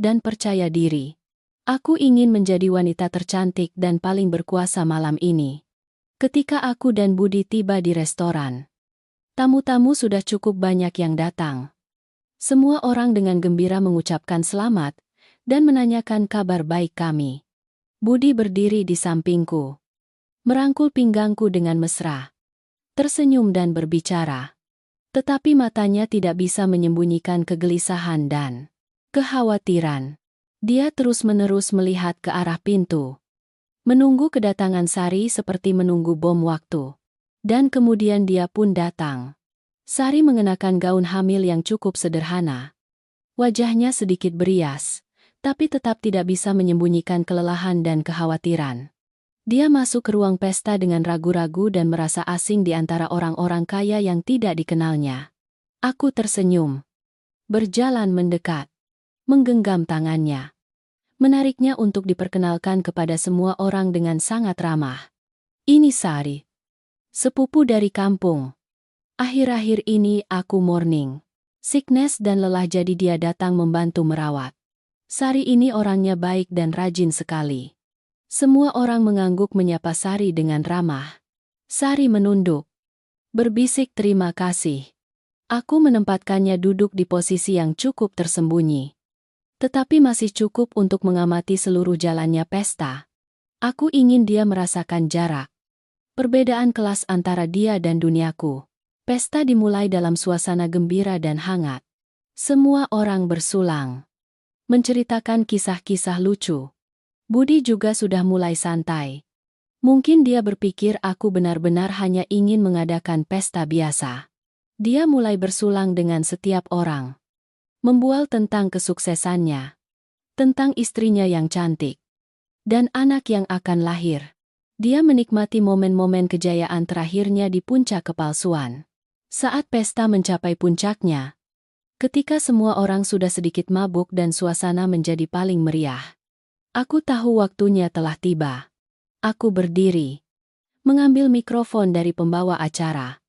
dan percaya diri. Aku ingin menjadi wanita tercantik dan paling berkuasa malam ini. Ketika aku dan Budi tiba di restoran, tamu-tamu sudah cukup banyak yang datang. Semua orang dengan gembira mengucapkan selamat dan menanyakan kabar baik kami. Budi berdiri di sampingku, merangkul pinggangku dengan mesra. Tersenyum dan berbicara. Tetapi matanya tidak bisa menyembunyikan kegelisahan dan kekhawatiran. Dia terus-menerus melihat ke arah pintu. Menunggu kedatangan Sari seperti menunggu bom waktu. Dan kemudian dia pun datang. Sari mengenakan gaun hamil yang cukup sederhana. Wajahnya sedikit berias, tapi tetap tidak bisa menyembunyikan kelelahan dan kekhawatiran. Dia masuk ke ruang pesta dengan ragu-ragu dan merasa asing di antara orang-orang kaya yang tidak dikenalnya. Aku tersenyum. Berjalan mendekat. Menggenggam tangannya. Menariknya untuk diperkenalkan kepada semua orang dengan sangat ramah. Ini Sari. Sepupu dari kampung. Akhir-akhir ini aku morning sickness dan lelah jadi dia datang membantu merawat. Sari ini orangnya baik dan rajin sekali. Semua orang mengangguk menyapa Sari dengan ramah. Sari menunduk. Berbisik terima kasih. Aku menempatkannya duduk di posisi yang cukup tersembunyi. Tetapi masih cukup untuk mengamati seluruh jalannya pesta. Aku ingin dia merasakan jarak. Perbedaan kelas antara dia dan duniaku. Pesta dimulai dalam suasana gembira dan hangat. Semua orang bersulang. Menceritakan kisah-kisah lucu. Budi juga sudah mulai santai. Mungkin dia berpikir aku benar-benar hanya ingin mengadakan pesta biasa. Dia mulai bersulang dengan setiap orang. Membual tentang kesuksesannya. Tentang istrinya yang cantik. Dan anak yang akan lahir. Dia menikmati momen-momen kejayaan terakhirnya di puncak kepalsuan. Saat pesta mencapai puncaknya, ketika semua orang sudah sedikit mabuk dan suasana menjadi paling meriah, aku tahu waktunya telah tiba. Aku berdiri, mengambil mikrofon dari pembawa acara,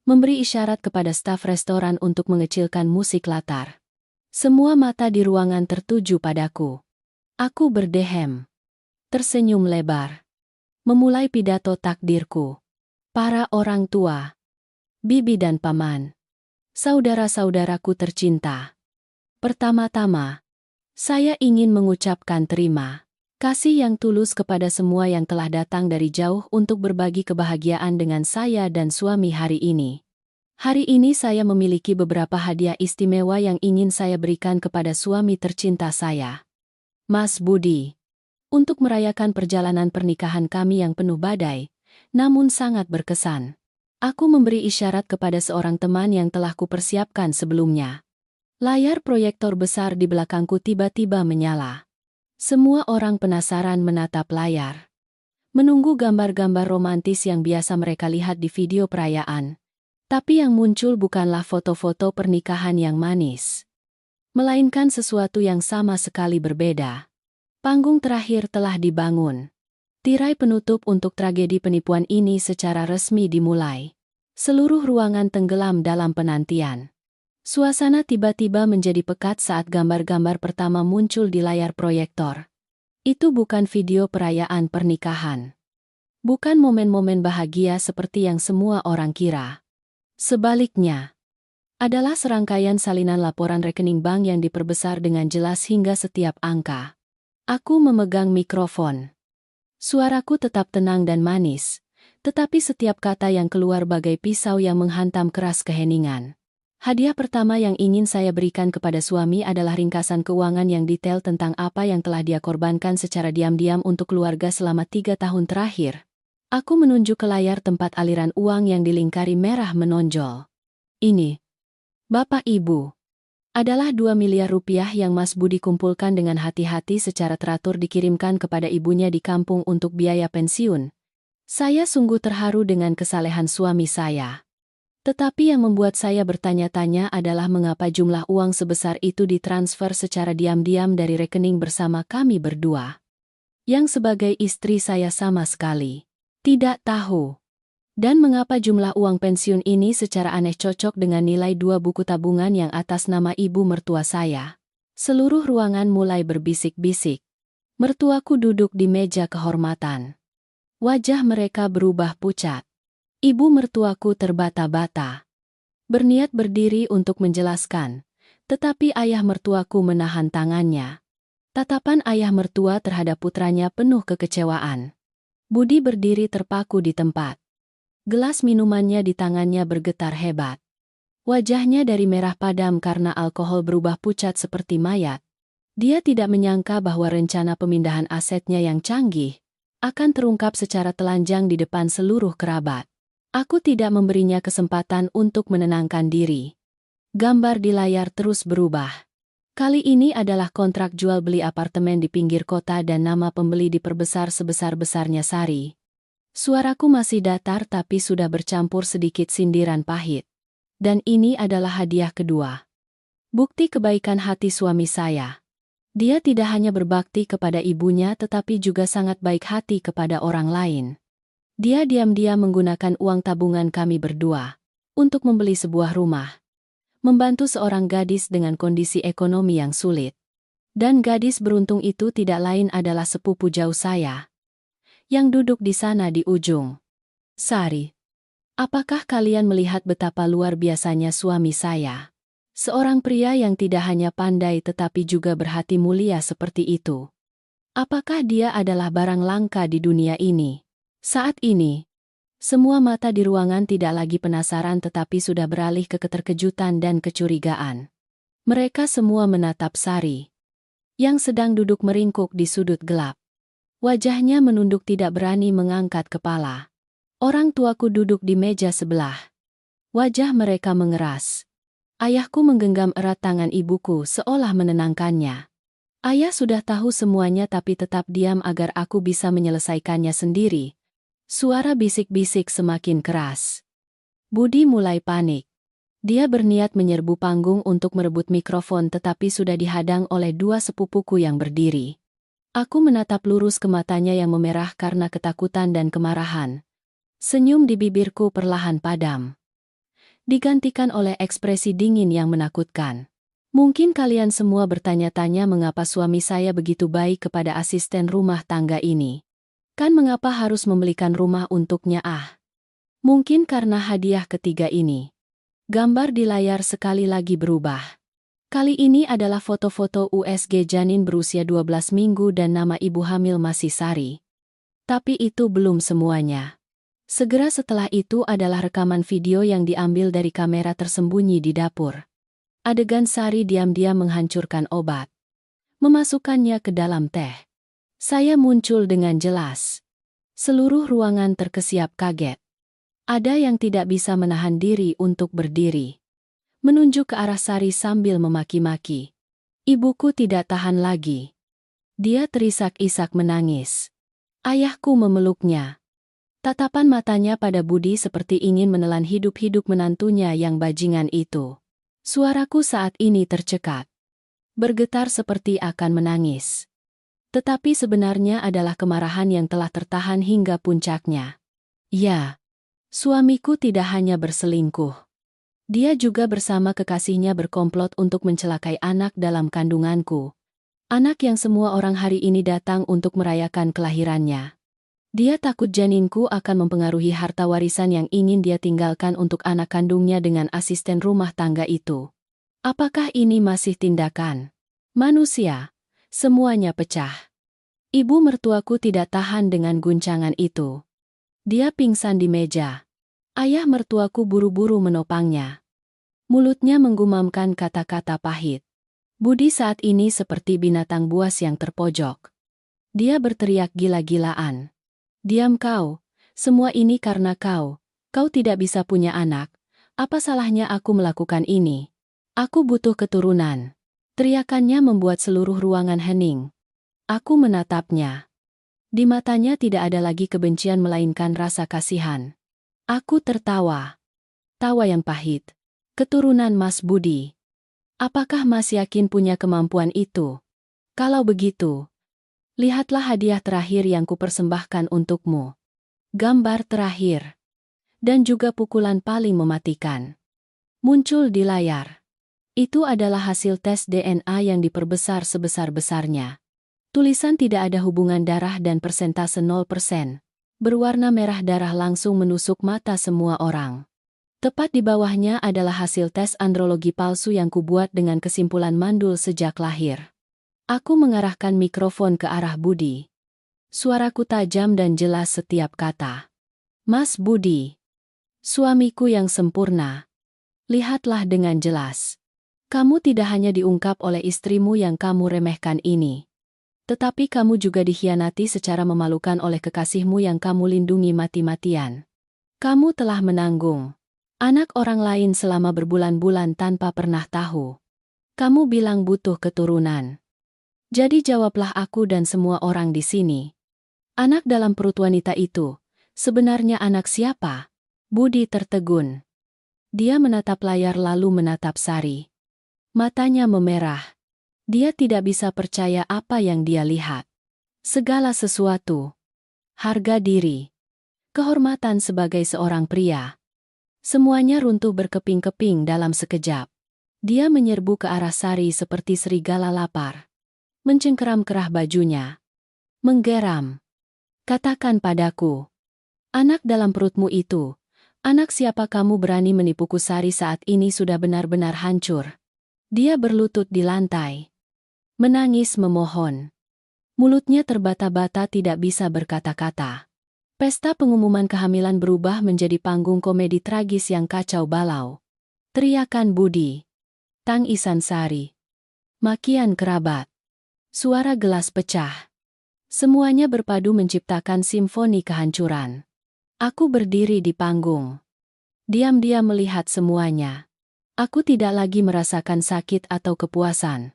memberi isyarat kepada staf restoran untuk mengecilkan musik latar. Semua mata di ruangan tertuju padaku. Aku berdehem, tersenyum lebar, memulai pidato takdirku. Para orang tua, bibi dan paman, saudara-saudaraku tercinta. Pertama-tama, saya ingin mengucapkan terima kasih yang tulus kepada semua yang telah datang dari jauh untuk berbagi kebahagiaan dengan saya dan suami hari ini. Hari ini saya memiliki beberapa hadiah istimewa yang ingin saya berikan kepada suami tercinta saya, Mas Budi, untuk merayakan perjalanan pernikahan kami yang penuh badai, namun sangat berkesan. Aku memberi isyarat kepada seorang teman yang telah kupersiapkan sebelumnya. Layar proyektor besar di belakangku tiba-tiba menyala. Semua orang penasaran menatap layar, menunggu gambar-gambar romantis yang biasa mereka lihat di video perayaan. Tapi yang muncul bukanlah foto-foto pernikahan yang manis, melainkan sesuatu yang sama sekali berbeda. Panggung terakhir telah dibangun. Tirai penutup untuk tragedi penipuan ini secara resmi dimulai. Seluruh ruangan tenggelam dalam penantian. Suasana tiba-tiba menjadi pekat saat gambar-gambar pertama muncul di layar proyektor. Itu bukan video perayaan pernikahan. Bukan momen-momen bahagia seperti yang semua orang kira. Sebaliknya, adalah serangkaian salinan laporan rekening bank yang diperbesar dengan jelas hingga setiap angka. Aku memegang mikrofon. Suaraku tetap tenang dan manis, tetapi setiap kata yang keluar bagai pisau yang menghantam keras keheningan. Hadiah pertama yang ingin saya berikan kepada suami adalah ringkasan keuangan yang detail tentang apa yang telah dia korbankan secara diam-diam untuk keluarga selama 3 tahun terakhir. Aku menunjuk ke layar tempat aliran uang yang dilingkari merah menonjol. Ini, Bapak Ibu, adalah 2 miliar rupiah yang Mas Budi kumpulkan dengan hati-hati secara teratur dikirimkan kepada ibunya di kampung untuk biaya pensiun. Saya sungguh terharu dengan kesalehan suami saya. Tetapi yang membuat saya bertanya-tanya adalah mengapa jumlah uang sebesar itu ditransfer secara diam-diam dari rekening bersama kami berdua. Yang sebagai istri saya sama sekali tidak tahu. Dan mengapa jumlah uang pensiun ini secara aneh cocok dengan nilai 2 buku tabungan yang atas nama ibu mertua saya. Seluruh ruangan mulai berbisik-bisik. Mertuaku duduk di meja kehormatan. Wajah mereka berubah pucat. Ibu mertuaku terbata-bata. Berniat berdiri untuk menjelaskan, tetapi ayah mertuaku menahan tangannya. Tatapan ayah mertua terhadap putranya penuh kekecewaan. Budi berdiri terpaku di tempat. Gelas minumannya di tangannya bergetar hebat. Wajahnya dari merah padam karena alkohol berubah pucat seperti mayat. Dia tidak menyangka bahwa rencana pemindahan asetnya yang canggih akan terungkap secara telanjang di depan seluruh kerabat. Aku tidak memberinya kesempatan untuk menenangkan diri. Gambar di layar terus berubah. Kali ini adalah kontrak jual beli apartemen di pinggir kota dan nama pembeli diperbesar sebesar-besarnya Sari. Suaraku masih datar tapi sudah bercampur sedikit sindiran pahit. Dan ini adalah hadiah kedua. Bukti kebaikan hati suami saya. Dia tidak hanya berbakti kepada ibunya tetapi juga sangat baik hati kepada orang lain. Dia diam-diam menggunakan uang tabungan kami berdua untuk membeli sebuah rumah. Membantu seorang gadis dengan kondisi ekonomi yang sulit. Dan gadis beruntung itu tidak lain adalah sepupu jauh saya, yang duduk di sana di ujung. Sari, apakah kalian melihat betapa luar biasanya suami saya? Seorang pria yang tidak hanya pandai tetapi juga berhati mulia seperti itu. Apakah dia adalah barang langka di dunia ini? Saat ini, semua mata di ruangan tidak lagi penasaran tetapi sudah beralih ke keterkejutan dan kecurigaan. Mereka semua menatap Sari, yang sedang duduk meringkuk di sudut gelap. Wajahnya menunduk tidak berani mengangkat kepala. Orang tuaku duduk di meja sebelah. Wajah mereka mengeras. Ayahku menggenggam erat tangan ibuku seolah menenangkannya. Ayah sudah tahu semuanya tapi tetap diam agar aku bisa menyelesaikannya sendiri. Suara bisik-bisik semakin keras. Budi mulai panik. Dia berniat menyerbu panggung untuk merebut mikrofon tetapi sudah dihadang oleh dua sepupuku yang berdiri. Aku menatap lurus ke matanya yang memerah karena ketakutan dan kemarahan. Senyum di bibirku perlahan padam, digantikan oleh ekspresi dingin yang menakutkan. Mungkin kalian semua bertanya-tanya mengapa suami saya begitu baik kepada asisten rumah tangga ini. Kan mengapa harus membelikan rumah untuknya Mungkin karena hadiah ketiga ini. Gambar di layar sekali lagi berubah. Kali ini adalah foto-foto USG janin berusia 12 minggu dan nama ibu hamil masih Sari. Tapi itu belum semuanya. Segera setelah itu adalah rekaman video yang diambil dari kamera tersembunyi di dapur. Adegan Sari diam-diam menghancurkan obat, memasukkannya ke dalam teh. Saya muncul dengan jelas. Seluruh ruangan terkesiap kaget. Ada yang tidak bisa menahan diri untuk berdiri, menunjuk ke arah Sari sambil memaki-maki. Ibuku tidak tahan lagi. Dia terisak-isak menangis. Ayahku memeluknya. Tatapan matanya pada Budi seperti ingin menelan hidup-hidup menantunya yang bajingan itu. Suaraku saat ini tercekat, bergetar seperti akan menangis. Tetapi sebenarnya adalah kemarahan yang telah tertahan hingga puncaknya. Ya, suamiku tidak hanya berselingkuh. Dia juga bersama kekasihnya berkomplot untuk mencelakai anak dalam kandunganku. Anak yang semua orang hari ini datang untuk merayakan kelahirannya. Dia takut janinku akan mempengaruhi harta warisan yang ingin dia tinggalkan untuk anak kandungnya dengan asisten rumah tangga itu. Apakah ini masih tindakan manusia? Semuanya pecah. Ibu mertuaku tidak tahan dengan guncangan itu. Dia pingsan di meja. Ayah mertuaku buru-buru menopangnya. Mulutnya menggumamkan kata-kata pahit. Budi saat ini seperti binatang buas yang terpojok. Dia berteriak gila-gilaan. Diam kau, semua ini karena kau. Kau tidak bisa punya anak. Apa salahnya aku melakukan ini? Aku butuh keturunan. Teriakannya membuat seluruh ruangan hening. Aku menatapnya. Di matanya tidak ada lagi kebencian melainkan rasa kasihan. Aku tertawa. Tawa yang pahit. Keturunan Mas Budi. Apakah Mas yakin punya kemampuan itu? Kalau begitu, lihatlah hadiah terakhir yang kupersembahkan untukmu. Gambar terakhir. Dan juga pukulan paling mematikan. Muncul di layar. Itu adalah hasil tes DNA yang diperbesar sebesar-besarnya. Tulisan tidak ada hubungan darah dan persentase 0%. Berwarna merah darah langsung menusuk mata semua orang. Tepat di bawahnya adalah hasil tes andrologi palsu yang kubuat dengan kesimpulan mandul sejak lahir. Aku mengarahkan mikrofon ke arah Budi. Suaraku tajam dan jelas setiap kata. Mas Budi, suamiku yang sempurna. Lihatlah dengan jelas. Kamu tidak hanya diungkap oleh istrimu yang kamu remehkan ini. Tetapi kamu juga dikhianati secara memalukan oleh kekasihmu yang kamu lindungi mati-matian. Kamu telah menanggung anak orang lain selama berbulan-bulan tanpa pernah tahu. Kamu bilang butuh keturunan. Jadi jawablah aku dan semua orang di sini. Anak dalam perut wanita itu, sebenarnya anak siapa? Budi tertegun. Dia menatap layar lalu menatap Sari. Matanya memerah. Dia tidak bisa percaya apa yang dia lihat. Segala sesuatu. Harga diri. Kehormatan sebagai seorang pria. Semuanya runtuh berkeping-keping dalam sekejap. Dia menyerbu ke arah Sari seperti serigala lapar. mencengkeram kerah bajunya. Menggeram. Katakan padaku. Anak dalam perutmu itu, anak siapa kamu berani menipuku? Sari saat ini sudah benar-benar hancur. Dia berlutut di lantai. Menangis memohon. Mulutnya terbata-bata tidak bisa berkata-kata. Pesta pengumuman kehamilan berubah menjadi panggung komedi tragis yang kacau balau. Teriakan Budi. Tangisan Sari. Makian kerabat. Suara gelas pecah. Semuanya berpadu menciptakan simfoni kehancuran. Aku berdiri di panggung. Diam-diam melihat semuanya. Aku tidak lagi merasakan sakit atau kepuasan.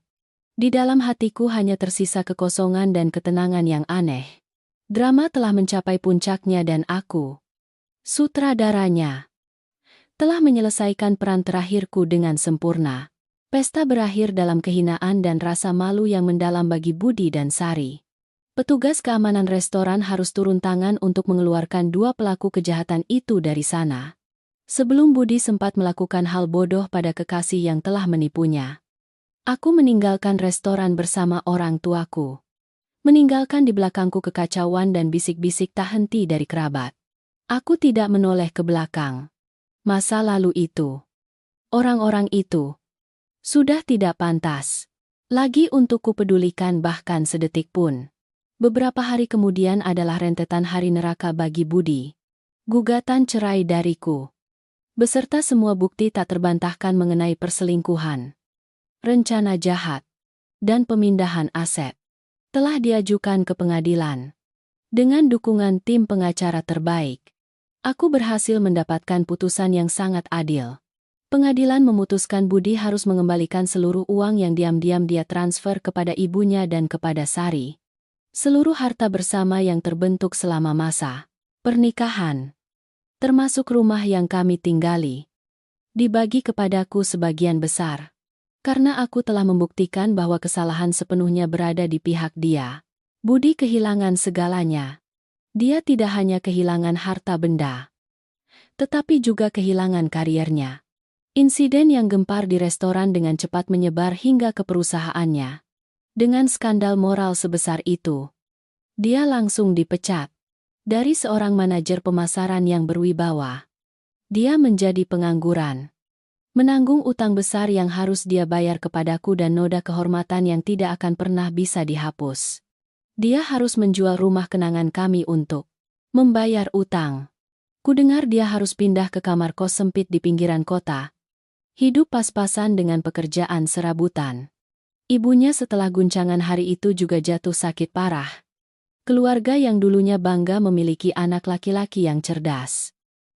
Di dalam hatiku hanya tersisa kekosongan dan ketenangan yang aneh. Drama telah mencapai puncaknya dan aku, sutradaranya, telah menyelesaikan peran terakhirku dengan sempurna. Pesta berakhir dalam kehinaan dan rasa malu yang mendalam bagi Budi dan Sari. Petugas keamanan restoran harus turun tangan untuk mengeluarkan dua pelaku kejahatan itu dari sana. Sebelum Budi sempat melakukan hal bodoh pada kekasih yang telah menipunya. Aku meninggalkan restoran bersama orang tuaku. Meninggalkan di belakangku kekacauan dan bisik-bisik tak henti dari kerabat. Aku tidak menoleh ke belakang. Masa lalu itu, orang-orang itu, sudah tidak pantas lagi untuk kupedulikan bahkan sedetik pun. Beberapa hari kemudian adalah rentetan hari neraka bagi Budi. Gugatan cerai dariku, beserta semua bukti tak terbantahkan mengenai perselingkuhan, rencana jahat, dan pemindahan aset, telah diajukan ke pengadilan. Dengan dukungan tim pengacara terbaik, aku berhasil mendapatkan putusan yang sangat adil. Pengadilan memutuskan Budi harus mengembalikan seluruh uang yang diam-diam dia transfer kepada ibunya dan kepada Sari. Seluruh harta bersama yang terbentuk selama masa pernikahan, termasuk rumah yang kami tinggali, dibagi kepadaku sebagian besar. Karena aku telah membuktikan bahwa kesalahan sepenuhnya berada di pihak dia. Budi kehilangan segalanya. Dia tidak hanya kehilangan harta benda, tetapi juga kehilangan kariernya. Insiden yang gempar di restoran dengan cepat menyebar hingga ke perusahaannya. Dengan skandal moral sebesar itu, dia langsung dipecat. Dari seorang manajer pemasaran yang berwibawa, dia menjadi pengangguran. Menanggung utang besar yang harus dia bayar kepadaku dan noda kehormatan yang tidak akan pernah bisa dihapus. Dia harus menjual rumah kenangan kami untuk membayar utang. Kudengar dia harus pindah ke kamar kos sempit di pinggiran kota. Hidup pas-pasan dengan pekerjaan serabutan. Ibunya setelah guncangan hari itu juga jatuh sakit parah. Keluarga yang dulunya bangga memiliki anak laki-laki yang cerdas,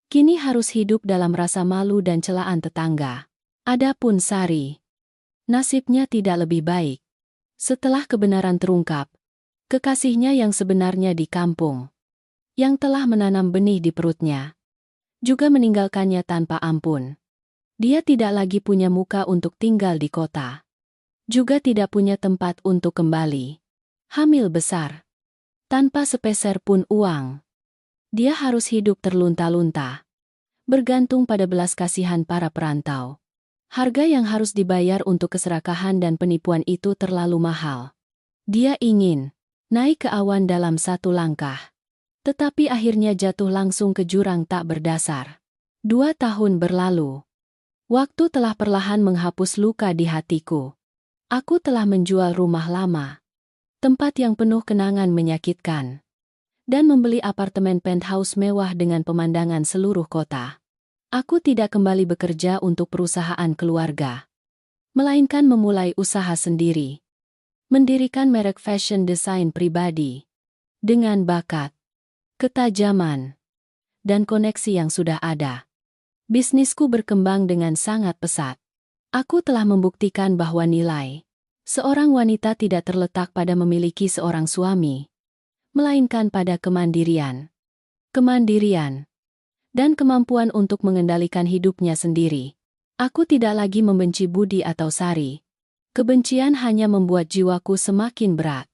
kini harus hidup dalam rasa malu dan celaan tetangga. Adapun Sari, nasibnya tidak lebih baik. Setelah kebenaran terungkap, kekasihnya yang sebenarnya di kampung, yang telah menanam benih di perutnya, juga meninggalkannya tanpa ampun. Dia tidak lagi punya muka untuk tinggal di kota, juga tidak punya tempat untuk kembali. Hamil besar, tanpa sepeser pun uang. Dia harus hidup terlunta-lunta, bergantung pada belas kasihan para perantau. Harga yang harus dibayar untuk keserakahan dan penipuan itu terlalu mahal. Dia ingin naik ke awan dalam satu langkah, tetapi akhirnya jatuh langsung ke jurang tak berdasar. 2 tahun berlalu. Waktu telah perlahan menghapus luka di hatiku. Aku telah menjual rumah lama, tempat yang penuh kenangan menyakitkan, dan membeli apartemen penthouse mewah dengan pemandangan seluruh kota. Aku tidak kembali bekerja untuk perusahaan keluarga, melainkan memulai usaha sendiri. Mendirikan merek fashion desain pribadi. Dengan bakat, ketajaman, dan koneksi yang sudah ada, bisnisku berkembang dengan sangat pesat. Aku telah membuktikan bahwa nilai seorang wanita tidak terletak pada memiliki seorang suami, melainkan pada kemandirian, dan kemampuan untuk mengendalikan hidupnya sendiri. Aku tidak lagi membenci Budi atau Sari. Kebencian hanya membuat jiwaku semakin berat.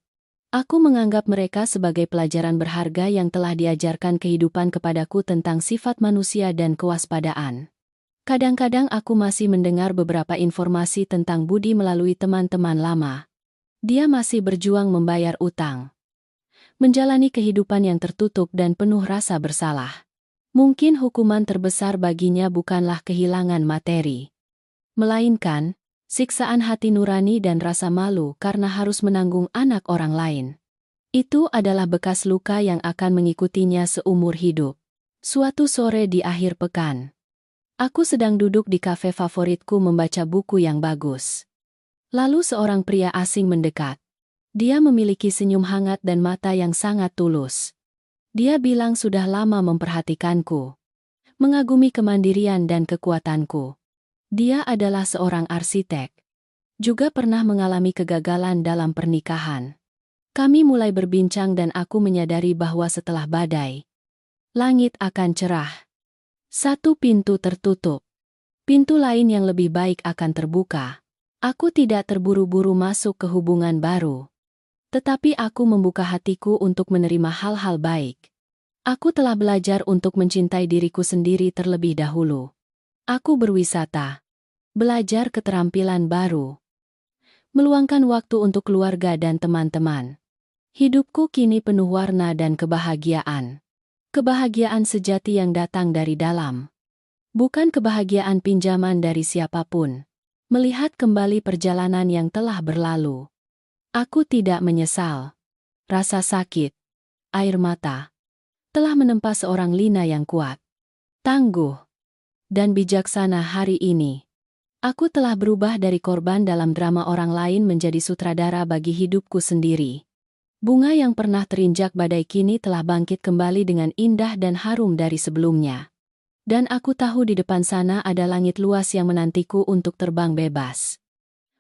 Aku menganggap mereka sebagai pelajaran berharga yang telah diajarkan kehidupan kepadaku tentang sifat manusia dan kewaspadaan. Kadang-kadang aku masih mendengar beberapa informasi tentang Budi melalui teman-teman lama. Dia masih berjuang membayar utang. Menjalani kehidupan yang tertutup dan penuh rasa bersalah. Mungkin hukuman terbesar baginya bukanlah kehilangan materi, melainkan siksaan hati nurani dan rasa malu karena harus menanggung anak orang lain. Itu adalah bekas luka yang akan mengikutinya seumur hidup. Suatu sore di akhir pekan, aku sedang duduk di kafe favoritku membaca buku yang bagus. Lalu seorang pria asing mendekat. Dia memiliki senyum hangat dan mata yang sangat tulus. Dia bilang sudah lama memperhatikanku, mengagumi kemandirian dan kekuatanku. Dia adalah seorang arsitek. Juga pernah mengalami kegagalan dalam pernikahan. Kami mulai berbincang dan aku menyadari bahwa setelah badai, langit akan cerah. Satu pintu tertutup. Pintu lain yang lebih baik akan terbuka. Aku tidak terburu-buru masuk ke hubungan baru. Tetapi aku membuka hatiku untuk menerima hal-hal baik. Aku telah belajar untuk mencintai diriku sendiri terlebih dahulu. Aku berwisata. Belajar keterampilan baru. Meluangkan waktu untuk keluarga dan teman-teman. Hidupku kini penuh warna dan kebahagiaan. Kebahagiaan sejati yang datang dari dalam. Bukan kebahagiaan pinjaman dari siapapun. Melihat kembali perjalanan yang telah berlalu. Aku tidak menyesal. Rasa sakit, air mata, telah menempa seorang Lina yang kuat, tangguh, dan bijaksana hari ini. Aku telah berubah dari korban dalam drama orang lain menjadi sutradara bagi hidupku sendiri. Bunga yang pernah terinjak badai kini telah bangkit kembali dengan indah dan harum dari sebelumnya. Dan aku tahu di depan sana ada langit luas yang menantiku untuk terbang bebas.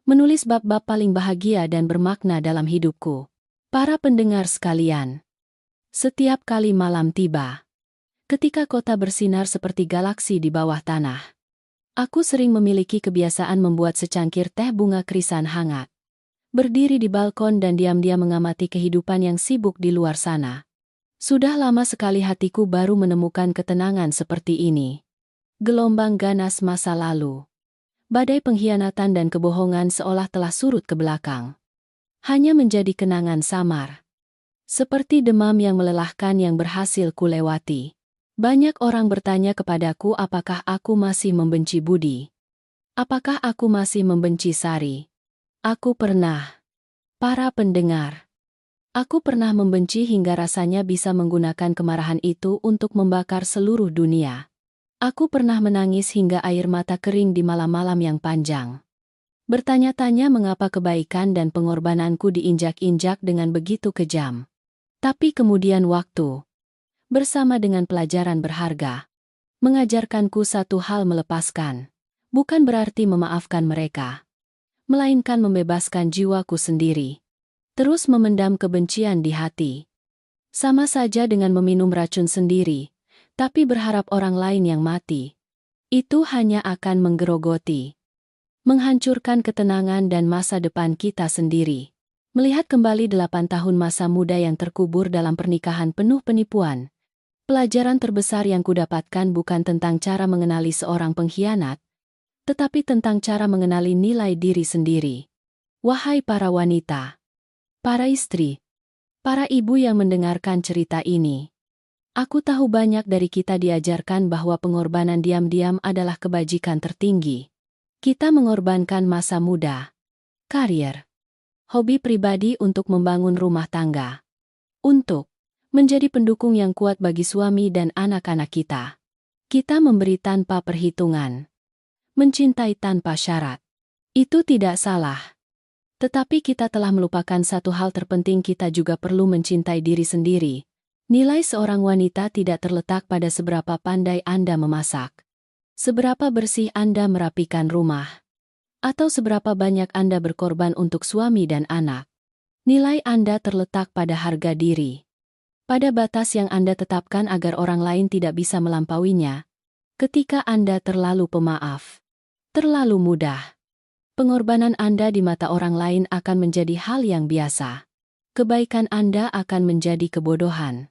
Menulis bab-bab paling bahagia dan bermakna dalam hidupku. Para pendengar sekalian, setiap kali malam tiba, ketika kota bersinar seperti galaksi di bawah tanah, aku sering memiliki kebiasaan membuat secangkir teh bunga krisan hangat. Berdiri di balkon dan diam-diam mengamati kehidupan yang sibuk di luar sana. Sudah lama sekali hatiku baru menemukan ketenangan seperti ini. Gelombang ganas masa lalu. Badai pengkhianatan dan kebohongan seolah telah surut ke belakang. Hanya menjadi kenangan samar. Seperti demam yang melelahkan yang berhasil kulewati. Banyak orang bertanya kepadaku apakah aku masih membenci Budi. Apakah aku masih membenci Sari. Aku pernah. Para pendengar. Aku pernah membenci hingga rasanya bisa menggunakan kemarahan itu untuk membakar seluruh dunia. Aku pernah menangis hingga air mata kering di malam-malam yang panjang. Bertanya-tanya mengapa kebaikan dan pengorbananku diinjak-injak dengan begitu kejam. Tapi kemudian waktu, bersama dengan pelajaran berharga, mengajarkanku satu hal: melepaskan. Bukan berarti memaafkan mereka, melainkan membebaskan jiwaku sendiri. Terus memendam kebencian di hati. Sama saja dengan meminum racun sendiri, tapi berharap orang lain yang mati. Itu hanya akan menggerogoti, menghancurkan ketenangan dan masa depan kita sendiri. Melihat kembali 8 tahun masa muda yang terkubur dalam pernikahan penuh penipuan, pelajaran terbesar yang kudapatkan bukan tentang cara mengenali seorang pengkhianat, tetapi tentang cara mengenali nilai diri sendiri. Wahai para wanita, para istri, para ibu yang mendengarkan cerita ini, aku tahu banyak dari kita diajarkan bahwa pengorbanan diam-diam adalah kebajikan tertinggi. Kita mengorbankan masa muda, karier, hobi pribadi untuk membangun rumah tangga, untuk menjadi pendukung yang kuat bagi suami dan anak-anak kita. Kita memberi tanpa perhitungan, mencintai tanpa syarat. Itu tidak salah. Tetapi kita telah melupakan satu hal terpenting: kita juga perlu mencintai diri sendiri. Nilai seorang wanita tidak terletak pada seberapa pandai Anda memasak, seberapa bersih Anda merapikan rumah, atau seberapa banyak Anda berkorban untuk suami dan anak. Nilai Anda terletak pada harga diri, pada batas yang Anda tetapkan agar orang lain tidak bisa melampauinya. Ketika Anda terlalu pemaaf, terlalu mudah, pengorbanan Anda di mata orang lain akan menjadi hal yang biasa. Kebaikan Anda akan menjadi kebodohan.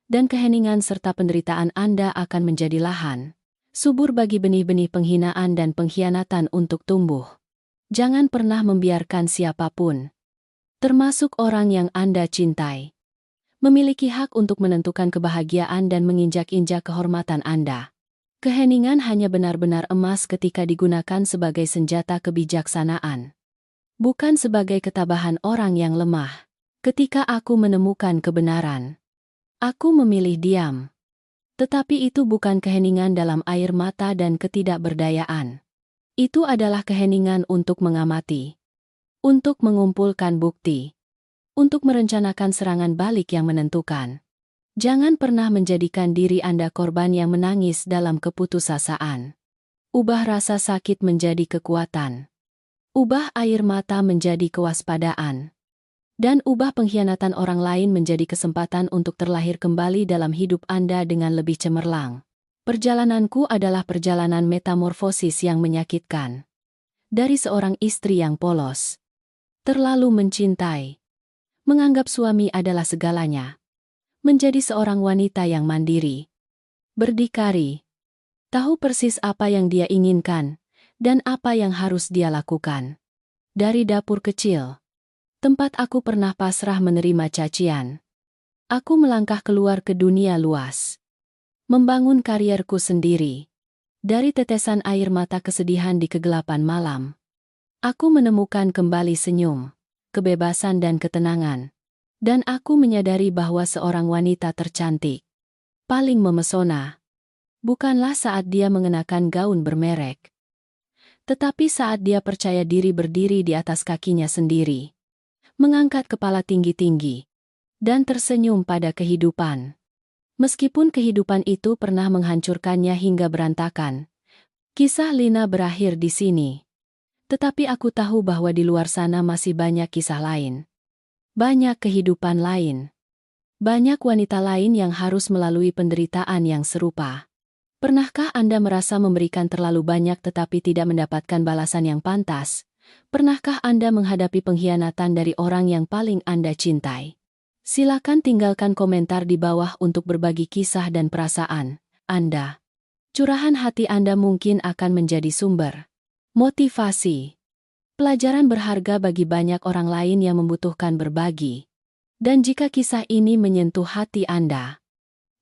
Dan keheningan serta penderitaan Anda akan menjadi lahan subur bagi benih-benih penghinaan dan pengkhianatan untuk tumbuh. Jangan pernah membiarkan siapapun, termasuk orang yang Anda cintai, memiliki hak untuk menentukan kebahagiaan dan menginjak-injak kehormatan Anda. Keheningan hanya benar-benar emas ketika digunakan sebagai senjata kebijaksanaan, bukan sebagai ketabahan orang yang lemah. Ketika aku menemukan kebenaran, aku memilih diam. Tetapi itu bukan keheningan dalam air mata dan ketidakberdayaan. Itu adalah keheningan untuk mengamati, untuk mengumpulkan bukti, untuk merencanakan serangan balik yang menentukan. Jangan pernah menjadikan diri Anda korban yang menangis dalam keputusasaan. Ubah rasa sakit menjadi kekuatan. Ubah air mata menjadi kewaspadaan. Dan ubah pengkhianatan orang lain menjadi kesempatan untuk terlahir kembali dalam hidup Anda dengan lebih cemerlang. Perjalananku adalah perjalanan metamorfosis yang menyakitkan. Dari seorang istri yang polos, terlalu mencintai, menganggap suami adalah segalanya, menjadi seorang wanita yang mandiri, berdikari, tahu persis apa yang dia inginkan, dan apa yang harus dia lakukan. Dari dapur kecil, tempat aku pernah pasrah menerima cacian, aku melangkah keluar ke dunia luas, membangun karierku sendiri. Dari tetesan air mata kesedihan di kegelapan malam, aku menemukan kembali senyum, kebebasan dan ketenangan. Dan aku menyadari bahwa seorang wanita tercantik, paling memesona, bukanlah saat dia mengenakan gaun bermerek, tetapi saat dia percaya diri berdiri di atas kakinya sendiri, mengangkat kepala tinggi-tinggi, dan tersenyum pada kehidupan. Meskipun kehidupan itu pernah menghancurkannya hingga berantakan, kisah Lina berakhir di sini. Tetapi aku tahu bahwa di luar sana masih banyak kisah lain. Banyak kehidupan lain. Banyak wanita lain yang harus melalui penderitaan yang serupa. Pernahkah Anda merasa memberikan terlalu banyak tetapi tidak mendapatkan balasan yang pantas? Pernahkah Anda menghadapi pengkhianatan dari orang yang paling Anda cintai? Silakan tinggalkan komentar di bawah untuk berbagi kisah dan perasaan Anda. Curahan hati Anda mungkin akan menjadi sumber motivasi, pelajaran berharga bagi banyak orang lain yang membutuhkan berbagi. Dan jika kisah ini menyentuh hati Anda,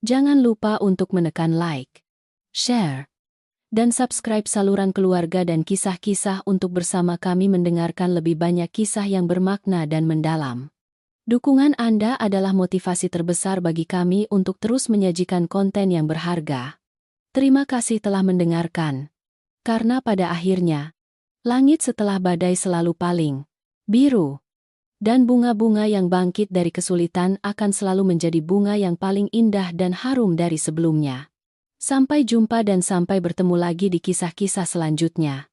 jangan lupa untuk menekan like, share, dan subscribe saluran keluarga dan kisah-kisah untuk bersama kami mendengarkan lebih banyak kisah yang bermakna dan mendalam. Dukungan Anda adalah motivasi terbesar bagi kami untuk terus menyajikan konten yang berharga. Terima kasih telah mendengarkan. Karena pada akhirnya, langit setelah badai selalu paling biru, dan bunga-bunga yang bangkit dari kesulitan akan selalu menjadi bunga yang paling indah dan harum dari sebelumnya. Sampai jumpa dan sampai bertemu lagi di kisah-kisah selanjutnya.